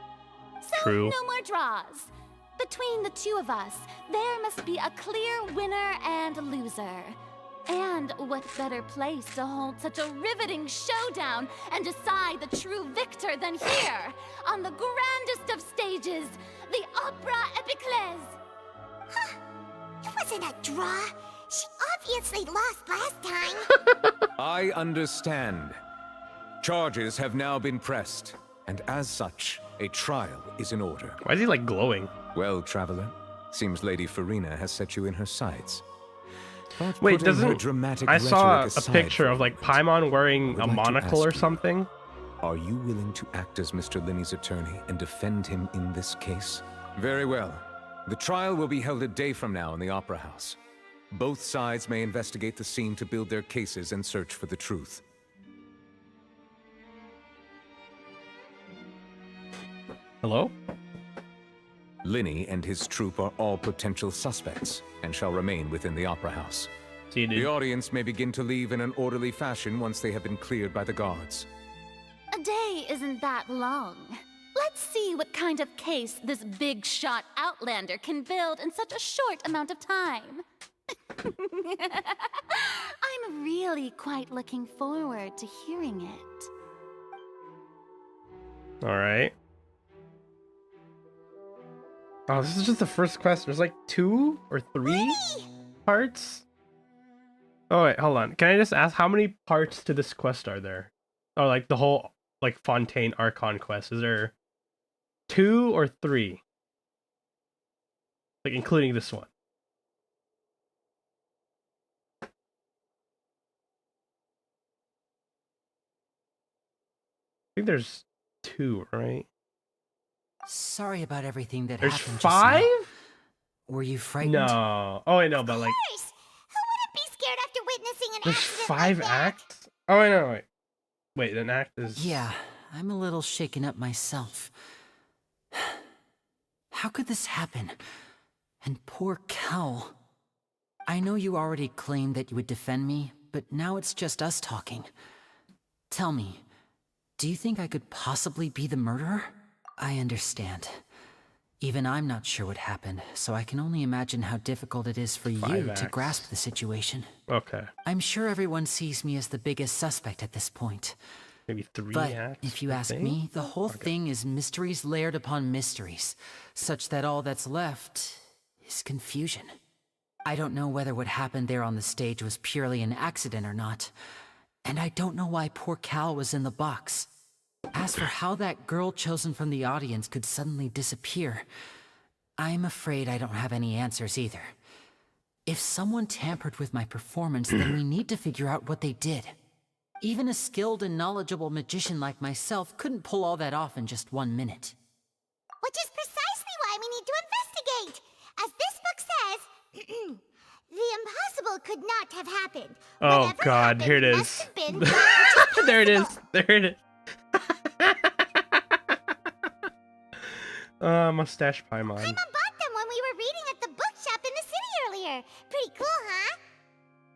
So True. no more draws. Between the two of us, there must be a clear winner and loser. And what better place to hold such a riveting showdown and decide the true victor than here, on the grandest of stages, the Opera Epiclese. Huh. It wasn't a draw. She obviously lost last time. I understand. Charges have now been pressed, and as such, a trial is in order. Why is he like glowing? Well, Traveler, seems Lady Farina has set you in her sights. But Wait, putting her doesn't dramatic I saw rhetoric a aside picture for of a like moment, Paimon wearing would a like to monocle or ask you, something? Are you willing to act as Mr. Linny's attorney and defend him in this case? Very well. The trial will be held a day from now in the Opera House. Both sides may investigate the scene to build their cases and search for the truth. Hello? Linny and his troop are all potential suspects and shall remain within the Opera House. See you, dude. The audience may begin to leave in an orderly fashion once they have been cleared by the guards. A day isn't that long. Let's see what kind of case this big shot Outlander can build in such a short amount of time. I'm really quite looking forward to hearing it. Alright. Oh, this is just the first quest. There's like 2 or 3 parts? Oh wait, hold on. Can I just ask how many parts to this quest are there? Oh, like the whole like Fontaine Archon quest. Is there 2 or 3? Like including this one. I think there's 2, right? Sorry about everything that There's happened 5? just now. Were you frightened? No. Oh wait, no, but like Who wouldn't be scared after witnessing an there's accident 5 like that? acts? Oh wait, no, wait. Wait, an act is Yeah, I'm a little shaken up myself. How could this happen? And poor Cal. I know you already claimed that you would defend me, but now it's just us talking. Tell me, do you think I could possibly be the murderer? I understand. Even I'm not sure what happened, so I can only imagine how difficult it is for you 5 to acts. grasp the situation. Okay. I'm sure everyone sees me as the biggest suspect at this point. Maybe 3 But acts. if you I ask think? me, the whole thing is mysteries layered upon mysteries, such that all that's left is confusion. I don't know whether what happened there on the stage was purely an accident or not, and I don't know why poor Cal was in the box. As for how that girl chosen from the audience could suddenly disappear, I'm afraid I don't have any answers either. If someone tampered with my performance, then we need to figure out what they did. Even a skilled and knowledgeable magician like myself couldn't pull all that off in just 1 minute. Which is precisely why we need to investigate. As this book says, the impossible could not have happened. Oh Whatever god, happened here it must is. have been that which is There it is. possible. There it is. Mustache Paimon. Paimon bought them when we were reading at the bookshop in the city earlier. Pretty cool, huh?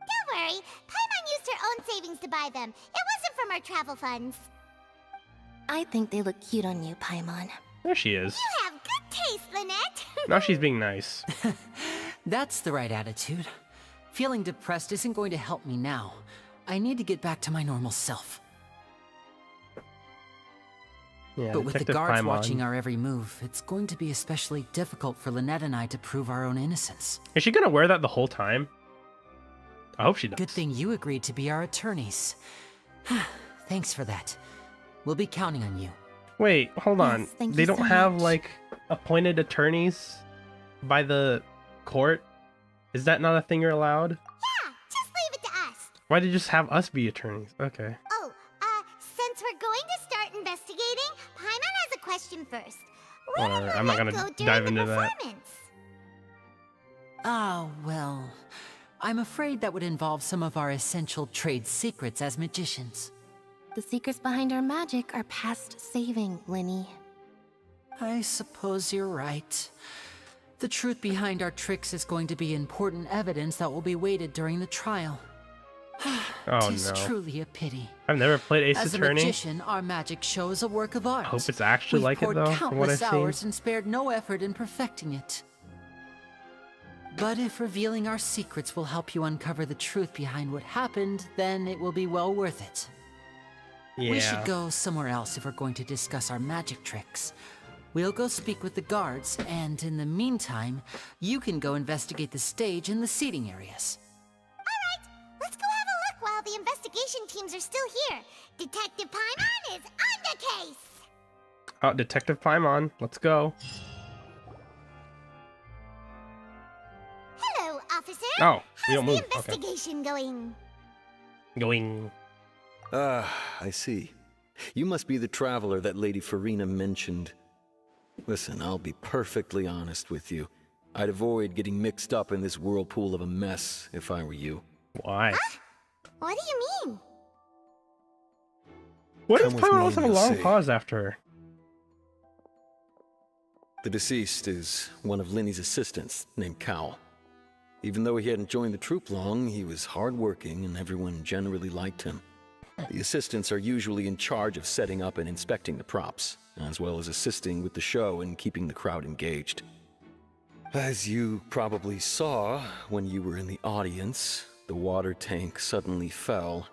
Don't worry, Paimon used her own savings to buy them. It wasn't from our travel funds. I think they look cute on you, Paimon. There she is. You have good taste, Lynette. Now she's being nice. That's the right attitude. Feeling depressed isn't going to help me now. I need to get back to my normal self. Yeah, But with the Detective guards Paimon. watching our every move, it's going to be especially difficult for Lynette and I to prove our own innocence. Is she gonna wear that the whole time? I hope she does. Good thing you agreed to be our attorneys. Thanks for that. We'll be counting on you. Wait, hold on. thank They you don't so have much. like appointed attorneys by the court? Is that not a thing you're allowed? Yeah, just leave it to us. Why did you just have us be attorneys? Okay. Oh, since we're going to start investigating, Paimon has a question first. Whatever. I'm not gonna dive into that. Oh, well. I'm afraid that would involve some of our essential trade secrets as magicians. The secrets behind our magic are past saving, Linny. I suppose you're right. The truth behind our tricks is going to be important evidence that will be weighted during the trial. Oh Tis no. truly a pity. I've never played Ace As a Attorney. magician, our magic show is a work of art. I hope it's actually We've like it poured though, from what I've countless seen. hours and spared no effort in perfecting it. But if revealing our secrets will help you uncover the truth behind what happened, then it will be well worth it. Yeah. We should go somewhere else if we're going to discuss our magic tricks. We'll go speak with the guards, and in the meantime, you can go investigate the stage and the seating areas. Let's go have a look while the investigation teams are still here. Detective Paimon is on the case. Oh, Detective Paimon, let's go. Hello, officer. Oh, we How's don't the move. Okay. investigation going? Going. I see. You must be the traveler that Lady Farina mentioned. Listen, I'll be perfectly honest with you. I'd avoid getting mixed up in this whirlpool of a mess if I were you. Why? What do you mean? What Come is with me Paimon also and a you'll long see. pause after her? The deceased is one of Linny's assistants, named Cowell. Even though he hadn't joined the troupe long, he was hardworking and everyone generally liked him. The assistants are usually in charge of setting up and inspecting the props, as well as assisting with the show and keeping the crowd engaged. As you probably saw when you were in the audience, the water tank suddenly fell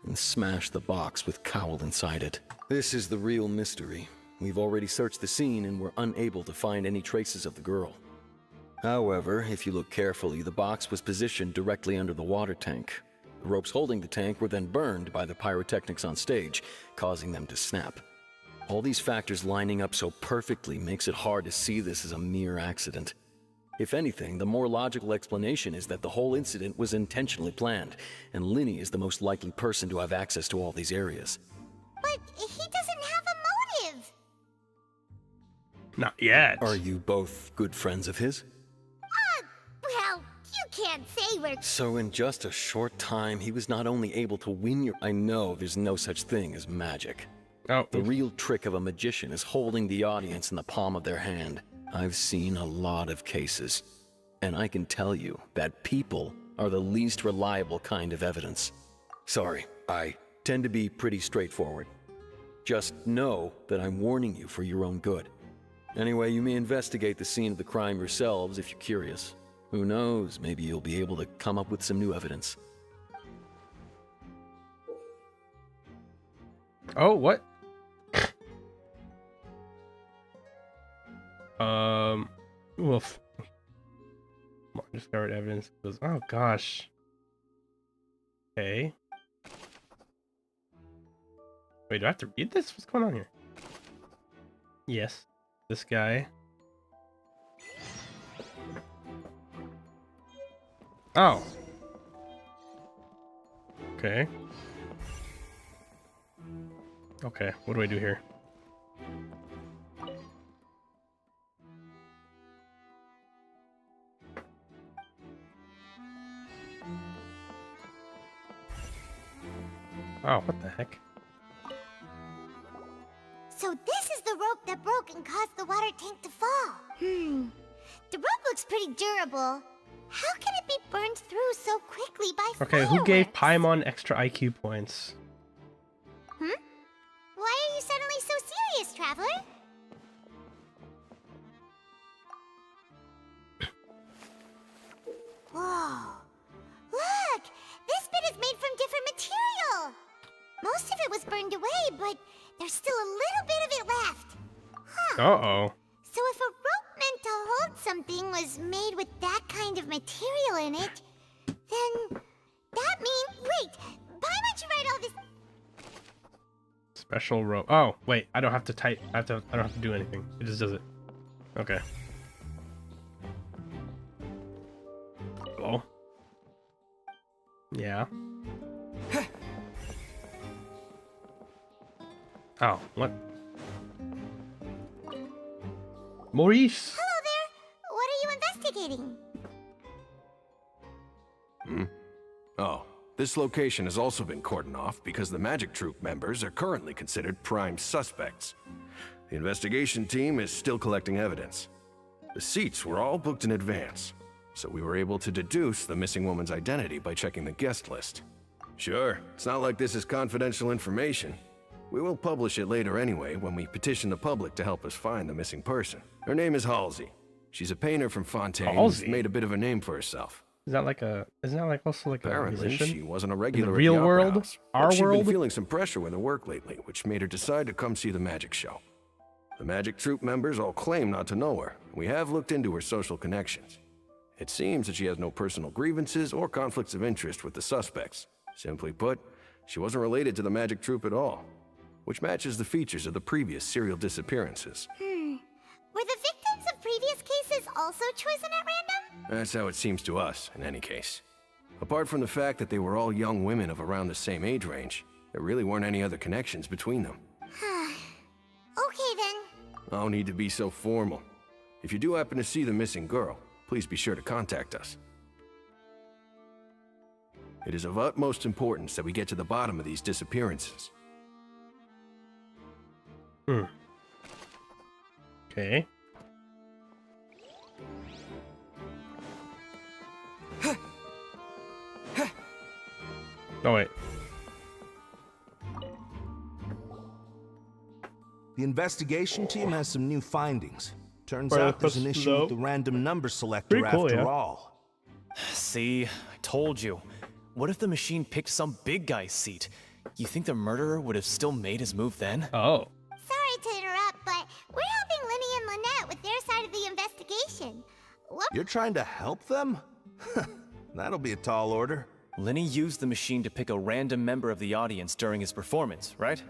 and smashed the box with Cowell inside it. This is the real mystery. We've already searched the scene and were unable to find any traces of the girl. However, if you look carefully, the box was positioned directly under the water tank. The ropes holding the tank were then burned by the pyrotechnics on stage, causing them to snap. All these factors lining up so perfectly makes it hard to see this as a mere accident. If anything, the more logical explanation is that the whole incident was intentionally planned, and Linny is the most likely person to have access to all these areas. But he doesn't have a motive. Not yet. Are you both good friends of his? Well, you can't say we're... So in just a short time, he was not only able to win your... I know there's no such thing as magic. Oh. The real trick of a magician is holding the audience in the palm of their hand. I've seen a lot of cases, and I can tell you that people are the least reliable kind of evidence. Sorry, I tend to be pretty straightforward. Just know that I'm warning you for your own good. Anyway, you may investigate the scene of the crime yourselves if you're curious. Who knows, maybe you'll be able to come up with some new evidence. Oh, what? Woof. Discovered evidence. Oh gosh. Okay. Wait, do I have to read this? What's going on here? Yes. This guy. Oh. Okay. Okay, what do I do here? Oh, what the heck? So this is the rope that broke and caused the water tank to fall. The rope looks pretty durable. How can it be burned through so quickly by Okay, who gave Paimon extra IQ points? Why are you suddenly so serious, Traveler? Whoa. Look! This bit is made from different material! Most of it was burned away, but there's still a little bit of it left. Huh. Uh-oh. So if a rope meant to hold something was made with that kind of material in it, then that means... Wait! Why would you write all this... Special rope. Oh, wait, I don't have to type. I don't have to do anything. It just does it. Okay. Hello? Yeah. Oh, what? Maurice. Hello there. What are you investigating? Oh, this location has also been cordoned off because the Magic Troop members are currently considered prime suspects. The investigation team is still collecting evidence. The seats were all booked in advance, so we were able to deduce the missing woman's identity by checking the guest list. Sure, it's not like this is confidential information. We will publish it later anyway when we petition the public to help us find the missing person. Her name is Halsey. She's a painter from Fontaine who's made a bit of a name for herself. Isn't that like also like Apparently, a musician? she wasn't a regular in the at real the Opera world, House, our but she'd world. been feeling some pressure with her work lately, which made her decide to come see the magic show. The Magic Troop members all claim not to know her. We have looked into her social connections. It seems that she has no personal grievances or conflicts of interest with the suspects. Simply put, she wasn't related to the Magic Troop at all, which matches the features of the previous serial disappearances. Were the victims of previous cases also chosen at random? That's how it seems to us, in any case. Apart from the fact that they were all young women of around the same age range, there really weren't any other connections between them. Okay then. No need to be so formal. If you do happen to see the missing girl, please be sure to contact us. It is of utmost importance that we get to the bottom of these disappearances. Okay. Oh wait. The investigation team has some new findings. Turns Right, out there's an that's issue with dope. the random number selector Pretty cool, after yeah. all. See, I told you. What if the machine picked some big guy's seat? You think the murderer would have still made his move then? Oh. Sorry to interrupt, but we're helping Linny and Lynette with their side of the investigation. What? You're trying to help them? That'll be a tall order. Linny used the machine to pick a random member of the audience during his performance, right?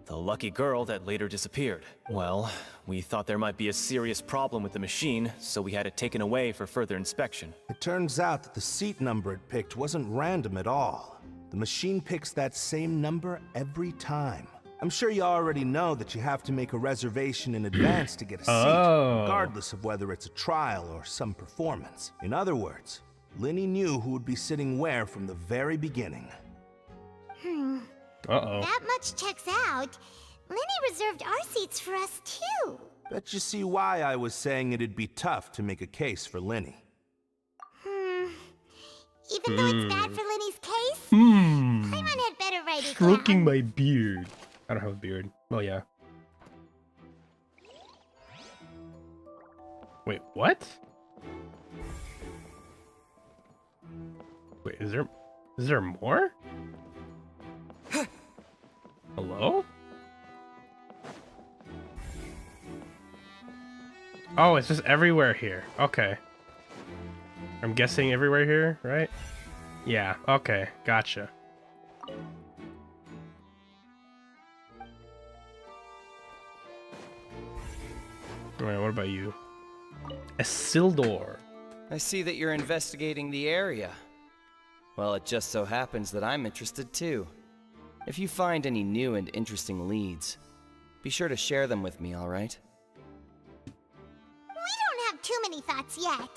The lucky girl that later disappeared. Well, we thought there might be a serious problem with the machine, so we had it taken away for further inspection. It turns out that the seat number it picked wasn't random at all. The machine picks that same number every time. I'm sure you already know that you have to make a reservation in advance to get a seat, regardless of whether it's a trial or some performance. In other words, Linny knew who would be sitting where from the very beginning. That much checks out. Linny reserved our seats for us too. Bet you see why I was saying it'd be tough to make a case for Linny. Even though it's bad for Linny's case, Paimon had better write it down. Stroking my beard. I don't have a beard. Oh yeah. Wait, what? Wait, is there more? Hello? Oh, it's just everywhere here. Okay. I'm guessing everywhere here, right? Yeah, okay, gotcha. Alright, what about you? Isildur. I see that you're investigating the area. Well, it just so happens that I'm interested too. If you find any new and interesting leads, be sure to share them with me, all right? We don't have too many thoughts yet.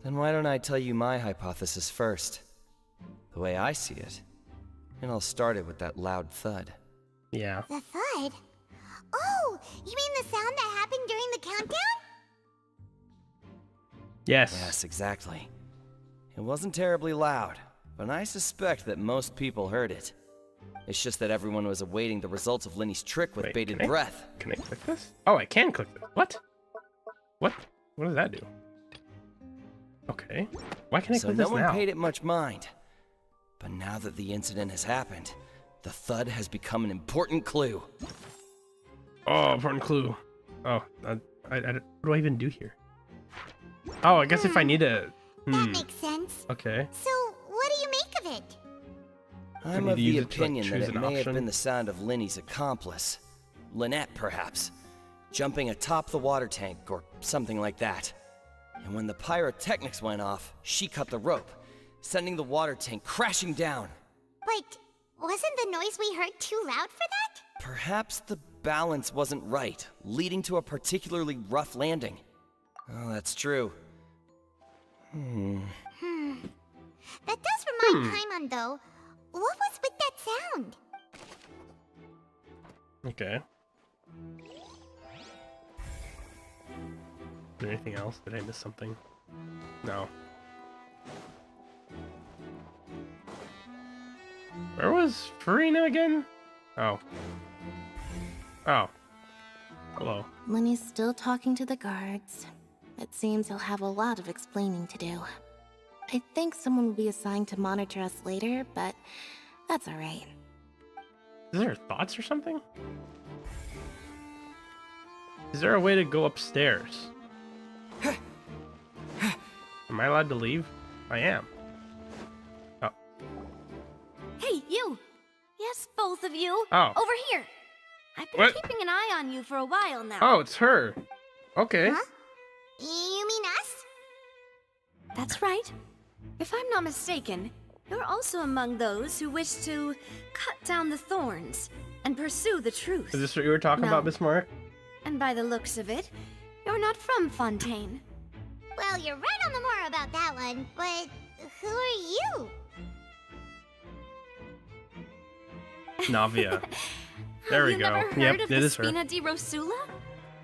Then why don't I tell you my hypothesis first? The way I see it. And I'll start it with that loud thud. Yeah. The thud? Oh, you mean the sound that happened during the countdown? Yes. Yes, exactly. It wasn't terribly loud, but I suspect that most people heard it. It's just that everyone was awaiting the results of Linny's trick with bated breath. Can I click this? Oh, I can click this. What? What? What does that do? Okay. Why can't I So click no this one now? paid it much mind. But now that the incident has happened, the thud has become an important clue. Oh, important clue. Oh, what do I even do here? Oh, I guess if I need to... That makes sense. Okay. So, what do you make of it? I'm need of to use the it to, like, opinion that choose it an may have option. been the sound of Linny's accomplice. Lynette, perhaps. Jumping atop the water tank or something like that. And when the pyrotechnics went off, she cut the rope, sending the water tank crashing down. But Wasn't the noise we heard too loud for that? Perhaps the balance wasn't right, leading to a particularly rough landing. Oh, that's true. That does remind Paimon, though. What was with that sound? Okay. Is there anything else? Did I miss something? No. Where was Farina again? Oh. Oh. Hello. Lenny's still talking to the guards. It seems he'll have a lot of explaining to do. I think someone will be assigned to monitor us later, but that's alright. Is there thoughts or something? Is there a way to go upstairs? Am I allowed to leave? I am. Oh. Hey, you! Yes, both of you! Oh. Over here! I've been What? keeping an eye on you for a while now. Oh, it's her. Okay. Huh? You mean us? That's right. If I'm not mistaken, you're also among those who wish to cut down the thorns and pursue the truth. Is this what you were talking about, Miss Mark? And by the looks of it, you're not from Fontaine. Well, you're right on the more about that one, but who are you? Navia. There we Have go. you never heard Yep, of it the is her. Spina di Rosula?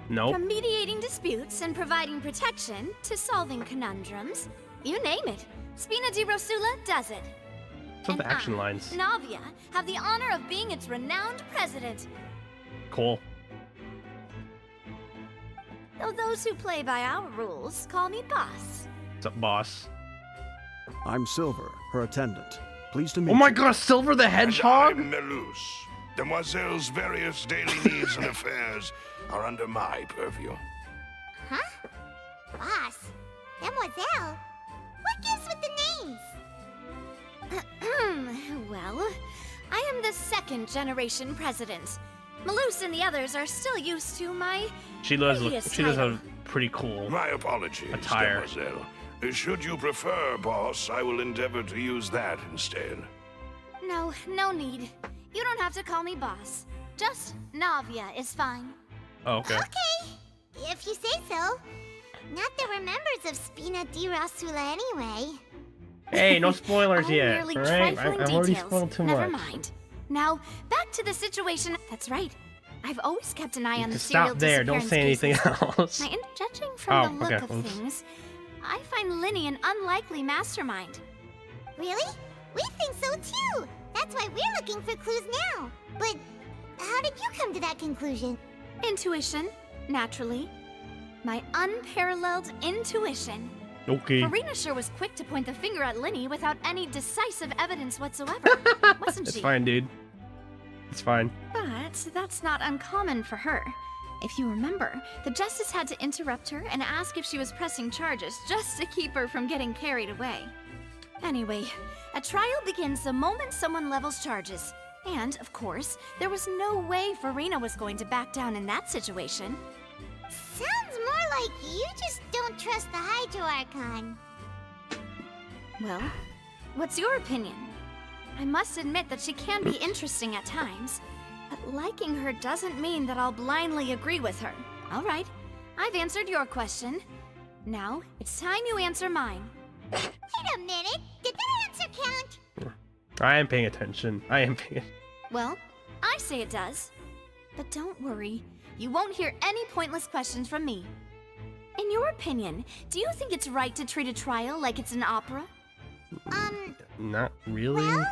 Nope. From mediating disputes and providing protection to solving conundrums, you name it, Spina di Rosula does it. What's with the action I, lines? Navia, have the honor of being its renowned president. Cool. Though those who play by our rules call me boss. What's up, boss? I'm Silver, her attendant. Pleased to meet Oh my you. god, Silver the Hedgehog? I'm Melus. Demoiselle's various daily needs and affairs are under my purview. Huh? Boss? Mademoiselle? What gives with the names? Well, I am the second generation president. Malus and the others are still used to my She does previous she does title. have pretty cool My apologies, attire. Demoiselle. Should you prefer, boss, I will endeavor to use that instead. No, no need. You don't have to call me boss. Just Navia is fine. Oh, okay. Okay, if you say so. Not that we're members of Spina di Rosula anyway. Hey, no spoilers All yet. merely Alright? trifling I've already details. spoiled too Never much. mind. Now, back to the situation. That's right. I've always kept an eye on the Just serial stop there, don't say anything disappearance else. cases. Judging from the look okay. of Oops. things, I find Linny an unlikely mastermind. Really? We think so too. That's why we're looking for clues now. But how did you come to that conclusion? Intuition, naturally. My unparalleled intuition. Okay. Farina sure was quick to point the finger at Linny without any decisive evidence whatsoever, wasn't It's she? fine, dude. It's fine. But that's not uncommon for her. If you remember, the Justice had to interrupt her and ask if she was pressing charges just to keep her from getting carried away. Anyway, a trial begins the moment someone levels charges. And, of course, there was no way Farina was going to back down in that situation. Sounds more like you just don't trust the Hydro Archon. Well, what's your opinion? I must admit that she can be interesting at times, but liking her doesn't mean that I'll blindly agree with her. All right, I've answered your question. Now, it's time you answer mine. Wait a minute, did that answer count? I am paying attention. I am paying Well, I say it does. But don't worry, you won't hear any pointless questions from me. In your opinion, do you think it's right to treat a trial like it's an opera? Not really.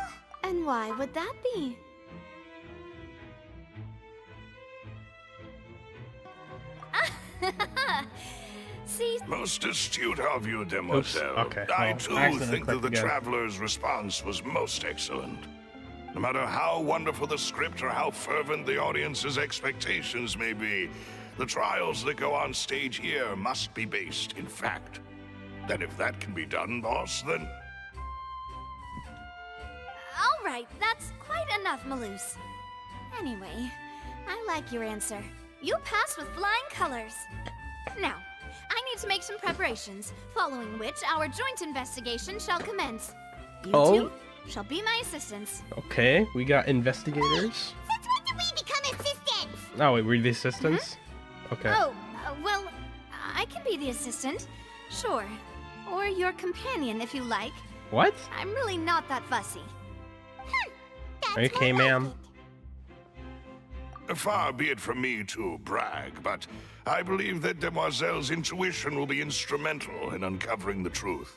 And why would that be? See? Most astute of you, Demoiselle. Okay, I well, too accidentally think that clicked the again. traveler's response was most excellent. No matter how wonderful the script or how fervent the audience's expectations may be, the trials that go on stage here must be based in fact. And if that can be done, boss, then All right, that's quite enough, Malus. Anyway, I like your answer. You passed with flying colors. Now, I need to make some preparations, following which our joint investigation shall commence. You Oh? two, shall be my assistants. Okay, we got investigators. Since when did we become assistants? Oh wait, we're the assistants? Okay. Oh, well, I can be the assistant. Sure. Or your companion, if you like. What? I'm really not that fussy. Okay, ma'am. Far be it from me to brag, but I believe that Demoiselle's intuition will be instrumental in uncovering the truth.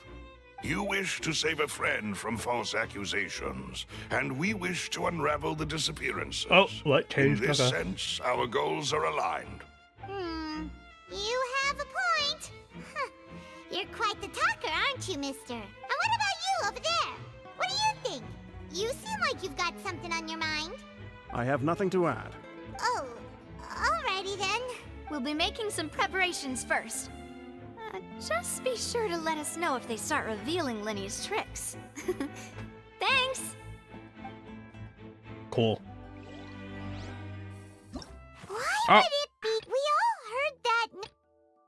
You wish to save a friend from false accusations, and we wish to unravel the disappearances. Oh, what In changed? this Okay. sense, our goals are aligned. You have a point. Huh. You're quite the talker, aren't you, mister? And what about you over there? What do you think? You seem like you've got something on your mind. I have nothing to add. Oh, alrighty then. We'll be making some preparations first. Just be sure to let us know if they start revealing Linny's tricks. Thanks! Cool. Why would it be? We all heard that.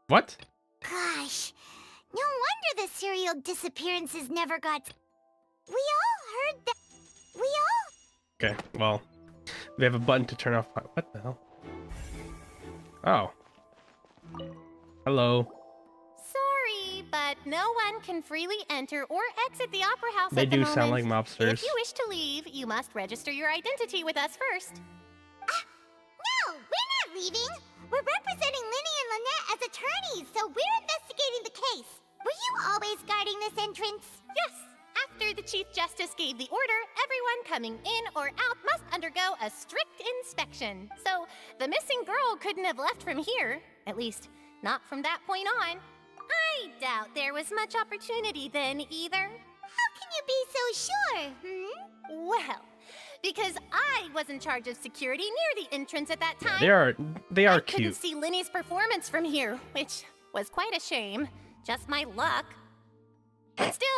What? Gosh, no wonder the serial disappearances never got. We all heard that. We all. Okay, well, we have a button to turn off. What the hell? Oh. Hello. Sorry, but no one can freely enter or exit the Opera House They at the do moment. sound like mobsters. If you wish to leave, you must register your identity with us first. No, we're not leaving. We're representing Linny and Lynette as attorneys, so we're investigating the case. Were you always guarding this entrance? Yes. After the Chief Justice gave the order, everyone coming in or out must undergo a strict inspection. So the missing girl couldn't have left from here. At least, not from that point on. I doubt there was much opportunity then either. How can you be so sure, Well, because I was in charge of security near the entrance at that time. They are Couldn't cute. see Linny's performance from here, which was quite a shame. Just my luck. But still,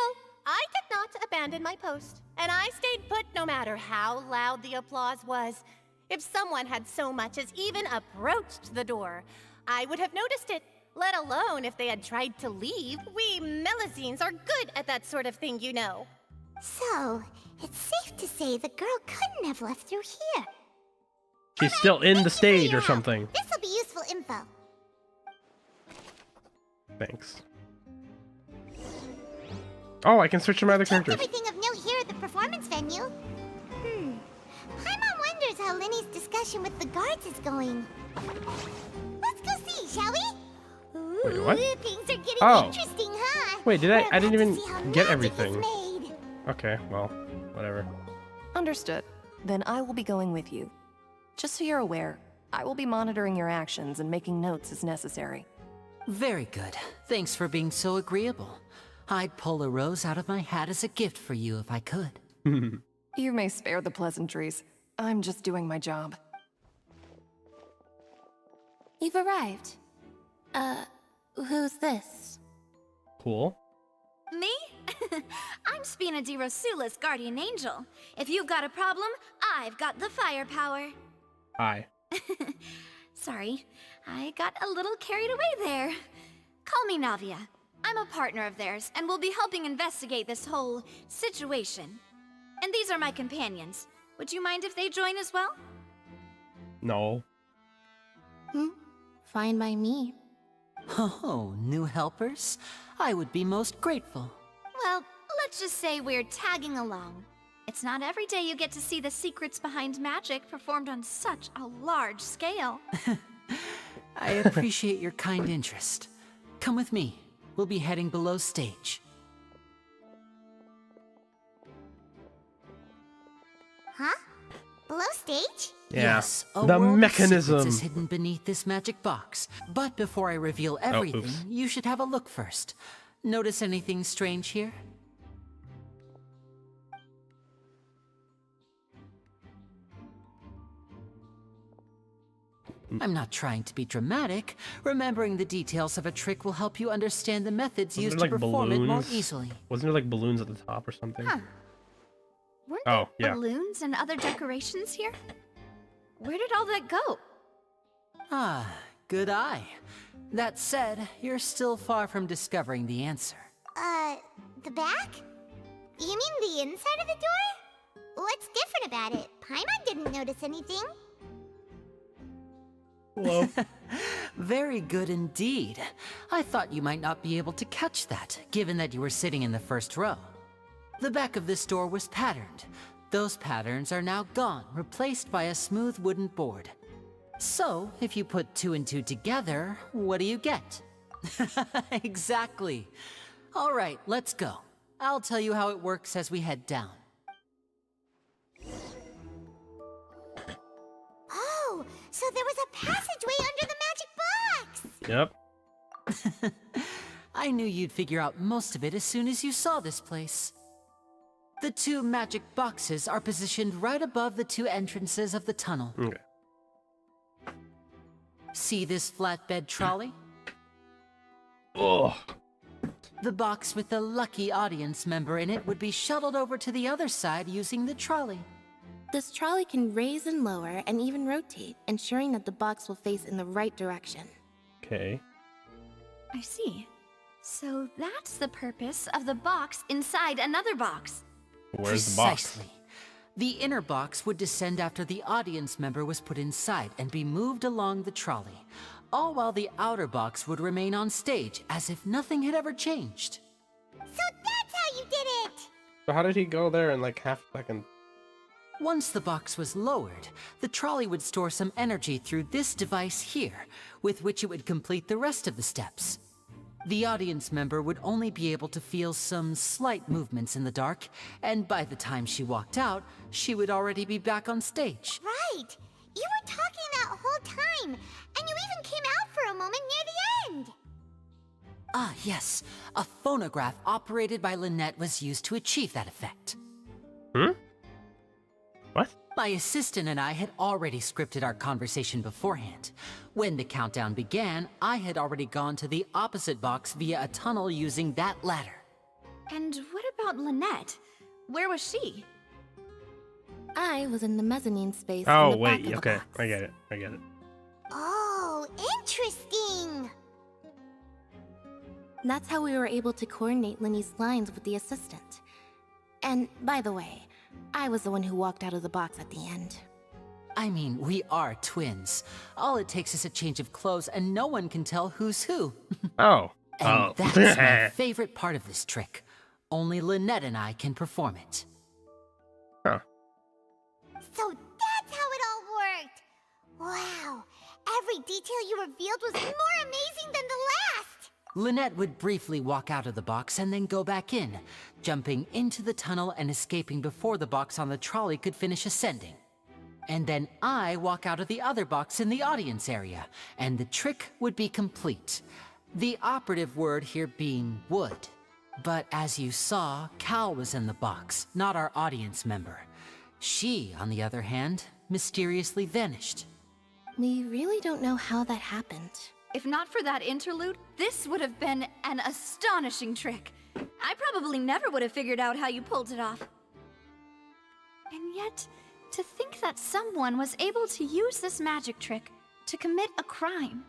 I did not abandon my post, and I stayed put no matter how loud the applause was. If someone had so much as even approached the door, I would have noticed it, let alone if they had tried to leave. We Melusines are good at that sort of thing, you know. So, it's safe to say the girl couldn't have left through here. She's still in the stage or something. This will be useful info. Thanks. Oh, I can switch to my other characters. Everything of note here at the performance venue. Paimon wonders how Linny's discussion with the guards is going. Let's go see, shall we? Wait, what? Things are getting Oh. interesting, huh? Wait, did I didn't even See how get magic everything. is made. Okay, well, whatever. Understood. Then I will be going with you. Just so you're aware, I will be monitoring your actions and making notes as necessary. Very good. Thanks for being so agreeable. I'd pull a rose out of my hat as a gift for you if I could. You may spare the pleasantries. I'm just doing my job. You've arrived. Who's this? Cool. Me? I'm Spina di Rosula's guardian angel. If you've got a problem, I've got the firepower. Hi. Sorry, I got a little carried away there. Call me Navia. I'm a partner of theirs, and will be helping investigate this whole situation. And these are my companions. Would you mind if they join as well? No. Fine by me. Oh, new helpers? I would be most grateful. Well, let's just say we're tagging along. It's not every day you get to see the secrets behind magic performed on such a large scale. I appreciate your kind interest. Come with me. We'll be heading below stage. Huh? Below stage? Yeah. Yes, a The world of mechanism. secrets is hidden beneath this magic box. But before I reveal everything, oops. you should have a look first. Notice anything strange here? I'm not trying to be dramatic. Remembering the details of a trick will help you understand the methods Wasn't used there to like perform it more balloons? easily. Wasn't there like balloons at the top or something? Huh. Weren't Oh, there yeah. balloons and other decorations here? Where did all that go? Ah, good eye. That said, you're still far from discovering the answer. The back? You mean the inside of the door? What's different about it? Paimon didn't notice anything. Hello. Very good indeed. I thought you might not be able to catch that, given that you were sitting in the first row. The back of this door was patterned. Those patterns are now gone, replaced by a smooth wooden board. So, if you put 2 and 2 together, what do you get? Exactly. All right, let's go. I'll tell you how it works as we head down. Oh, so there was a passageway under the magic box! Yep. I knew you'd figure out most of it as soon as you saw this place. The 2 magic boxes are positioned right above the 2 entrances of the tunnel. Okay. See this flatbed trolley? Oh. The box with the lucky audience member in it would be shuttled over to the other side using the trolley. This trolley can raise and lower and even rotate, ensuring that the box will face in the right direction. Okay. I see. So that's the purpose of the box inside another box. Where's the box? Precisely. The inner box would descend after the audience member was put inside and be moved along the trolley, all while the outer box would remain on stage as if nothing had ever changed. So that's how you did it! So how did he go there in like half a second? Once the box was lowered, the trolley would store some energy through this device here, with which it would complete the rest of the steps. The audience member would only be able to feel some slight movements in the dark, and by the time she walked out, she would already be back on stage. Right! You were talking that whole time, and you even came out for a moment near the end! Ah, yes. A phonograph operated by Lynette was used to achieve that effect. Hmm? What? My assistant and I had already scripted our conversation beforehand. When the countdown began, I had already gone to the opposite box via a tunnel using that ladder. And what about Lynette? Where was she? I was in the mezzanine space. Oh, in the wait, back of the okay. box. I get it. I get it. Oh, interesting! That's how we were able to coordinate Linny's lines with the assistant. And by the way, I was the one who walked out of the box at the end. I mean, we are twins. All it takes is a change of clothes and no one can tell who's who. Oh. And that's my favorite part of this trick. Only Lynette and I can perform it. Huh. So that's how it all worked! Wow! Every detail you revealed was more amazing than the last! Lynette would briefly walk out of the box and then go back in, jumping into the tunnel and escaping before the box on the trolley could finish ascending. And then I walk out of the other box in the audience area, and the trick would be complete. The operative word here being would. But as you saw, Cal was in the box, not our audience member. She, on the other hand, mysteriously vanished. We really don't know how that happened. If not for that interlude, this would have been an astonishing trick. I probably never would have figured out how you pulled it off. And yet, to think that someone was able to use this magic trick to commit a crime.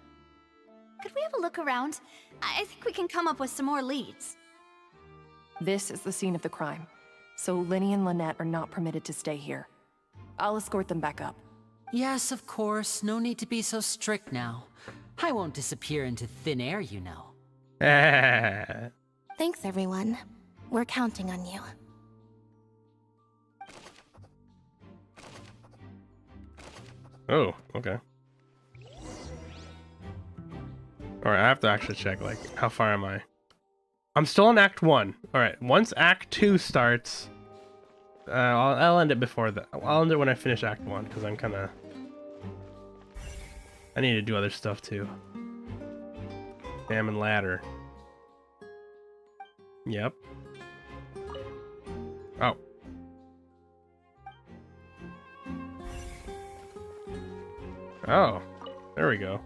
Could we have a look around? I think we can come up with some more leads. This is the scene of the crime, so Linny and Lynette are not permitted to stay here. I'll escort them back up. Yes, of course. No need to be so strict now. I won't disappear into thin air, you know. Thanks, everyone. We're counting on you. Oh, okay. Alright, I have to actually check, like, how far am I? I'm still in Act 1. Alright, once Act 2 starts, I'll end it before that. I'll end it when I finish Act 1, because I'm kind of... I need to do other stuff, too. Salmon ladder. Yep. Oh. Oh, there we go.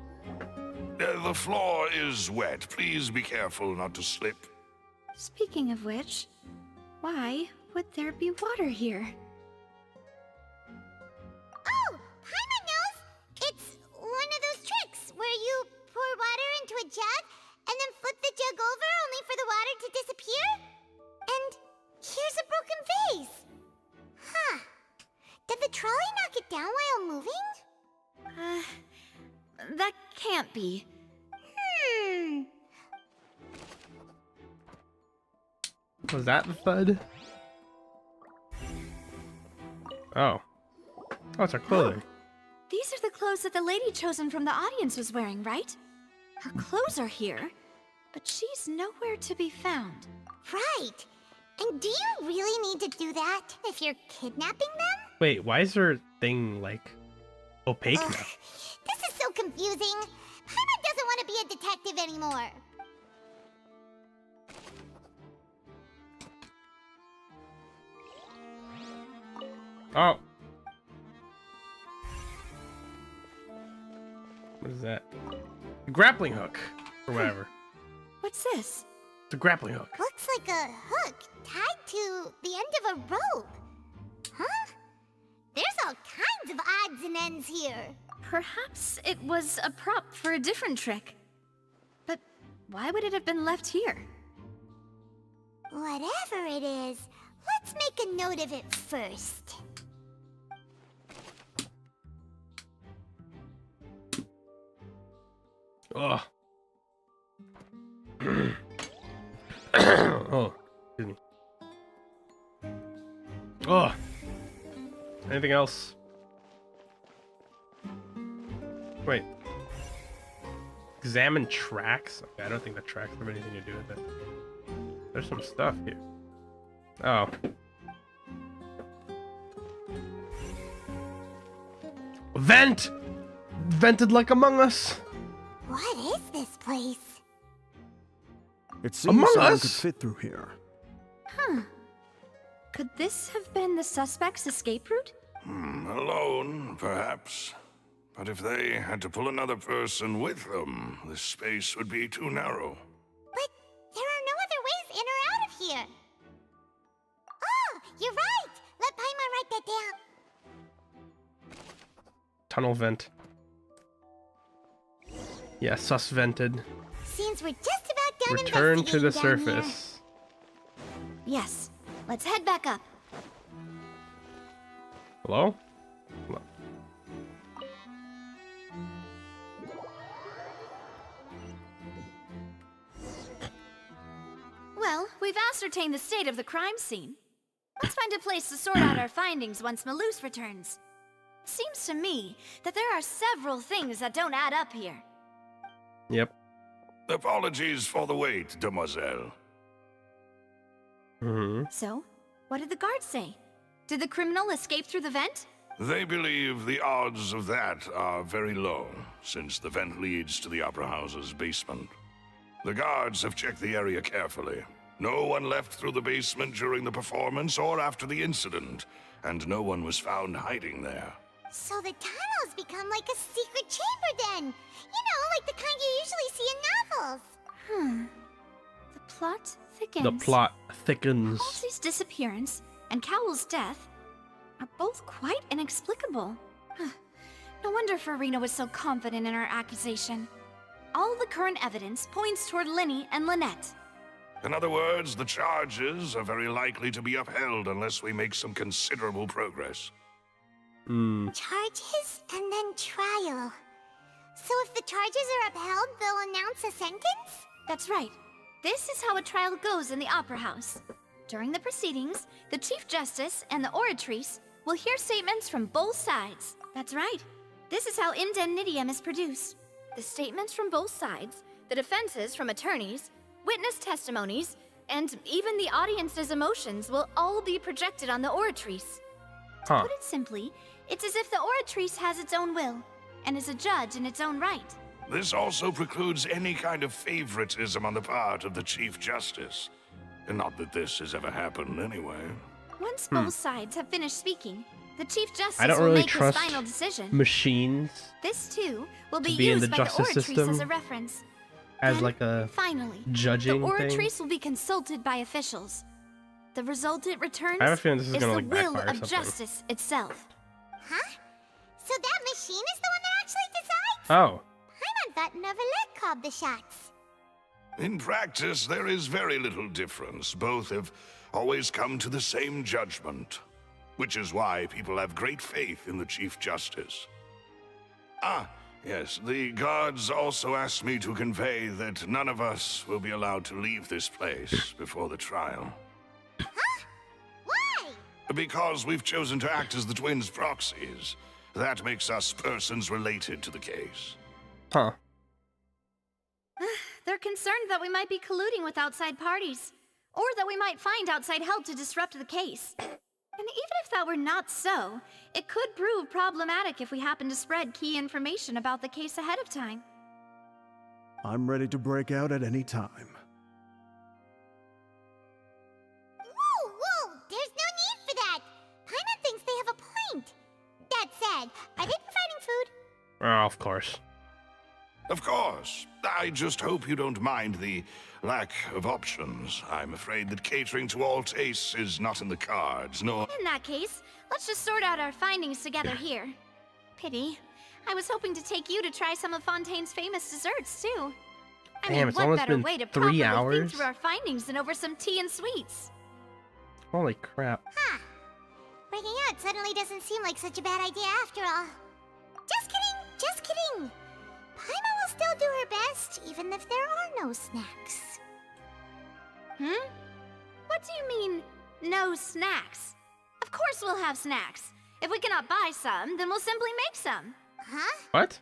The floor is wet. Please be careful not to slip. Speaking of which, why would there be water here? Oh, Paimon knows! It's one of those tricks where you pour water into a jug and then flip the jug over only for the water to disappear. And here's a can't be. Was that the thud? Oh. Oh, it's our clothing. These are the clothes that the lady chosen from the audience was wearing, right? Her clothes are here, but she's nowhere to be found. Right. And do you really need to do that if you're kidnapping them? Wait, why is her thing, like, opaque now? This is so confusing. Paimon doesn't want to be a detective anymore. Oh. What is that? A grappling hook. Or whatever. What's this? It's a grappling hook. Looks like a hook tied to the end of a rope. Huh? There's all kinds of odds and ends here. Perhaps it was a prop for a different trick. But why would it have been left here? Whatever it is, let's make a note of it first. Ugh. Oh, excuse me. Oh. Anything else? Wait. Examine tracks? Okay, I don't think the tracks have anything to do with it. There's some stuff here. Oh. Vent! Vented like Among Us. What is this place? It seems Among someone Us? could fit through here. Huh. Could this have been the suspect's escape route? Alone, perhaps. But if they had to pull another person with them, the space would be too narrow. But there are no other ways in or out of here. Oh, you're right. Let Paimon write that down. Tunnel vent. Yeah, sus vented. Seems we're just about done Return to the investigating down here. surface. Yes. Let's head back up. Hello? Hello? Well, we've ascertained the state of the crime scene. Let's find a place to sort out our findings once Malus returns. Seems to me that there are several things that don't add up here. Yep. Apologies for the wait, demoiselle. So, what did the guards say? Did the criminal escape through the vent? They believe the odds of that are very low, since the vent leads to the Opera House's basement. The guards have checked the area carefully. No one left through the basement during the performance or after the incident, and no one was found hiding there. So the tunnels become like a secret chamber then. You know, like the kind you usually see in novels. The plot thickens. The plot thickens. Halsey's disappearance and Cowell's death are both quite inexplicable. No wonder Farina was so confident in her accusation. All the current evidence points toward Linny and Lynette. In other words, the charges are very likely to be upheld unless we make some considerable progress. Charges and then trial. So if the charges are upheld, they'll announce a sentence? That's right. This is how a trial goes in the Opera House. During the proceedings, the Chief Justice and the Oratrice will hear statements from both sides. That's right. This is how indemnitium is produced. The statements from both sides, the defenses from attorneys, witness testimonies, and even the audience's emotions will all be projected on the Oratrice. To put it simply, it's as if the Oratrice has its own will, and is a judge in its own right. This also precludes any kind of favoritism on the part of the Chief Justice. And not that this has ever happened anyway. Once both sides have finished speaking, the Chief Justice I don't will really make his trust final decision. machines This too will be be in used the by justice the Oratrice system as a reference. as like a Finally, judging the thing. Oratrice will be consulted by officials. The result it returns I have a feeling this is is gonna, the like, will backfire or of something. justice itself. Huh? So that machine is the one that actually decides? Oh. Paimon thought Neuvillette called the shots. In practice, there is very little difference. Both have always come to the same judgment, which is why people have great faith in the Chief Justice. Yes, the guards also asked me to convey that none of us will be allowed to leave this place before the trial. Huh? Why? Because we've chosen to act as the twins' proxies. That makes us persons related to the case. Huh. They're concerned that we might be colluding with outside parties, or that we might find outside help to disrupt the case. And even if that were not so, it could prove problematic if we happen to spread key information about the case ahead of time. I'm ready to break out at any time. Whoa, whoa! There's no need for that! Paimon thinks they have a point. That said, are they providing food? Oh, of course. Of course. I just hope you don't mind the lack of options. I'm afraid that catering to all tastes is not in the cards, nor... In that case, let's just sort out our findings together here. Pity. I was hoping to take you to try some of Fontaine's famous desserts, too. I mean, it's what almost better been way to 3 properly hours? think through our findings than over some tea and sweets? Holy crap. Huh. Breaking out suddenly doesn't seem like such a bad idea after all. Just kidding, just kidding. Paimon will still do her best, even if there are no snacks. What do you mean, no snacks? Of course we'll have snacks. If we cannot buy some, then we'll simply make some. Huh? What?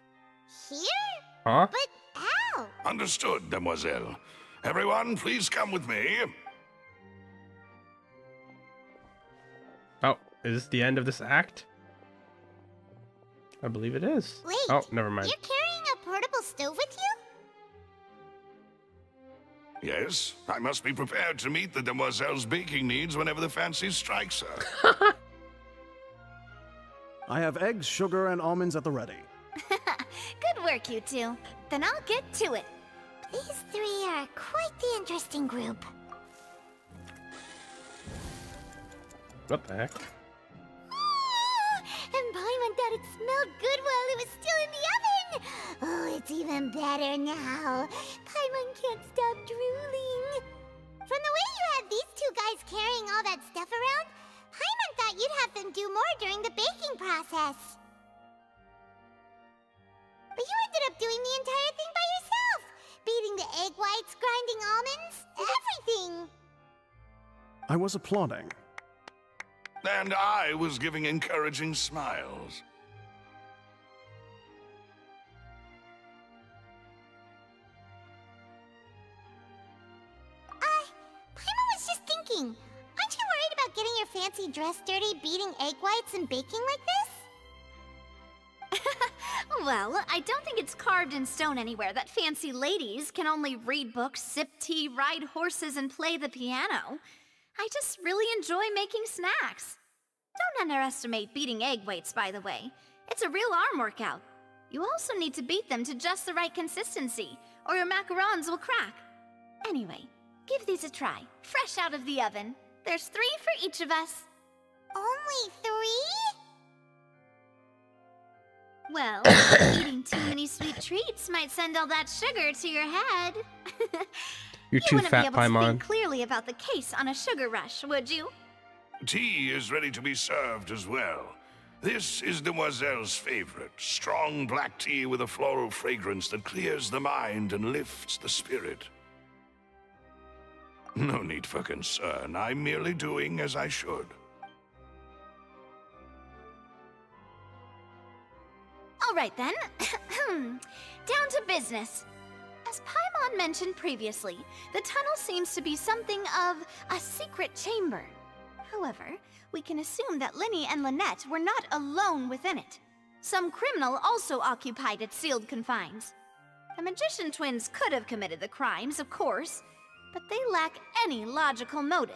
Here? Huh? But how? Understood, demoiselle. Everyone, please come with me. Oh, is this the end of this act? I believe it is. Wait, oh, never mind. You're carrying a portable stove with you? Yes, I must be prepared to meet the demoiselle's baking needs whenever the fancy strikes her. I have eggs, sugar, and almonds at the ready. Good work, you two. Then I'll get to it. These three are quite the interesting group. What the heck? And Paimon thought it smelled good while it was still in the oven! Oh, it's even better now. Paimon can't stop drooling. From the way you had these two guys carrying all that stuff around, Paimon thought you'd have them do more during the baking process. But you ended up doing the entire thing by yourself! Beating the egg whites, grinding almonds, everything! I was applauding. And I was giving encouraging smiles. Paimon was just thinking, aren't you worried about getting your fancy dress dirty beating egg whites and baking like this? Well, I don't think it's carved in stone anywhere that fancy ladies can only read books, sip tea, ride horses, and play the piano. I just really enjoy making snacks. Don't underestimate beating egg whites, by the way. It's a real arm workout. You also need to beat them to just the right consistency, or your macarons will crack. Anyway, give these a try, fresh out of the oven. There's 3 for each of us. Only 3? Well, eating too many sweet treats might send all that sugar to your head. You're too wouldn't fat, be able to Paimon. think clearly about the case on a sugar rush, would you? Tea is ready to be served as well. This is Demoiselle's favorite, strong black tea with a floral fragrance that clears the mind and lifts the spirit. No need for concern. I'm merely doing as I should. All right then. Down to business. As Paimon mentioned previously, the tunnel seems to be something of a secret chamber. However, we can assume that Linny and Lynette were not alone within it. Some criminal also occupied its sealed confines. The magician twins could have committed the crimes, of course, but they lack any logical motive.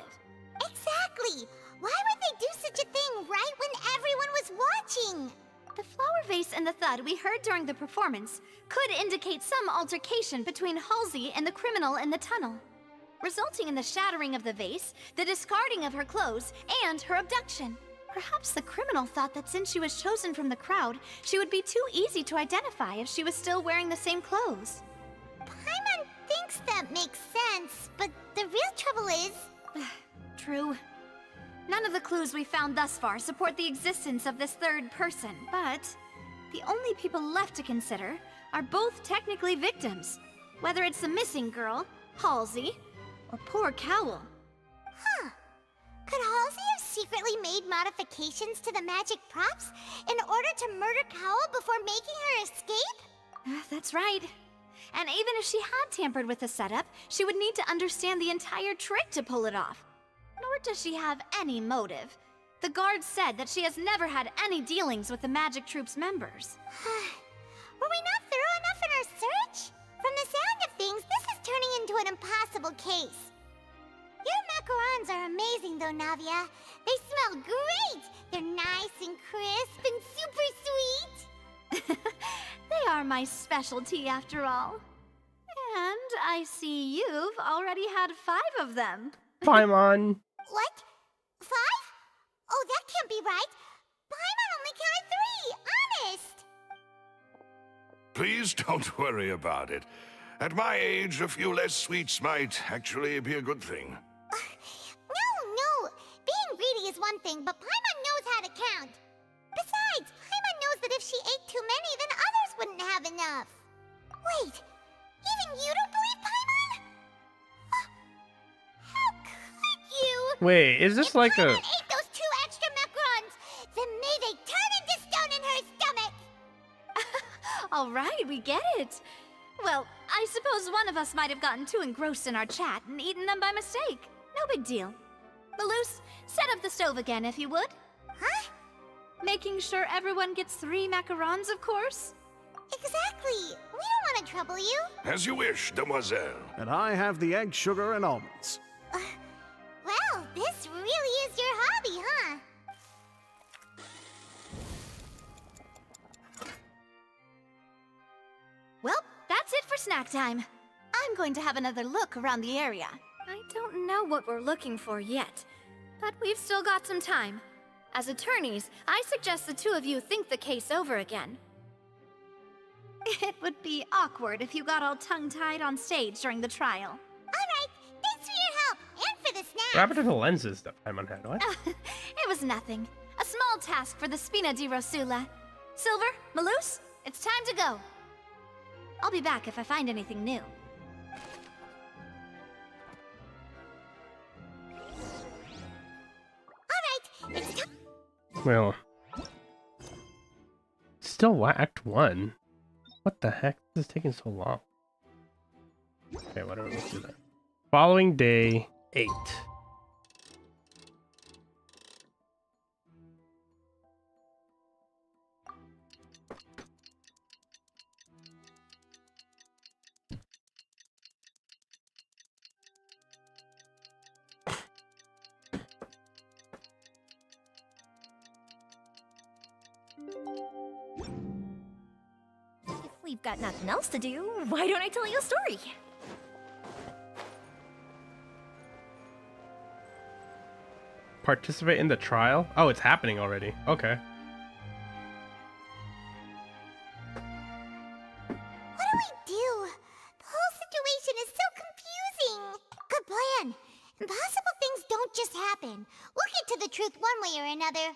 Exactly! Why would they do such a thing right when everyone was watching? The flower vase and the thud we heard during the performance could indicate some altercation between Halsey and the criminal in the tunnel, resulting in the shattering of the vase, the discarding of her clothes, and her abduction. Perhaps the criminal thought that since she was chosen from the crowd, she would be too easy to identify if she was still wearing the same clothes. Paimon thinks that makes sense, but the real trouble is... True. None of the clues we found thus far support the existence of this third person, but The only people left to consider are both technically victims, whether it's the missing girl, Halsey, or poor Cowl. Huh. Could Halsey have secretly made modifications to the magic props in order to murder Cowl before making her escape? That's right. And even if she had tampered with the setup, she would need to understand the entire trick to pull it off. Nor does she have any motive. The guard said that she has never had any dealings with the Magic Troop's members. Were we not thorough enough in our search? From the sound of things, this is turning into an impossible case. Your macarons are amazing though, Navia. They smell great! They're nice and crisp and super sweet! They are my specialty after all. And I see you've already had 5 of them. Paimon. What? 5? Oh, that can't be right. Paimon only counted 3, honest! Please don't worry about it. At my age, a few less sweets might actually be a good thing. No. Being greedy is one thing, but Paimon knows how to count. Besides, Paimon knows that if she ate too many, then others wouldn't have enough. Wait, even you don't believe Paimon? How could you? Wait, is this if like Paimon a... ate those 2 extra macarons, then may they turn into stone in her stomach! All right, we get it. Well, I suppose one of us might have gotten too engrossed in our chat and eaten them by mistake. No big deal. Maloose, set up the stove again if you would. Huh? Making sure everyone gets 3 macarons, of course. Exactly. We don't want to trouble you. As you wish, demoiselle. And I have the egg, sugar, and almonds. Well, this really is your hobby, huh? Well, that's it for snack time. I'm going to have another look around the area. I don't know what we're looking for yet, but we've still got some time. As attorneys, I suggest the 2 of you think the case over again. It would be awkward if you got all tongue-tied on stage during the trial. Alright, thanks for your help, and for the snacks! What happened to the lenses that Paimon had? What? It was nothing. A small task for the Spina di Rosula. Silver, Maloose, it's time to go. I'll be back if I find anything new. Alright, it's time. Well, still Act 1. What the heck? This is taking so long. Okay, whatever. Let's do that. Following day 8. If we've got nothing else to do, why don't I tell you a story? Participate in the trial? Oh, it's happening already. Okay. What do we do? The whole situation is so confusing. Good plan. Impossible things don't just happen. We'll get to the truth one way or another.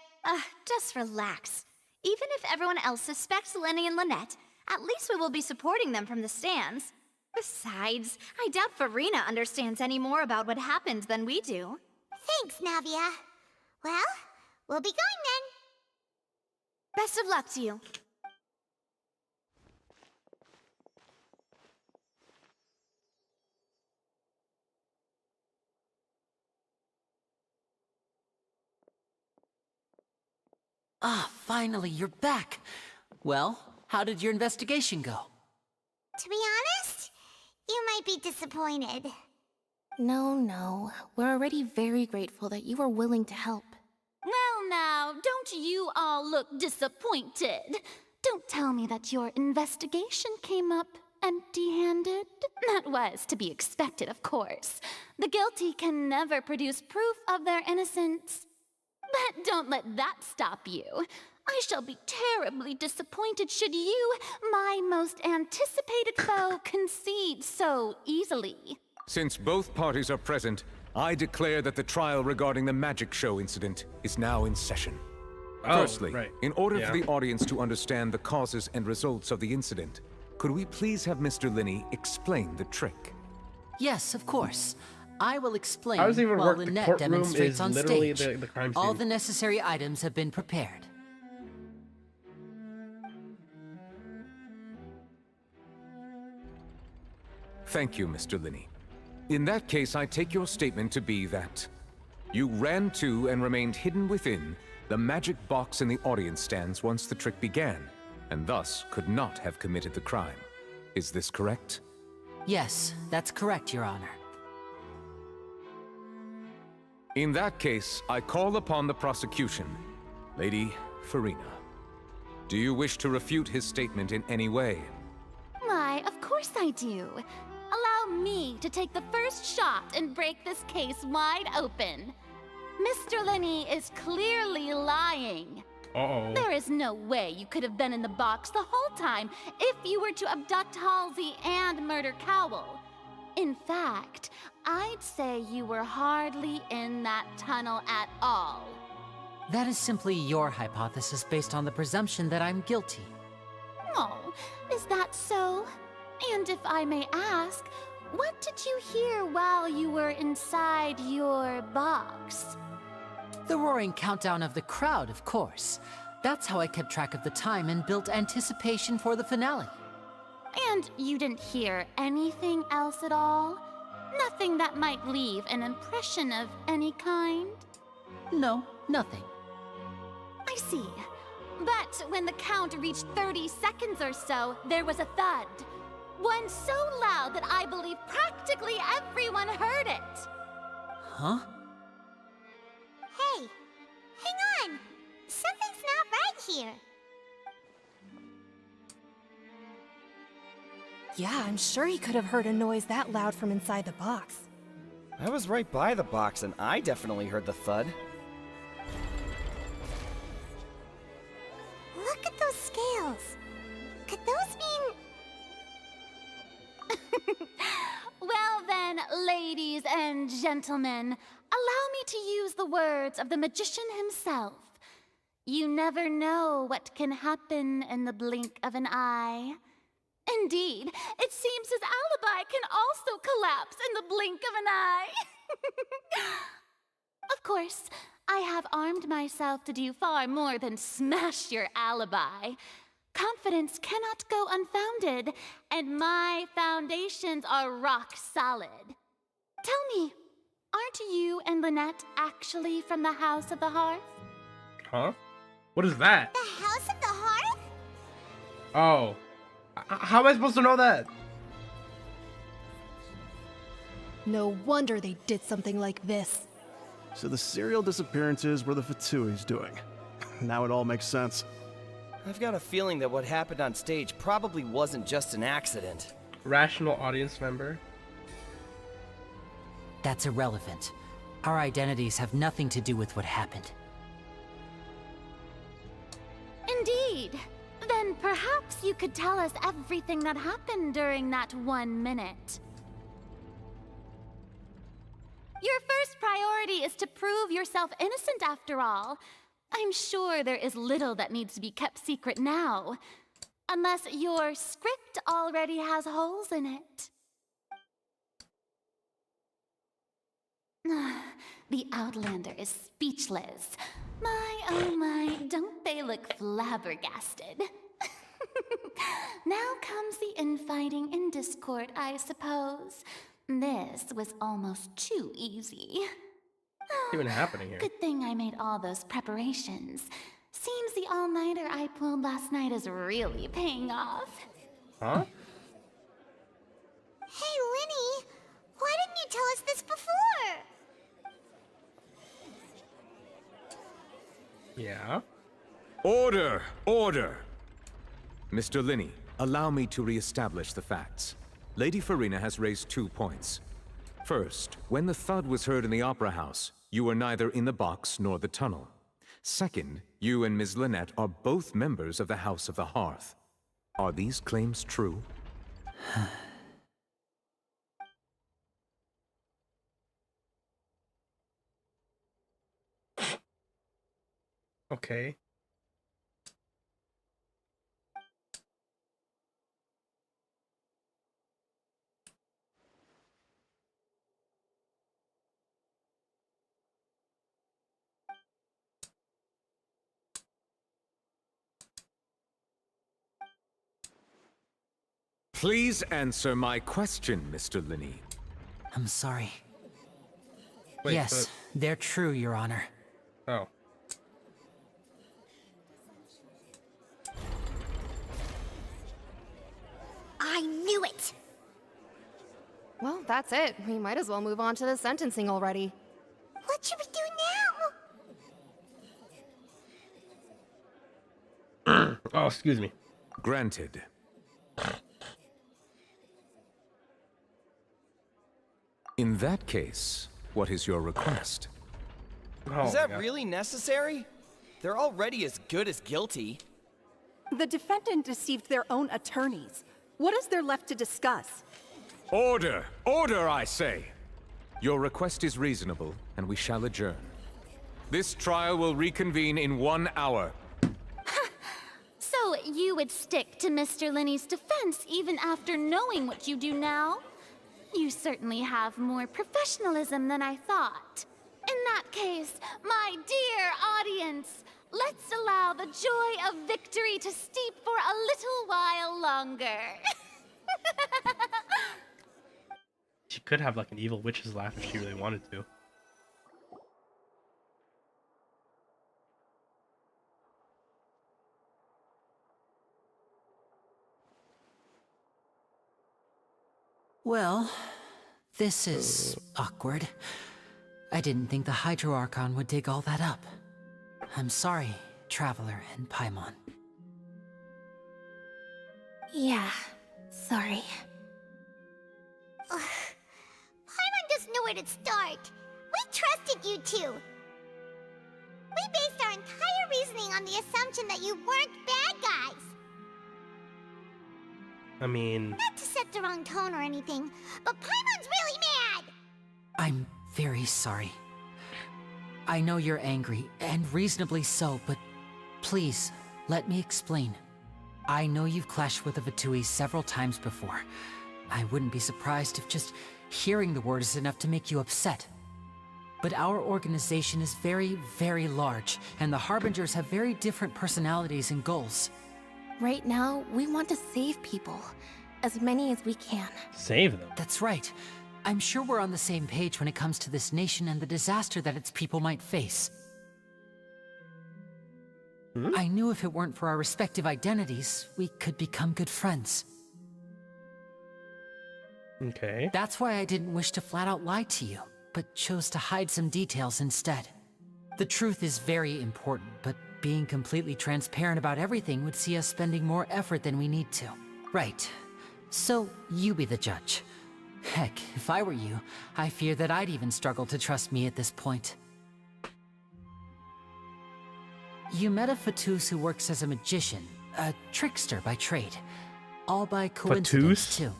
Just relax. Even if everyone else suspects Lenny and Lynette, at least we will be supporting them from the stands. Besides, I doubt Farina understands any more about what happened than we do. Thanks, Navia. Well, we'll be going then. Best of luck to you. Ah, finally, you're back. Well, how did your investigation go? To be honest, you might be disappointed. No. We're already very grateful that you were willing to help. Well now, don't you all look disappointed? Don't tell me that your investigation came up empty-handed. That was to be expected, of course. The guilty can never produce proof of their innocence. But don't let that stop you. I shall be terribly disappointed should you, my most anticipated foe, concede so easily. Since both parties are present, I declare that the trial regarding the magic show incident is now in session. Firstly, right. in order Yeah. for the audience to understand the causes and results of the incident, could we please have Mr. Linney explain the trick? Yes, of course. I will explain How does it even while work? The Lynette courtroom demonstrates is on literally stage. the crime All scene. the necessary items have been prepared. Thank you, Mr. Linney. In that case, I take your statement to be that you ran to and remained hidden within the magic box in the audience stands once the trick began, and thus could not have committed the crime. Is this correct? Yes, that's correct, Your Honor. In that case, I call upon the prosecution. Lady Farina, do you wish to refute his statement in any way? Why, of course I do. Allow me to take the first shot and break this case wide open. Mr. Linney is clearly lying. Uh-oh. There is no way you could have been in the box the whole time if you were to abduct Halsey and murder Cowell. In fact, I'd say you were hardly in that tunnel at all. That is simply your hypothesis based on the presumption that I'm guilty. Oh, is that so? And if I may ask, what did you hear while you were inside your box? The roaring countdown of the crowd, of course. That's how I kept track of the time and built anticipation for the finale. And you didn't hear anything else at all? Nothing that might leave an impression of any kind? No, nothing. I see. But when the count reached 30 seconds or so, there was a thud. One so loud that I believe practically everyone heard it. Huh? Hey, hang on. Something's not right here. Yeah, I'm sure he could have heard a noise that loud from inside the box. I was right by the box and I definitely heard the thud. Look at those scales. Could those mean... Well then, ladies and gentlemen, allow me to use the words of the magician himself. You never know what can happen in the blink of an eye. Indeed, it seems his alibi can also collapse in the blink of an eye. Of course, I have armed myself to do far more than smash your alibi. Confidence cannot go unfounded, and my foundations are rock solid. Tell me, aren't you and Lynette actually from the House of the Hearth? Huh? What is that? The House of the Hearth? Oh. How am I supposed to know that? No wonder they did something like this. So the serial disappearances were the Fatui's doing. Now it all makes sense. I've got a feeling that what happened on stage probably wasn't just an accident. Rational audience member. That's irrelevant. Our identities have nothing to do with what happened. Indeed. Then perhaps you could tell us everything that happened during that 1 minute. Your first priority is to prove yourself innocent after all. I'm sure there is little that needs to be kept secret now. Unless your script already has holes in it. The Outlander is speechless. My, oh my, don't they look flabbergasted? Now comes the infighting and discord, I suppose. This was almost too easy. What's even happening here? Good thing I made all those preparations. Seems the all-nighter I pulled last night is really paying off. Huh? Hey, Linny, why didn't you tell us this before? Yeah? Order! Order! Mr. Linney, allow me to re-establish the facts. Lady Farina has raised 2 points. First, when the thud was heard in the Opera House, you were neither in the box nor the tunnel. Second, you and Ms. Lynette are both members of the House of the Hearth. Are these claims true? Okay. Please answer my question, Mr. Linney. I'm sorry. Wait, yes, they're true, Your Honor. Oh. I knew it! Well, that's it. We might as well move on to the sentencing already. What should we do now? Oh, excuse me. Granted. In that case, what is your request? Is that really necessary? They're already as good as guilty. The defendant deceived their own attorneys. What is there left to discuss? Order! Order, I say! Your request is reasonable, and we shall adjourn. This trial will reconvene in 1 hour. So you would stick to Mr. Linney's defense even after knowing what you do now? You certainly have more professionalism than I thought. In that case, my dear audience, let's allow the joy of victory to steep for a little while longer. She could have like an evil witch's laugh if she really wanted to. Well, this is awkward. I didn't think the Hydro Archon would dig all that up. I'm sorry, Traveler and Paimon. Yeah, sorry. Paimon doesn't know where to start. We trusted you two. We based our entire reasoning on the assumption that you weren't bad guys. I mean... Not to set the wrong tone or anything, but Paimon's really mad! I'm very sorry. I know you're angry, and reasonably so, but please, let me explain. I know you've clashed with the Fatui several times before. I wouldn't be surprised if just hearing the word is enough to make you upset. But our organization is very, very large, and the Harbingers have very different personalities and goals. Right now, we want to save people. As many as we can. Save them? That's right. I'm sure we're on the same page when it comes to this nation and the disaster that its people might face. I knew if it weren't for our respective identities, we could become good friends. Okay. That's why I didn't wish to flat out lie to you, but chose to hide some details instead. The truth is very important, but being completely transparent about everything would see us spending more effort than we need to. Right. So, you be the judge. Heck, if I were you, I fear that I'd even struggle to trust me at this point. You met a Fatus who works as a magician, a trickster by trade. All by coincidence, Fatus? too.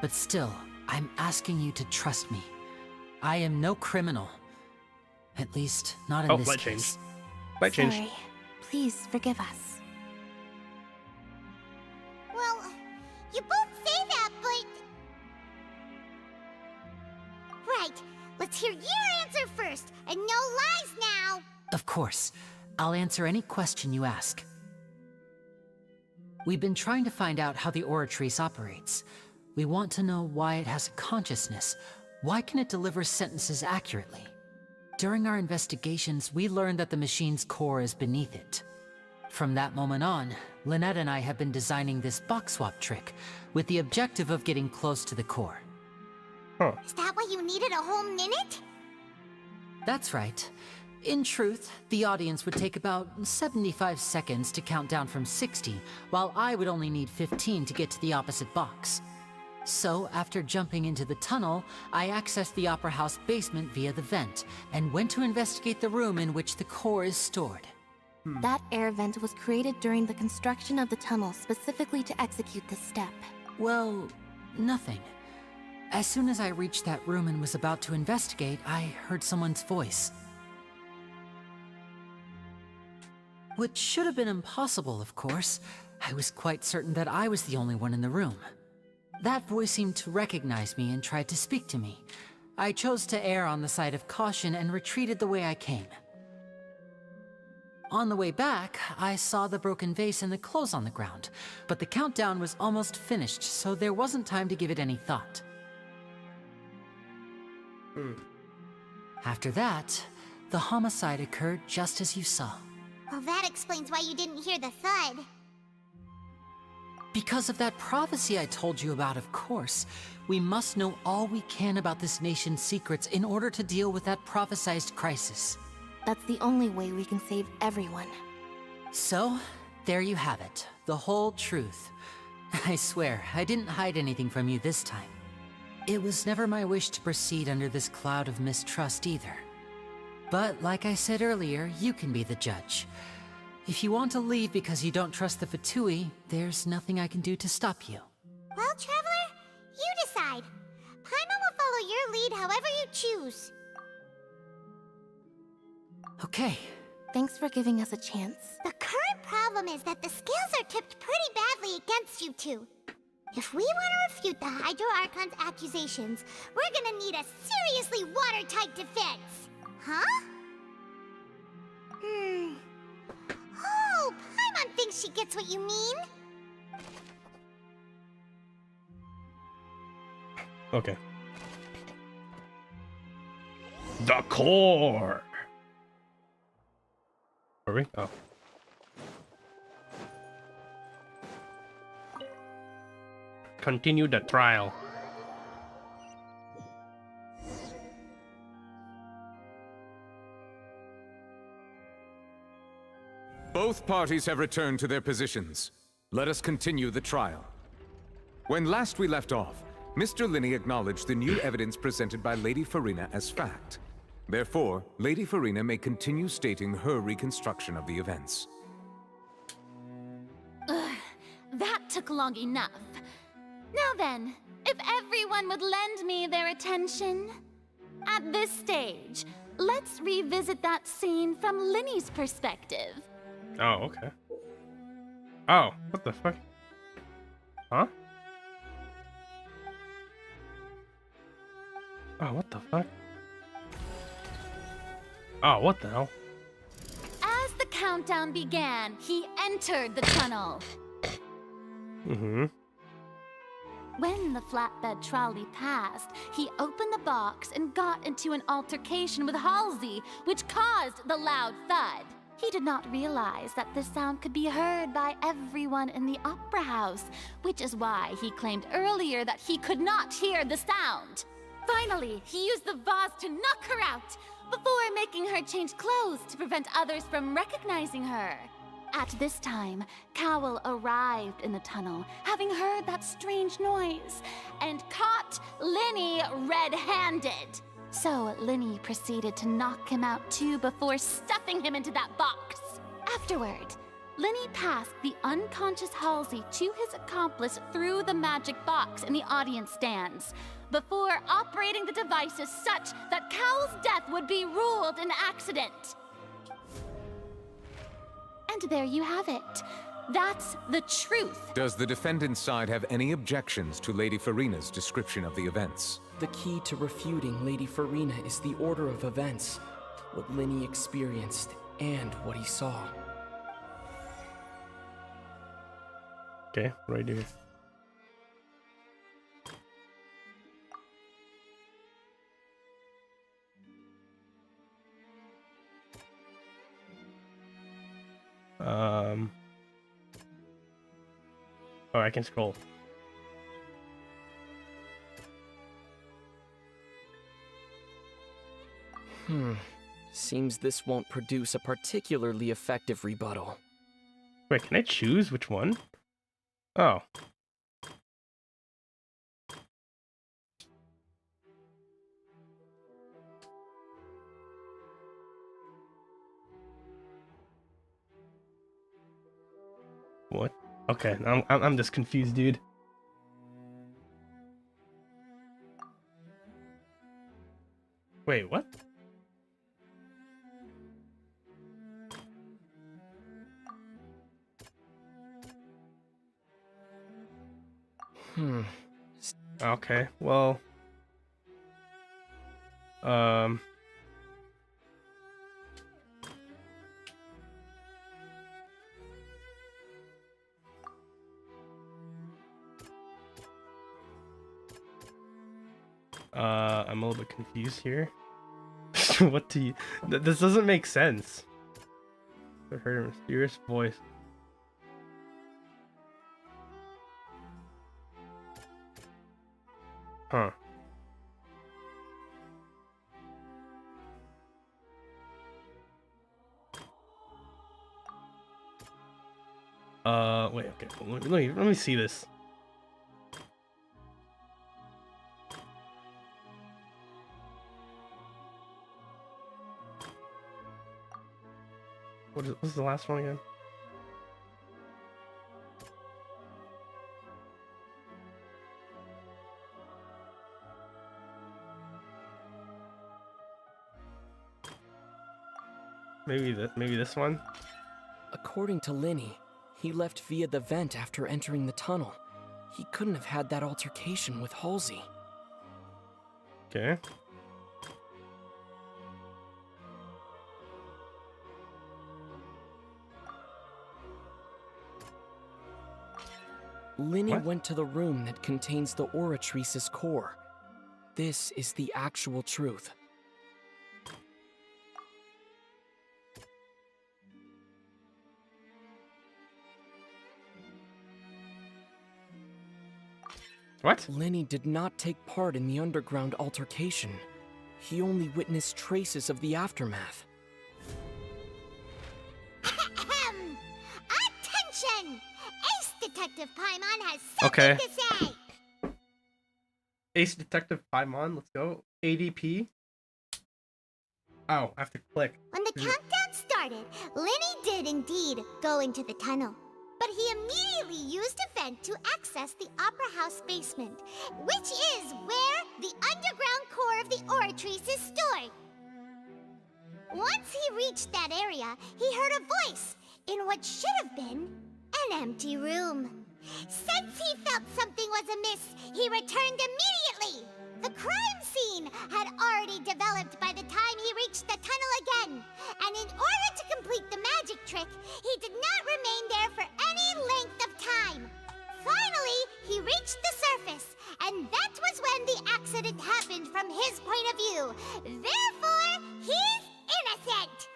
But still, I'm asking you to trust me. I am no criminal. At least, not in this light case. change. Light change. Sorry. Please forgive us. Well, you both say that, but... Right, let's hear your answer first, and no lies now! Of course. I'll answer any question you ask. We've been trying to find out how the Oratrice operates. We want to know why it has a consciousness. Why can it deliver sentences accurately? During our investigations, we learned that the machine's core is beneath it. From that moment on, Lynette and I have been designing this box swap trick, with the objective of getting close to the core. Is that why you needed a whole minute? That's right. In truth, the audience would take about 75 seconds to count down from 60, while I would only need 15 to get to the opposite box. So, after jumping into the tunnel, I accessed the Opera House basement via the vent, and went to investigate the room in which the core is stored. That air vent was created during the construction of the tunnel specifically to execute this step. Well, nothing. As soon as I reached that room and was about to investigate, I heard someone's voice. Which should have been impossible, of course. I was quite certain that I was the only one in the room. That voice seemed to recognize me and tried to speak to me. I chose to err on the side of caution and retreated the way I came. On the way back, I saw the broken vase and the clothes on the ground, but the countdown was almost finished, so there wasn't time to give it any thought. After that, the homicide occurred just as you saw. Well, that explains why you didn't hear the thud. Because of that prophecy I told you about, of course. We must know all we can about this nation's secrets in order to deal with that prophesized crisis. That's the only way we can save everyone. So, there you have it. The whole truth. I swear, I didn't hide anything from you this time. It was never my wish to proceed under this cloud of mistrust either. But like I said earlier, you can be the judge. If you want to leave because you don't trust the Fatui, there's nothing I can do to stop you. Well, Traveler, you decide. Paimon will follow your lead however you choose. Okay. Thanks for giving us a chance. The current problem is that the scales are tipped pretty badly against you two. If we want to refute the Hydro Archon's accusations, we're gonna need a seriously watertight defense. Huh? Oh, Paimon thinks she gets what you mean. Okay. The core. Are we? Oh. Continue the trial. Both parties have returned to their positions. Let us continue the trial. When last we left off, Mr. Linney acknowledged the new evidence presented by Lady Farina as fact. Therefore, Lady Farina may continue stating her reconstruction of the events. Ugh, that took long enough. Now then, if everyone would lend me their attention. At this stage, let's revisit that scene from Linney's perspective. Oh, okay. Oh, what the fuck? Huh? Oh, what the fuck? Oh, what the hell? As the countdown began, he entered the tunnel. Mm-hmm. When the flatbed trolley passed, he opened the box and got into an altercation with Halsey, which caused the loud thud. He did not realize that the sound could be heard by everyone in the opera house, which is why he claimed earlier that he could not hear the sound. Finally, he used the vase to knock her out, before making her change clothes to prevent others from recognizing her. At this time, Cowell arrived in the tunnel, having heard that strange noise, and caught Linney red-handed. So Linney proceeded to knock him out too before stuffing him into that box. Afterward, Linney passed the unconscious Halsey to his accomplice through the magic box in the audience stands, before operating the devices such that Cowell's death would be ruled an accident. And there you have it. That's the truth. Does the defendant's side have any objections to Lady Farina's description of the events? The key to refuting Lady Farina is the order of events, what Linney experienced and what he saw. Okay, what do I do? Oh, I can scroll. Seems this won't produce a particularly effective rebuttal. Wait, can I choose which one? Oh. What? Okay, I'm just confused, dude. Wait, what? Okay, well, I'm a little bit confused here. What do you... This doesn't make sense. I heard a mysterious voice. Huh. Wait, okay. Let me see this. What's the last one again? Maybe this one? According to Linny, he left via the vent after entering the tunnel. He couldn't have had that altercation with Halsey. Okay. Linny went to the room that contains the Oratrice's core. This is the actual truth. What? Linny did not take part in the underground altercation. He only witnessed traces of the aftermath. Attention! Ace Detective Paimon has something Okay. to say! Ace Detective Paimon, let's go. ADP. Oh, I have to click. When the countdown started, Linny did indeed go into the tunnel. But he immediately used a vent to access the Opera House basement, which is where the underground core of the Oratrice is stored. Once he reached that area, he heard a voice in what should have been an empty room. Since he felt something was amiss, he returned immediately. The crime scene had already developed by the time he reached the tunnel again, and in order to complete the magic trick, he did not remain there for any length of time. Finally, he reached the surface, and that was when the accident happened from his point of view. Therefore, he's innocent!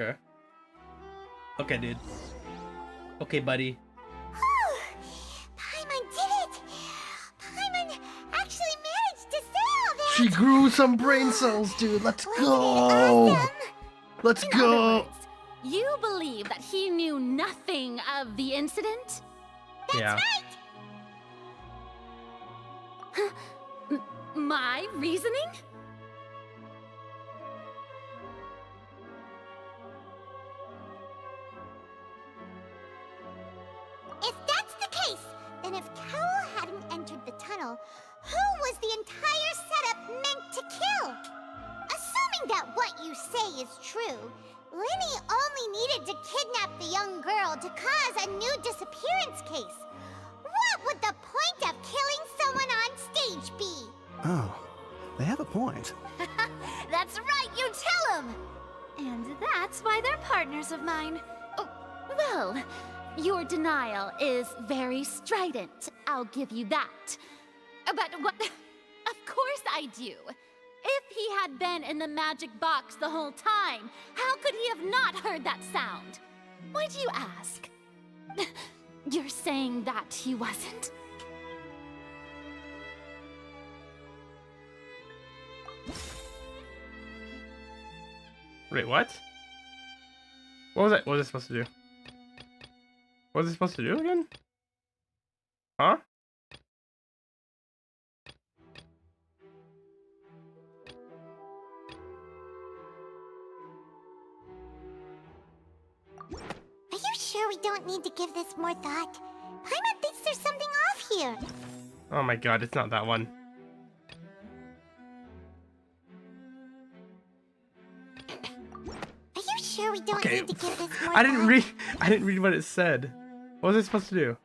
Okay. Okay, dude. Okay, buddy. Paimon did it! Paimon actually managed to say all that! She grew some brain cells, dude. Let's go. Awesome? Let's In go. other words, you believe that he knew nothing of the incident? Yeah. My reasoning? If that's the case, then if Cowell hadn't entered the tunnel, who was the entire setup meant to kill? Assuming that what you say is true, Linny only needed to kidnap the young girl to cause a new disappearance case. What would the point of killing someone on stage be? Oh, they have a point. That's right, you tell him! And that's why they're partners of mine. Oh, well, your denial is very strident. I'll give you that. But what? Of course I do. If he had been in the magic box the whole time, how could he have not heard that sound? Why do you ask? You're saying that he wasn't? Wait, what? What was that? What was it supposed to do? What was it supposed to do again? Huh? Are you sure we don't need to give this more thought? Paimon thinks there's something off here. Oh my god, it's not that one. Are you sure we don't Okay, need to give this more I didn't thought? read what it said. What was I supposed to do?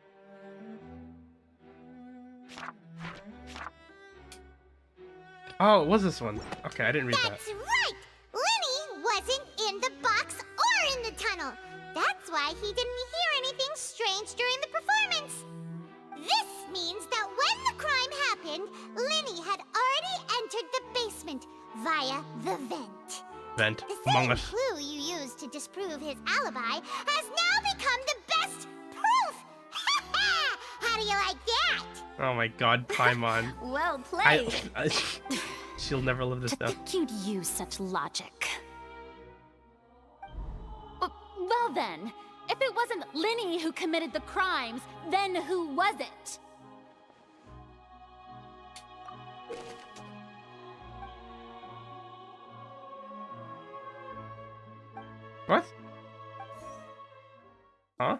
Oh, it was this one. Okay, I didn't read That's right! Linny wasn't in the box or in the tunnel. That's why why he didn't hear anything strange during the performance. This means that when the crime happened, Linny had already entered the basement via the vent. Vent. The Among same Us. clue you used to disprove his alibi has now become the best proof! How do you like that? Oh my god, Paimon. Well played. She'll never live this To down. think you'd use such logic. Well then, if it wasn't Linny who committed the crimes, then who was it? What? Huh?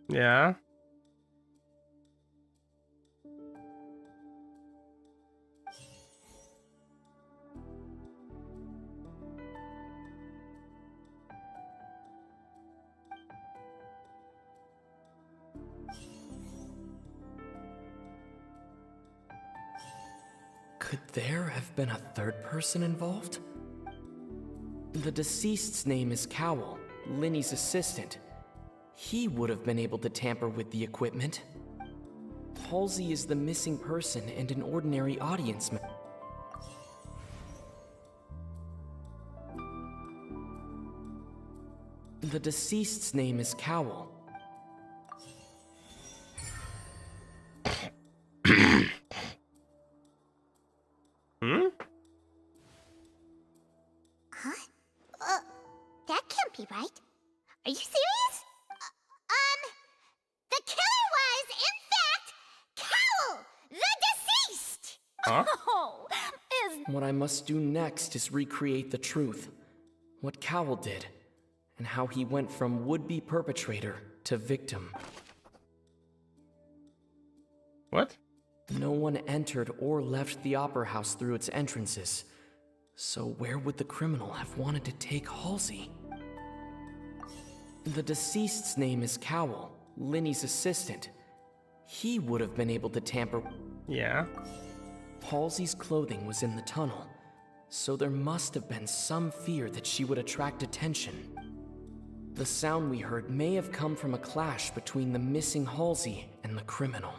Yeah. Could there have been a third person involved? The deceased's name is Cowell, Linny's assistant. He would have been able to tamper with the equipment. Halsey is the missing person and an ordinary audience member. The deceased's name is Cowell. Hmm? Huh? That can't be right. Are you serious? The killer was, in fact, Cowell, the deceased! Huh? Oh, What I must do next is recreate the truth. What Cowell did, and how he went from would-be perpetrator to victim. What? No one entered or left the Opera House through its entrances. So where would the criminal have wanted to take Halsey? The deceased's name is Cowell, Linny's assistant. He would have been able to tamper... Yeah. Halsey's clothing was in the tunnel, so there must have been some fear that she would attract attention. The sound we heard may have come from a clash between the missing Halsey and the criminal.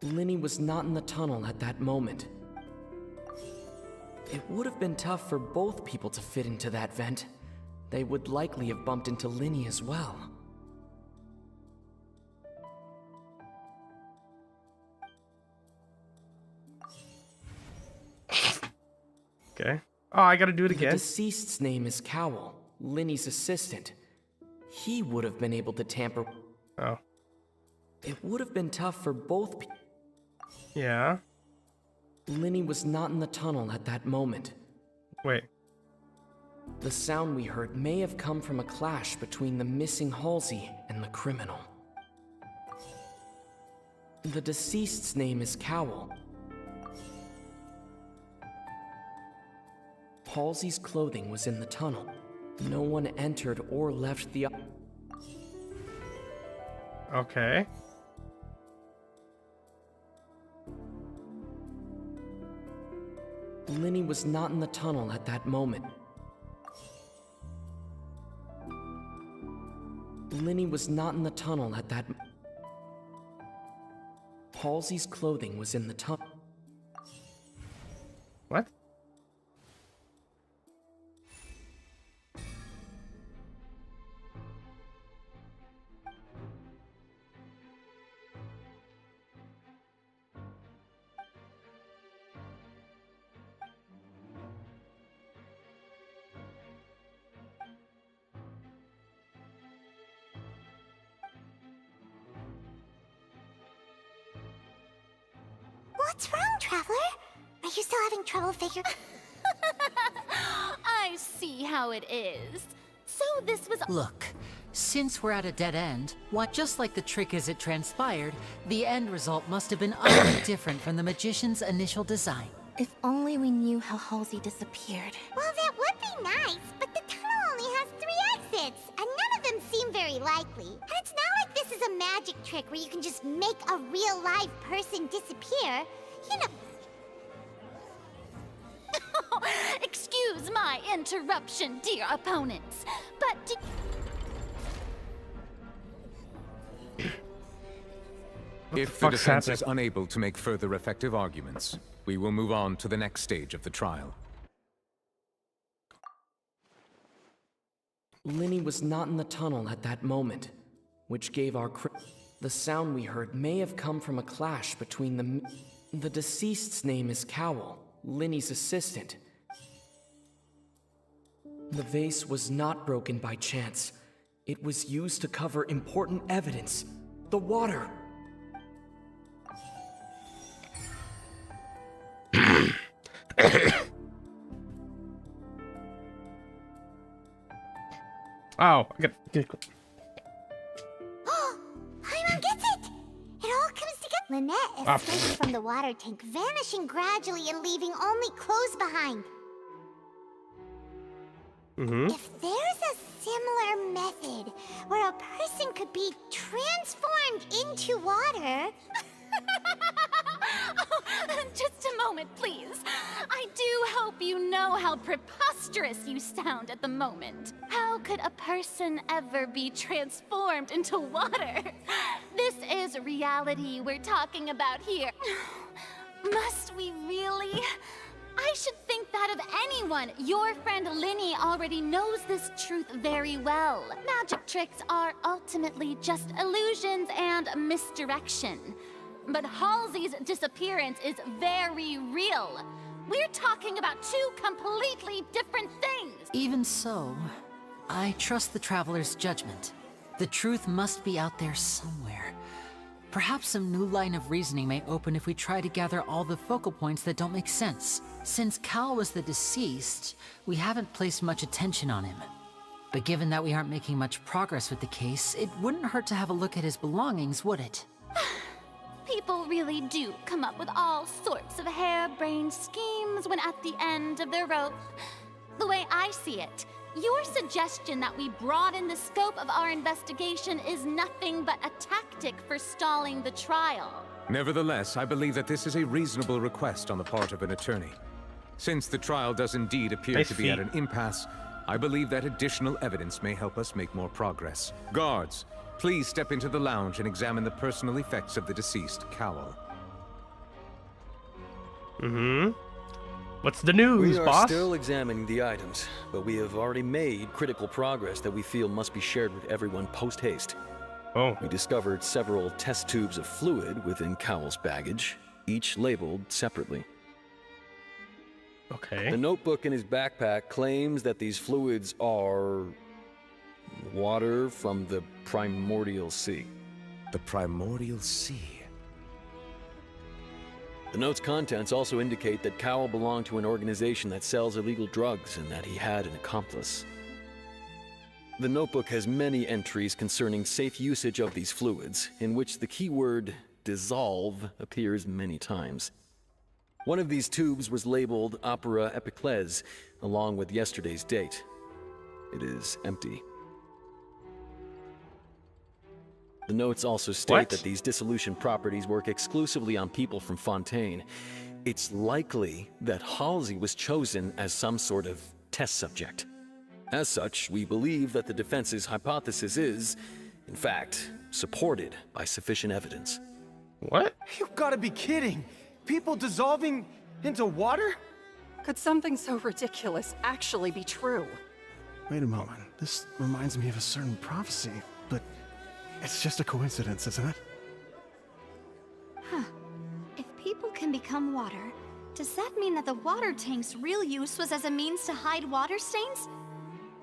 Linny was not in the tunnel at that moment. It would have been tough for both people to fit into that vent. They would likely have bumped into Linny as well. Okay. Oh, I gotta do it again. The deceased's name is Cowell, Linny's assistant. He would have been able to tamper... Oh. It would have been tough for both people. Yeah. Linny was not in the tunnel at that moment. Wait. The sound we heard may have come from a clash between the missing Halsey and the criminal. The deceased's name is Cowell. Halsey's clothing was in the tunnel. No one entered or left the... Okay. Linny was not in the tunnel at that moment. Linny was not in the tunnel at that... Halsey's clothing was in the tunnel. What? What's wrong, Traveler? Are you still having trouble figuring... I see how it is. So this was... Look, since we're at a dead end, just like the trick as it transpired, the end result must have been utterly different from the magician's initial design. If only we knew how Halsey disappeared. Well, that would be nice, but the tunnel only has 3 exits, and none of them seem very likely. And it's not like this is a magic trick where you can just make a real live person disappear. You know... my interruption, dear opponents. But If the defense is unable to make further effective arguments, we will move on to the next stage of the trial. Linny was not in the tunnel at that moment, which gave our the sound we heard may have come from a clash between the deceased's name is Cowl, Linny's assistant. The vase was not broken by chance. It was used to cover important evidence. The water. Oh, I got Paimon gets it! It all comes together. Lynette escaped from the water tank, vanishing gradually and leaving only clothes behind. If there's a similar method where a person could be transformed into water... Oh, just a moment, please. I do hope you know how preposterous you sound at the moment. How could a person ever be transformed into water? This is reality we're talking about here. Must we really? I should think that of anyone. Your friend Linny already knows this truth very well. Magic tricks are ultimately just illusions and misdirection. But Halsey's disappearance is very real. We're talking about two completely different things. Even so, I trust the Traveler's judgment. The truth must be out there somewhere. Perhaps some new line of reasoning may open if we try to gather all the focal points that don't make sense. Since Cal was the deceased, we haven't placed much attention on him. But given that we aren't making much progress with the case, it wouldn't hurt to have a look at his belongings, would it? People really do come up with all sorts of harebrained schemes when at the end of their rope. The way I see it, your suggestion that we broaden the scope of our investigation is nothing but a tactic for stalling the trial. Nevertheless, I believe that this is a reasonable request on the part of an attorney. Since the trial does indeed appear to be at an impasse, I believe that additional evidence may help us make more progress. Guards, please step into the lounge and examine the personal effects of the deceased Cowl. What's the news, boss? We are still examining the items, but we have already made critical progress that we feel must be shared with everyone post-haste. We discovered several test tubes of fluid within Cowl's baggage, each labeled separately. The notebook in his backpack claims that these fluids are water from the primordial sea. The primordial sea? The note's contents also indicate that Cowl belonged to an organization that sells illegal drugs and that he had an accomplice. The notebook has many entries concerning safe usage of these fluids, in which the keyword dissolve appears many times. One of these tubes was labeled Opera Epiclese, along with yesterday's date. It is empty. The notes also state that these dissolution properties work exclusively on people from Fontaine. It's likely that Halsey was chosen as some sort of test subject. As such, we believe that the defense's hypothesis is, in fact, supported by sufficient evidence. What? You've got to be kidding! People dissolving into water? Could something so ridiculous actually be true? Wait a moment. This reminds me of a certain prophecy, but it's just a coincidence, isn't it? Huh. If people can become water, does that mean that the water tank's real use was as a means to hide water stains?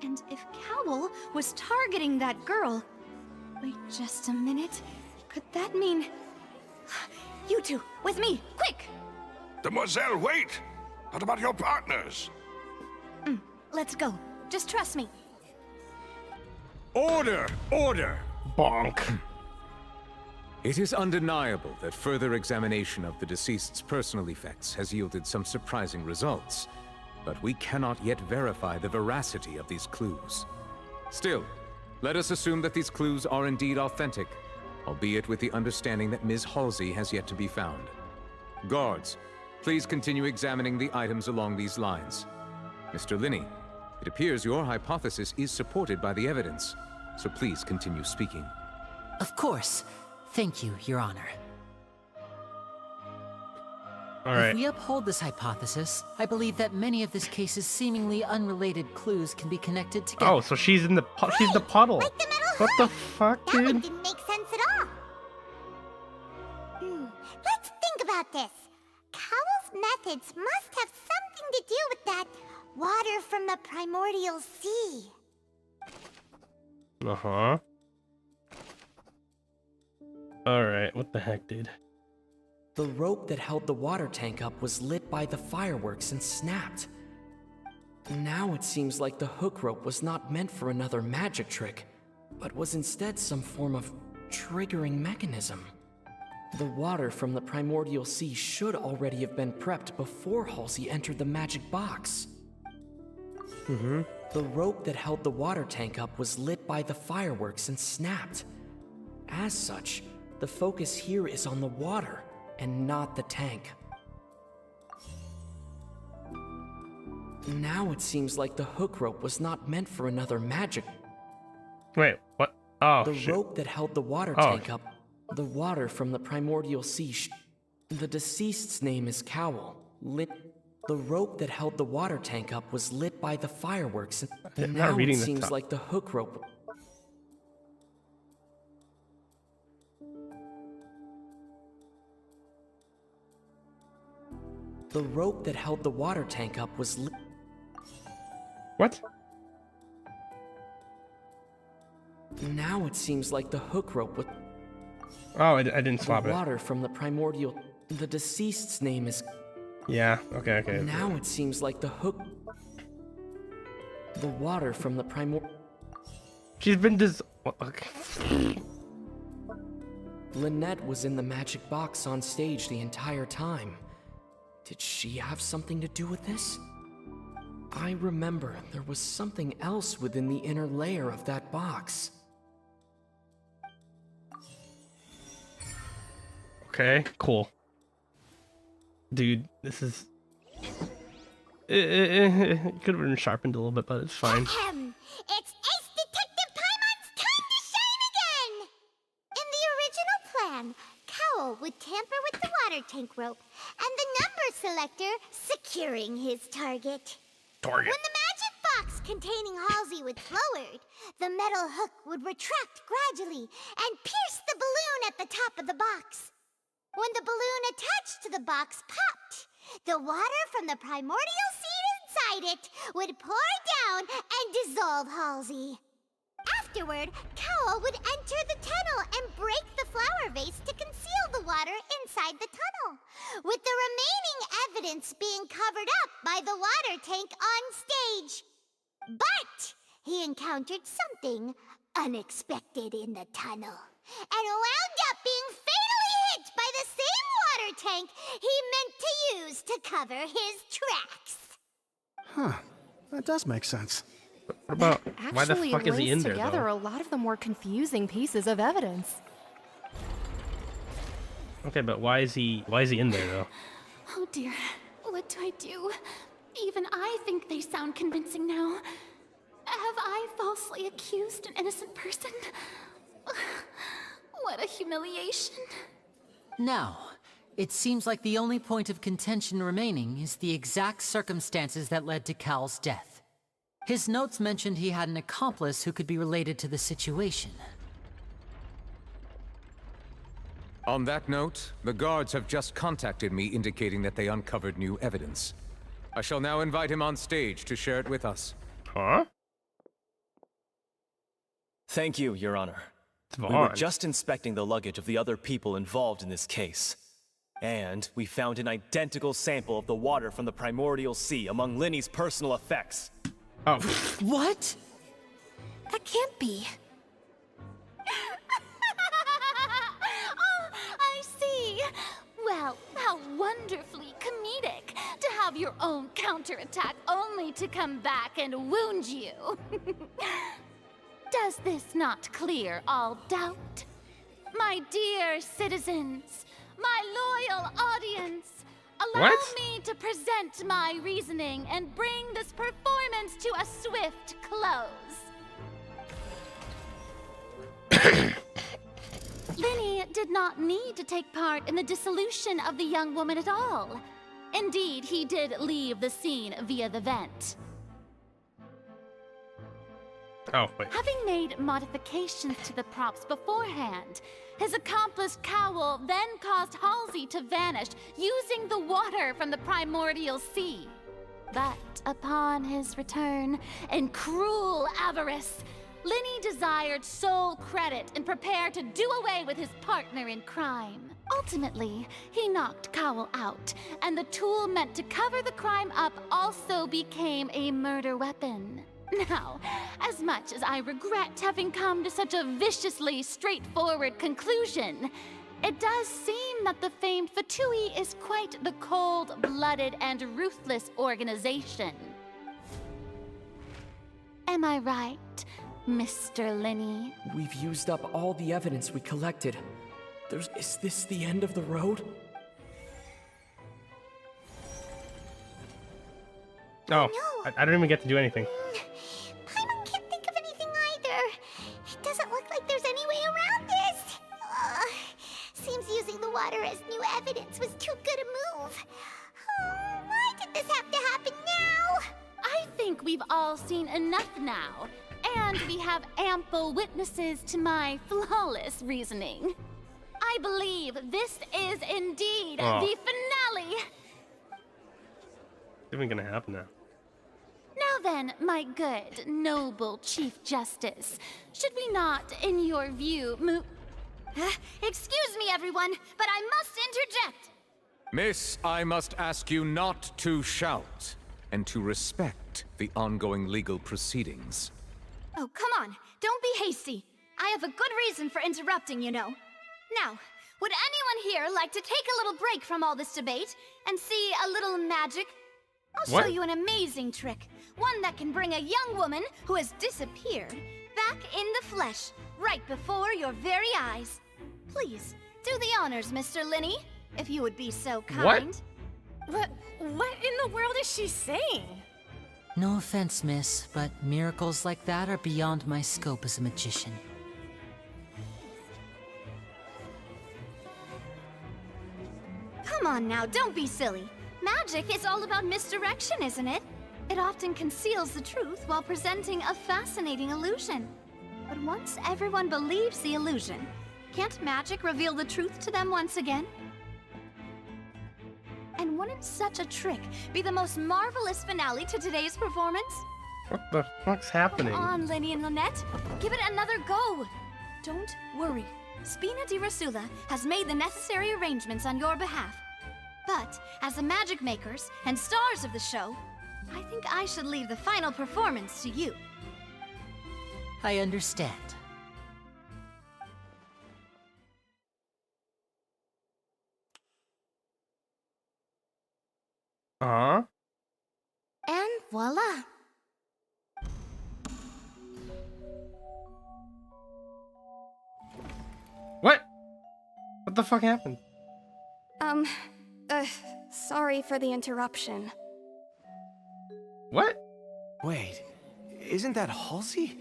And if Cowl was targeting that girl... Wait just a minute. Could that mean... You two, with me, quick! Demoiselle, wait! What about your partners? Let's go. Just trust me. Order! Order! Bonk. It is undeniable that further examination of the deceased's personal effects has yielded some surprising results, but we cannot yet verify the veracity of these clues. Still, let us assume that these clues are indeed authentic, albeit with the understanding that Ms. Halsey has yet to be found. Guards, please continue examining the items along these lines. Mr. Linny, It appears your hypothesis is supported by the evidence, so please continue speaking. Of course. Thank you, Your Honor. All right. If we uphold this hypothesis, I believe that many of this case's seemingly unrelated clues can be connected together. Oh, so she's in the she's the puddle. Like the metal What the fuck, That one dude? didn't make sense at all. Let's think about this. Cowell's methods must have something to do with that water from the primordial sea. Uh-huh. Alright, what the heck, dude? The rope that held the water tank up was lit by the fireworks and snapped. Now it seems like the hook rope was not meant for another magic trick, but was instead some form of triggering mechanism. The water from the primordial sea should already have been prepped before Halsey entered the magic box. The rope that held the water tank up was lit by the fireworks and snapped. As such, the focus here is on the water and not the tank. Now it seems like the hook rope was not meant for another magic. Wait, what? Oh, the shit. rope that held the water tank up, the water from the primordial sea. The deceased's name is Cowell. The rope that held the water tank up was lit by the fireworks, and now it seems like the hook rope. The rope that held the water tank up was lit. What? Now it seems like the hook rope was. Oh, I didn't swap the it. water from the primordial. The deceased's name is. Yeah, okay. Now it seems like the hook. The water from the primordial. She's been okay. Lynette was in the magic box on stage the entire time. Did she have something to do with this? I remember there was something else within the inner layer of that box. Okay, cool. Dude, this is... It could have been sharpened a little bit, but it's fine. It's Ace Detective Paimon's time to shine again! In the original plan, Cowell would tamper with the water tank rope and the number selector securing his target. When the magic box containing Halsey was lowered, the metal hook would retract gradually and pierce the balloon at the top of the box. When the balloon attached to the box popped, the water from the primordial seed inside it would pour down and dissolve Halsey. Afterward, Cowell would enter the tunnel and break the flower vase to conceal the water inside the tunnel, with the remaining evidence being covered up by the water tank on stage. But he encountered something unexpected in the tunnel, and wound up being fatally hit by the same water tank he meant to use to cover his tracks. Huh. That does make sense. What about why the Actually fuck is he in links there together though? a lot of the more confusing pieces of evidence. Okay, but why is he in there though? Oh dear, what do I do? Even I think they sound convincing now. Have I falsely accused an innocent person? What a humiliation. Now, it seems like the only point of contention remaining is the exact circumstances that led to Cal's death. His notes mentioned he had an accomplice who could be related to the situation. On that note, the guards have just contacted me indicating that they uncovered new evidence. I shall now invite him on stage to share it with us. Huh? Thank you, Your Honor. We were just inspecting the luggage of the other people involved in this case. And we found an identical sample of the water from the primordial sea among Linny's personal effects. Oh. What? That can't be. Oh, I see. Well, how wonderfully comedic to have your own counterattack only to come back and wound you. Does this not clear all doubt? My dear citizens, my loyal audience, Allow me to present my reasoning and bring this performance to a swift close. Linny did not need to take part in the dissolution of the young woman at all. Indeed, he did leave the scene via the vent. Oh, wait. Having made modifications to the props beforehand, his accomplice Cowl then caused Halsey to vanish using the water from the primordial sea. But upon his return, in cruel avarice, Linny desired sole credit and prepared to do away with his partner in crime. Ultimately, he knocked Cowl out, and the tool meant to cover the crime up also became a murder weapon. Now, as much as I regret having come to such a viciously straightforward conclusion, it does seem that the famed Fatui is quite the cold-blooded and ruthless organization. Am I right, Mr. Linny? We've used up all the evidence we collected. Is this the end of the road? Oh, I don't even get to do anything. Paimon can't think of anything either. It doesn't look like there's any way around this. Seems using the water as new evidence was too good a move. Why did this have to happen now? I think we've all seen enough now, and we have ample witnesses to my flawless reasoning. I believe this is indeed the finale. What's even gonna happen now? Now then, my good, noble Chief Justice, should we not, in your view, move... Excuse me, everyone, but I must interject. Miss, I must ask you not to shout, and to respect the ongoing legal proceedings. Oh, come on. Don't be hasty. I have a good reason for interrupting, you know. Now, would anyone here like to take a little break from all this debate and see a little magic? I'll show you an amazing trick. One that can bring a young woman who has disappeared back in the flesh, right before your very eyes. Please, do the honors, Mr. Linny, if you would be so kind. What in the world is she saying? No offense, miss, but miracles like that are beyond my scope as a magician. Come on now, don't be silly. Magic is all about misdirection, isn't it? It often conceals the truth while presenting a fascinating illusion. But once everyone believes the illusion, can't magic reveal the truth to them once again? And wouldn't such a trick be the most marvelous finale to today's performance? What the fuck's happening? Come on, Linny and Lynette. Give it another go. Don't worry. Spina di Rasula has made the necessary arrangements on your behalf. But, as the magic makers and stars of the show, I think I should leave the final performance to you. I understand. Uh-huh. And voila. What? What the fuck happened? Sorry for the interruption. What? Wait, isn't that Halsey?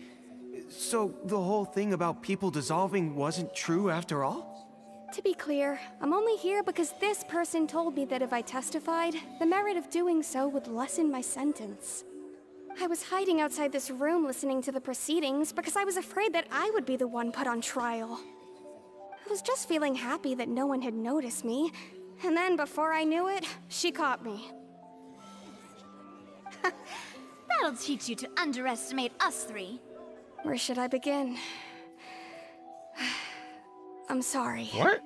So the whole thing about people dissolving wasn't true after all? To be clear, I'm only here because this person told me that if I testified, the merit of doing so would lessen my sentence. I was hiding outside this room listening to the proceedings because I was afraid that I would be the one put on trial. I was just feeling happy that no one had noticed me, and then before I knew it, she caught me. That'll teach you to underestimate us three. Where should I begin? I'm sorry. What?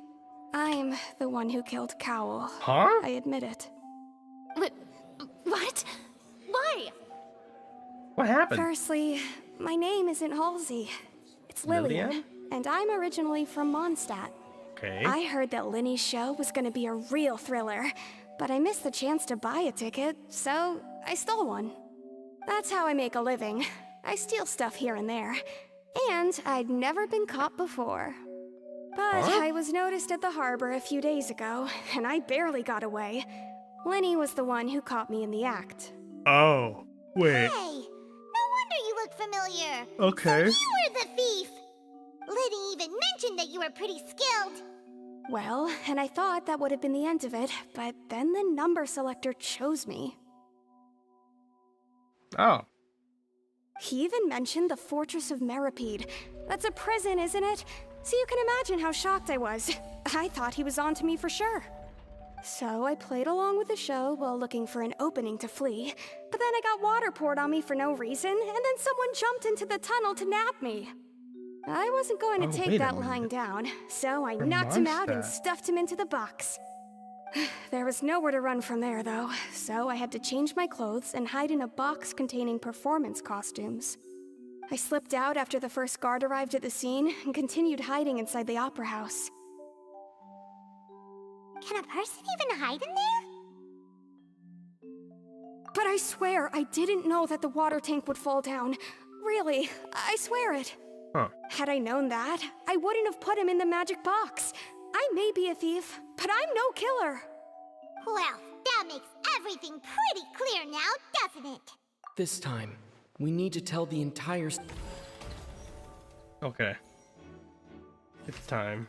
I'm the one who killed Cowl. Huh? I admit it. What? Why? What happened? Firstly, my name isn't Halsey. It's Lillian, and I'm originally from Mondstadt. Okay. I heard that Linny's show was gonna be a real thriller, but I missed the chance to buy a ticket, so I stole one. That's how I make a living. I steal stuff here and there. And I'd never been caught before. But I was noticed at the harbor a few days ago, and I barely got away. Lenny was the one who caught me in the act. Oh, wait. Hey, no wonder you look familiar. Okay. So you were the thief. Liddy even mentioned that you were pretty skilled. Well, and I thought that would have been the end of it, but then the number selector chose me. Oh. He even mentioned the Fortress of Meripede. That's a prison, isn't it? So you can imagine how shocked I was. I thought he was on to me for sure. So I played along with the show while looking for an opening to flee, but then I got water poured on me for no reason, and then someone jumped into the tunnel to nab me. I wasn't going to take that lying down, so I knocked him out and stuffed him into the box. There was nowhere to run from there, though, so I had to change my clothes and hide in a box containing performance costumes. I slipped out after the first guard arrived at the scene and continued hiding inside the opera house. Can a person even hide in there? But I swear, I didn't know that the water tank would fall down. Really, I swear it. Huh. Had I known that, I wouldn't have put him in the magic box. I may be a thief, but I'm no killer. Well, that makes everything pretty clear now, doesn't it? This time, we need to tell the entire... Okay. It's time.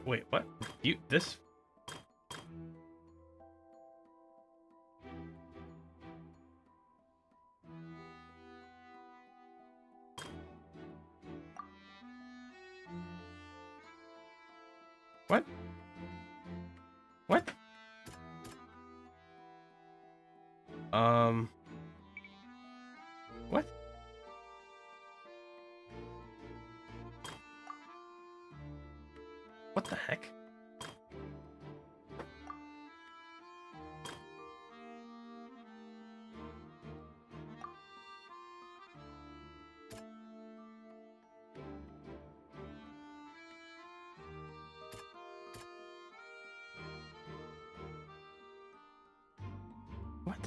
Wait, what? This? What? What? What? What the heck? What?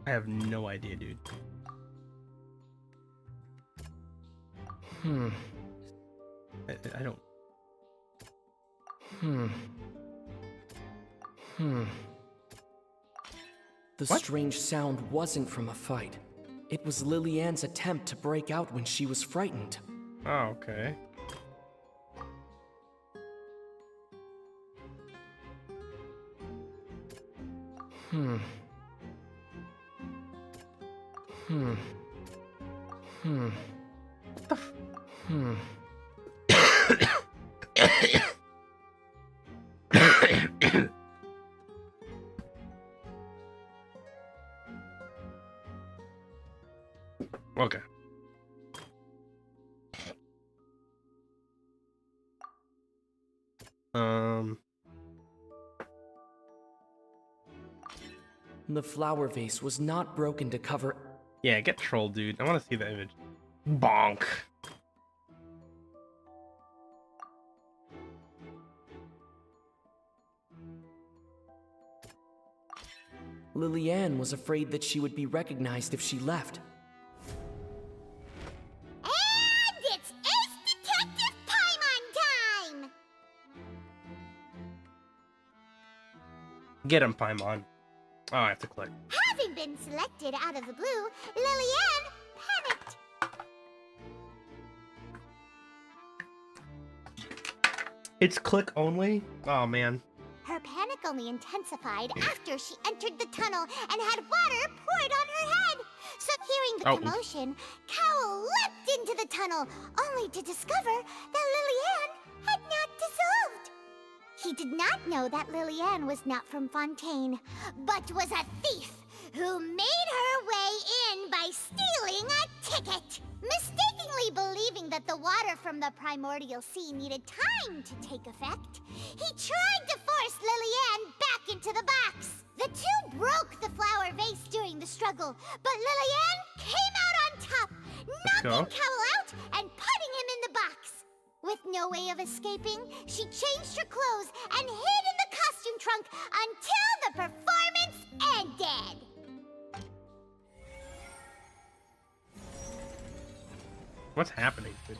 I have no idea, dude. I don't. The strange sound wasn't from a fight. It was Lillian's attempt to break out when she was frightened. Oh, okay. Okay. The flower vase was not broken to cover... Yeah, get trolled, dude. I want to see the image. Bonk. Lillian was afraid that she would be recognized if she left. And it's Ace Detective Paimon time! Get him, Paimon. Oh, I have to click. Having been selected out of the blue, Lillian panicked. It's click only? Oh, man. Her panic only intensified after she entered the tunnel and had water poured on her head. So hearing the commotion, Cowl leapt into the tunnel, only to discover that Lillian had not dissolved. He did not know that Lillian was not from Fontaine, but was a thief who made her way in by stealing a ticket. Mistakenly believing that the water from the primordial sea needed time to take effect, he tried to force Lillian back into the box. The two broke the flower vase during the struggle, but Lillian came out on top, knocking Cowl out and putting him in the box. no way of escaping, she changed her clothes and hid in the costume trunk until the performance ended. What's happening, dude?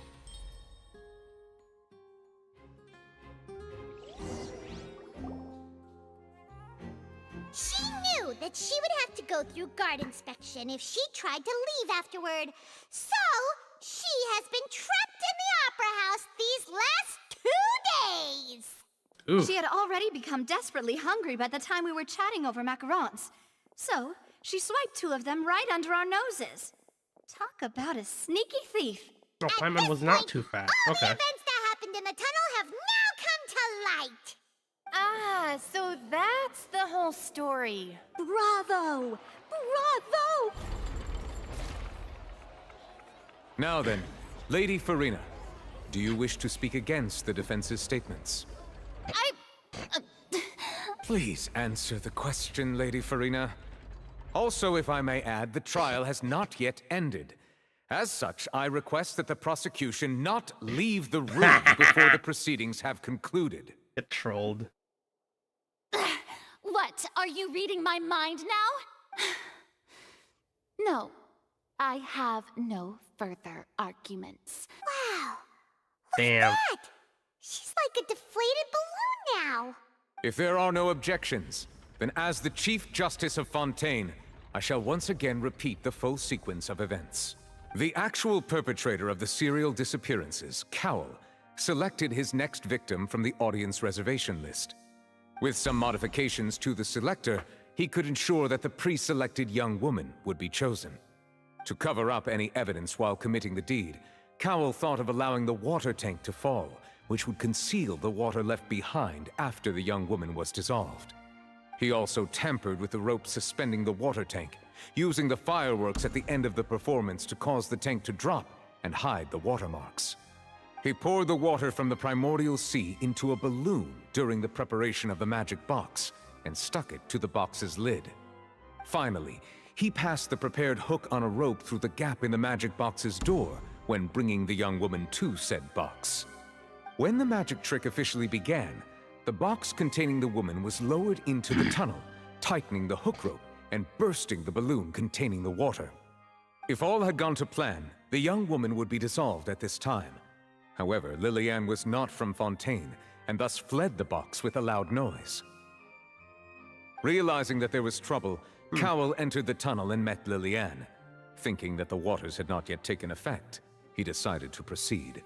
She knew that she would have to go through guard inspection if she tried to leave afterward. So, she has been trapped in the Opera House these last 2 days. Ooh. She had already become desperately hungry by the time we were chatting over macarons. So, she swiped 2 of them right under our noses. Talk about a sneaky thief. Oh, Paimon was not too fat. All Okay. the events that happened in the tunnel have now come to light. Ah, so that's the whole story. Bravo! Bravo! Now then, Lady Farina, do you wish to speak against the defense's statements? Please answer the question, Lady Farina. Also, if I may add, the trial has not yet ended. As such, I request that the prosecution not leave the room before the proceedings have concluded. Get trolled. What? Are you reading my mind now? No. I have no further arguments. Wow. Damn. That? She's like a deflated balloon now. If there are no objections, then as the Chief Justice of Fontaine, I shall once again repeat the full sequence of events. The actual perpetrator of the serial disappearances, Cowell, selected his next victim from the audience reservation list. With some modifications to the selector, he could ensure that the pre-selected young woman would be chosen. To cover up any evidence while committing the deed, Cowell thought of allowing the water tank to fall, which would conceal the water left behind after the young woman was dissolved. He also tampered with the rope suspending the water tank, using the fireworks at the end of the performance to cause the tank to drop and hide the watermarks. He poured the water from the primordial sea into a balloon during the preparation of the magic box and stuck it to the box's lid. Finally, he passed the prepared hook on a rope through the gap in the magic box's door when bringing the young woman to said box. When the magic trick officially began, the box containing the woman was lowered into the tunnel, tightening the hook rope and bursting the balloon containing the water. If all had gone to plan, the young woman would be dissolved at this time. However, Liliane was not from Fontaine, and thus fled the box with a loud noise. Realizing that there was trouble, Cowell entered the tunnel and met Liliane. Thinking that the waters had not yet taken effect, he decided to proceed.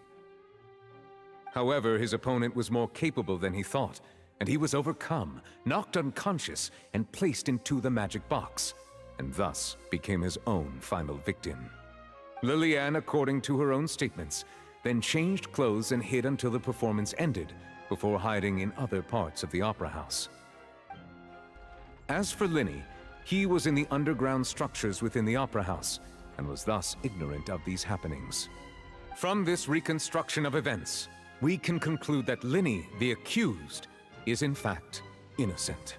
However, his opponent was more capable than he thought, and he was overcome, knocked unconscious, and placed into the magic box, and thus became his own final victim. Liliane, according to her own statements, then changed clothes and hid until the performance ended, before hiding in other parts of the opera house. As for Linny, he was in the underground structures within the opera house, and was thus ignorant of these happenings. From this reconstruction of events, we can conclude that Linny, the accused, is in fact innocent.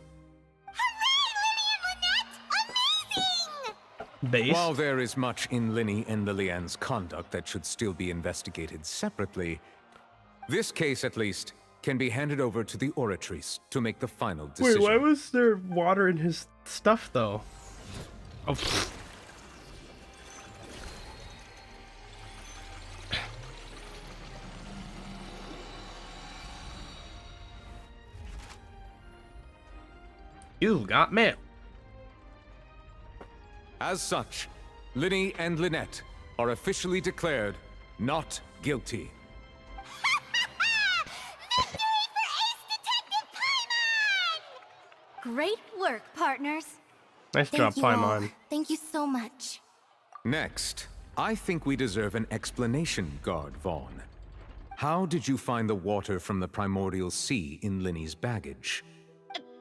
Base. While there is much in Linny and Liliane's conduct that should still be investigated separately, this case, at least, can be handed over to the Oratrice to make the final decision. Wait, why was there water in his stuff, though? Oh. You've got mail. As such, Linny and Lynette are officially declared not guilty. Great work, partners. Nice job, Paimon. Thank you so much. Next, I think we deserve an explanation, Guard Vaughn. How did you find the water from the primordial sea in Linny's baggage?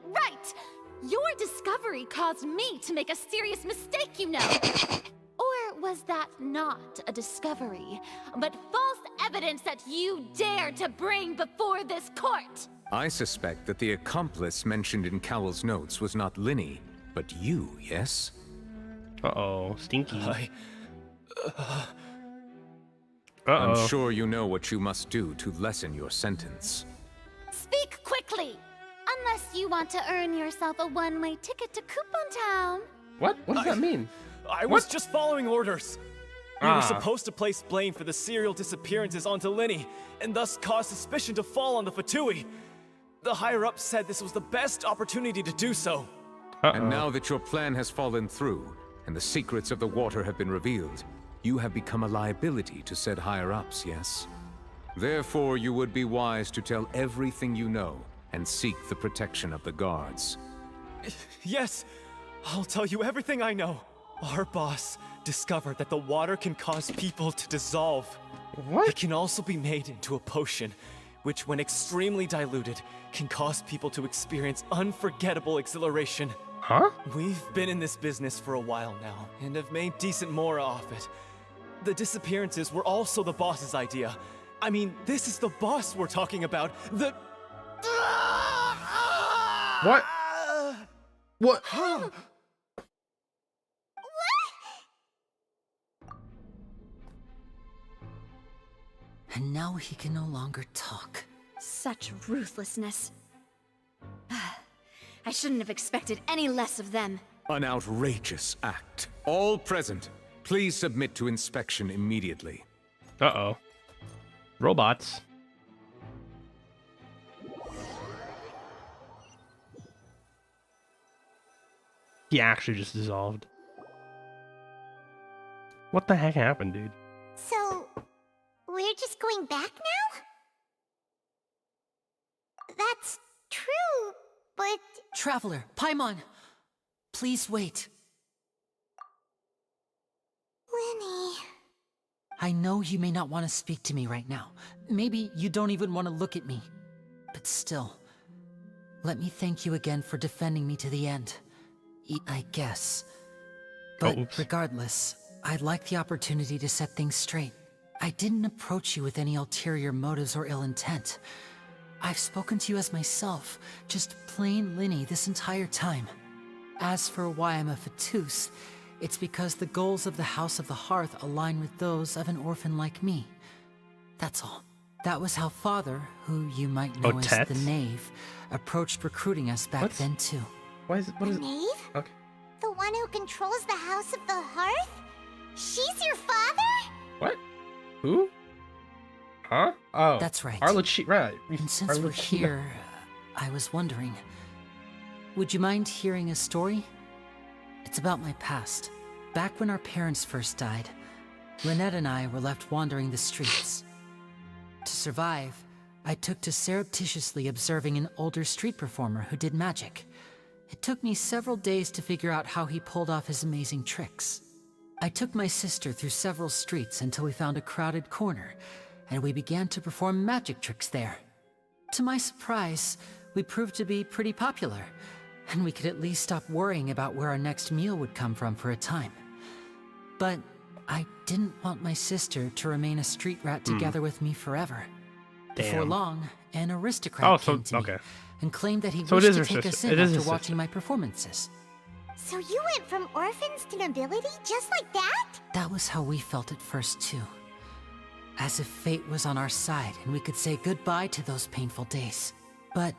Right! Your discovery caused me to make a serious mistake, you know. Or was that not a discovery, but false evidence that you dare to bring before this court? I suspect that the accomplice mentioned in Cowell's notes was not Linny, but you, yes? Uh-oh, stinky. Uh-oh. I'm sure you know what you must do to lessen your sentence. Speak quickly! Unless you want to earn yourself a one-way ticket to Coupon Town. What? What does that mean? I was just following orders. We Ah. were supposed to place blame for the serial disappearances onto Linny, and thus cause suspicion to fall on the Fatui. The higher-ups said this was the best opportunity to do so. And now that your plan has fallen through, and the secrets of the water have been revealed, you have become a liability to said higher-ups, yes? Therefore, you would be wise to tell everything you know, and seek the protection of the guards. Yes, I'll tell you everything I know. Our boss discovered that the water can cause people to dissolve. What? It can also be made into a potion, which when extremely diluted, can cause people to experience unforgettable exhilaration. Huh? We've been in this business for a while now, and have made decent mora off it. The disappearances were also the boss's idea. I mean, this is the boss we're talking about. The... What? What? And now he can no longer talk. Such ruthlessness. I shouldn't have expected any less of them. An outrageous act. All present, please submit to inspection immediately. Uh-oh. Robots. He actually just dissolved. What the heck happened, dude? So, we're just going back now? That's true, but... Traveler, Paimon! Please wait. Lenny... I know you may not want to speak to me right now. Maybe you don't even want to look at me. But still, let me thank you again for defending me to the end. I guess. But regardless, I'd like the opportunity to set things straight. I didn't approach you with any ulterior motives or ill intent. I've spoken to you as myself, just plain Linny this entire time. As for why I'm a Fatus, it's because the goals of the House of the Hearth align with those of an orphan like me. That's all. That was how Father, who you might know as the Knave, approached recruiting us back then too. Why is it? What is it? Knave? Okay. The one who controls the House of the Hearth? She's your father? What? Who? Huh? Oh. That's right. Right. And since we're here, I was wondering, would you mind hearing a story? It's about my past. Back when our parents first died, Lynette and I were left wandering the streets. To survive, I took to surreptitiously observing an older street performer who did magic. It took me several days to figure out how he pulled off his amazing tricks. I took my sister through several streets until we found a crowded corner, and we began to perform magic tricks there. To my surprise, we proved to be pretty popular, and we could at least stop worrying about where our next meal would come from for a time. But I didn't want my sister to remain a street rat together with me forever. Before long, an aristocrat came to me and claimed that he wished to take us in after watching my performances. So you went from orphans to nobility just like that? That was how we felt at first too. As if fate was on our side and we could say goodbye to those painful days. But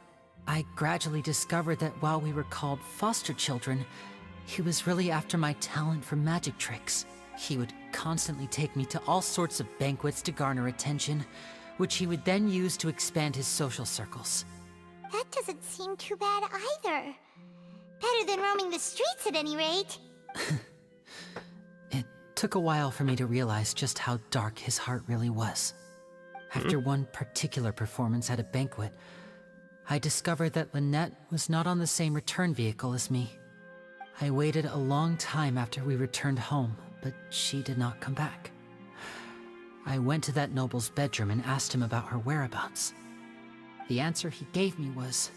I gradually discovered that while we were called foster children, he was really after my talent for magic tricks. He would constantly take me to all sorts of banquets to garner attention, which he would then use to expand his social circles. That doesn't seem too bad either. Better than roaming the streets at any rate. It took a while for me to realize just how dark his heart really was. After one particular performance at a banquet, I discovered that Lynette was not on the same return vehicle as me. I waited a long time after we returned home, but she did not come back. I went to that noble's bedroom and asked him about her whereabouts. The answer he gave me was,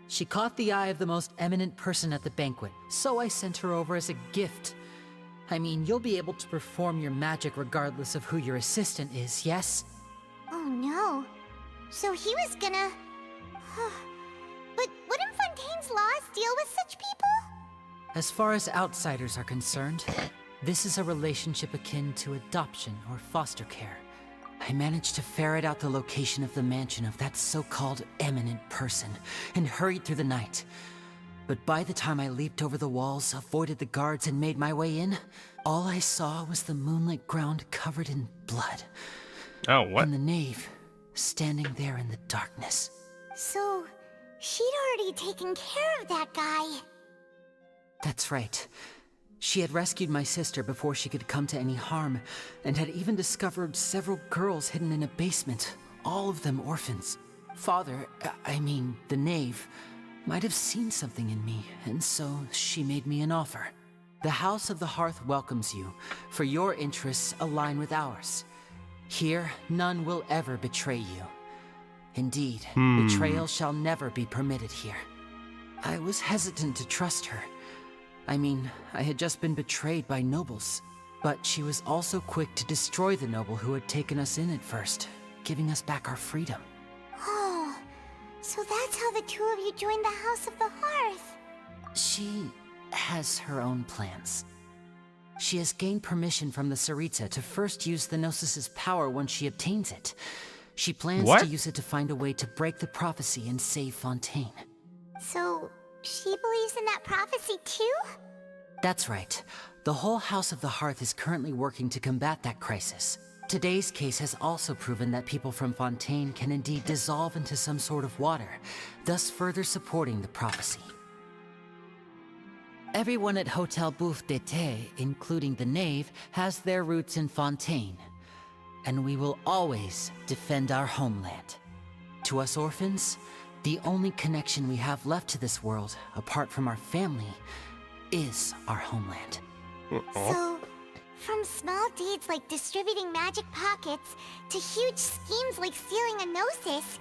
she caught the eye of the most eminent person at the banquet, so I sent her over as a gift. I mean, you'll be able to perform your magic regardless of who your assistant is, yes? Oh no. So he was gonna... But wouldn't Fontaine's laws deal with such people? As far as outsiders are concerned, this is a relationship akin to adoption or foster care. I managed to ferret out the location of the mansion of that so-called eminent person and hurried through the night. But by the time I leaped over the walls, avoided the guards, and made my way in, all I saw was the moonlit ground covered in blood. Oh, what? And the knave standing there in the darkness. So, she'd already taken care of that guy. That's right. She had rescued my sister before she could come to any harm, and had even discovered several girls hidden in a basement, all of them orphans. Father, I mean, the knave, might have seen something in me, and so she made me an offer. The House of the Hearth welcomes you, for your interests align with ours. Here, none will ever betray you. Indeed, betrayal shall never be permitted here. I was hesitant to trust her. I mean, I had just been betrayed by nobles, but she was also quick to destroy the noble who had taken us in at first, giving us back our freedom. Oh, so that's how the two of you joined the House of the Hearth. She has her own plans. She has gained permission from the Tsaritsa to first use the Gnosis's power once she obtains it. She plans to use it to find a way to break the prophecy and save Fontaine. So, she believes in that prophecy too? That's right. The whole House of the Hearth is currently working to combat that crisis. Today's case has also proven that people from Fontaine can indeed dissolve into some sort of water, thus further supporting the prophecy. Everyone at Hotel Bouffe d'été, including the knave, has their roots in Fontaine. And we will always defend our homeland. To us orphans, the only connection we have left to this world, apart from our family, is our homeland. So, from small deeds like distributing magic pockets to huge schemes like stealing a Gnosis,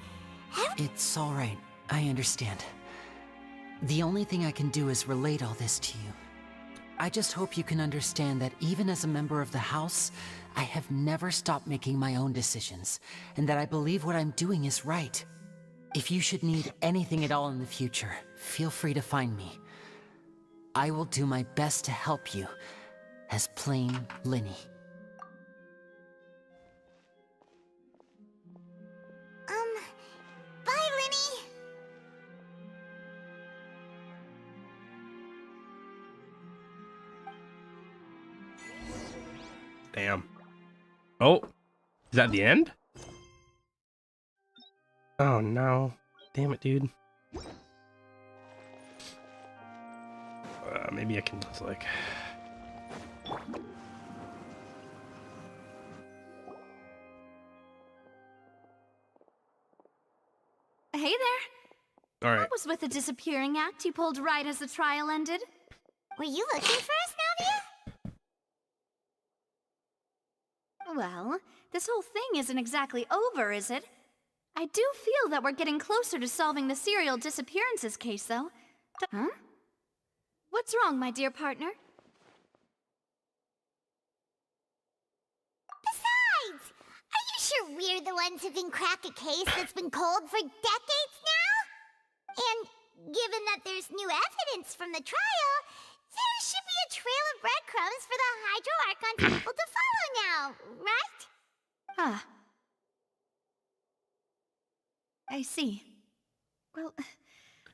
It's all right. I understand. The only thing I can do is relate all this to you. I just hope you can understand that even as a member of the House, I have never stopped making my own decisions, and that I believe what I'm doing is right. If you should need anything at all in the future, feel free to find me. I will do my best to help you, as plain Linny. Bye, Linny! Damn. Oh, is that the end? Oh no. Damn it, dude. Maybe I can just like... Hey there. All right. What was with the disappearing act you pulled right as the trial ended? Were you looking for us, Navia? Well, this whole thing isn't exactly over, is it? I do feel that we're getting closer to solving the serial disappearances case, though. Huh? What's wrong, my dear partner? Besides, are you sure we're the ones who can crack a case that's been cold for decades now? And given that there's new evidence from the trial, there should be a trail of breadcrumbs for the Hydro Archon's people to follow now, right? Ah. I see. Well,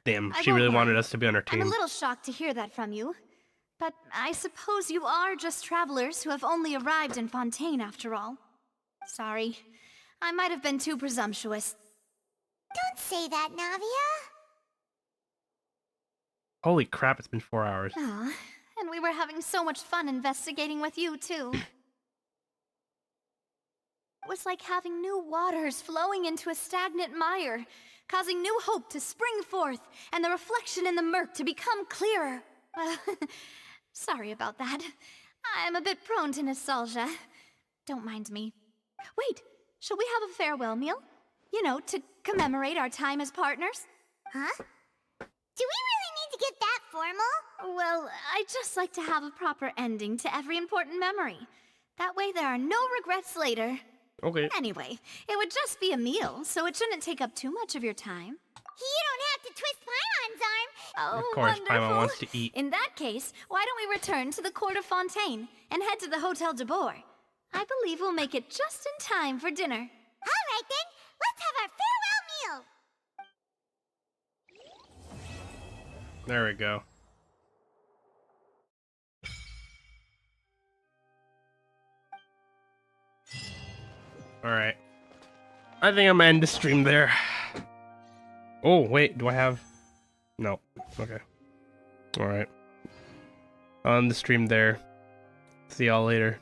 Damn, I she won't really lie. wanted us to be on her team. I'm a little shocked to hear that from you. But I suppose you are just travelers who have only arrived in Fontaine after all. Sorry. I might have been too presumptuous. Don't say that, Navia. Holy crap, it's been 4 hours. Aw, and we were having so much fun investigating with you, too. It was like having new waters flowing into a stagnant mire, causing new hope to spring forth, and the reflection in the murk to become clearer. Well, sorry about that. I'm a bit prone to nostalgia. Don't mind me. Wait, shall we have a farewell meal? You know, to commemorate our time as partners? Huh? Do we really need to get that formal? Well, I just like to have a proper ending to every important memory. That way there are no regrets later. Okay. Anyway, it would just be a meal, so it shouldn't take up too much of your time. You don't have to twist Paimon's arm. Oh, Of course, wonderful. Paimon wants to eat. In that case, why don't we return to the court of Fontaine and head to the Hotel de Boer? I believe we'll make it just in time for dinner. All right then, let's have our farewell meal. There we go. Alright. I think I'm gonna end the stream there. Oh, wait, do I have... No. Okay. Alright. On the stream there. See y'all later.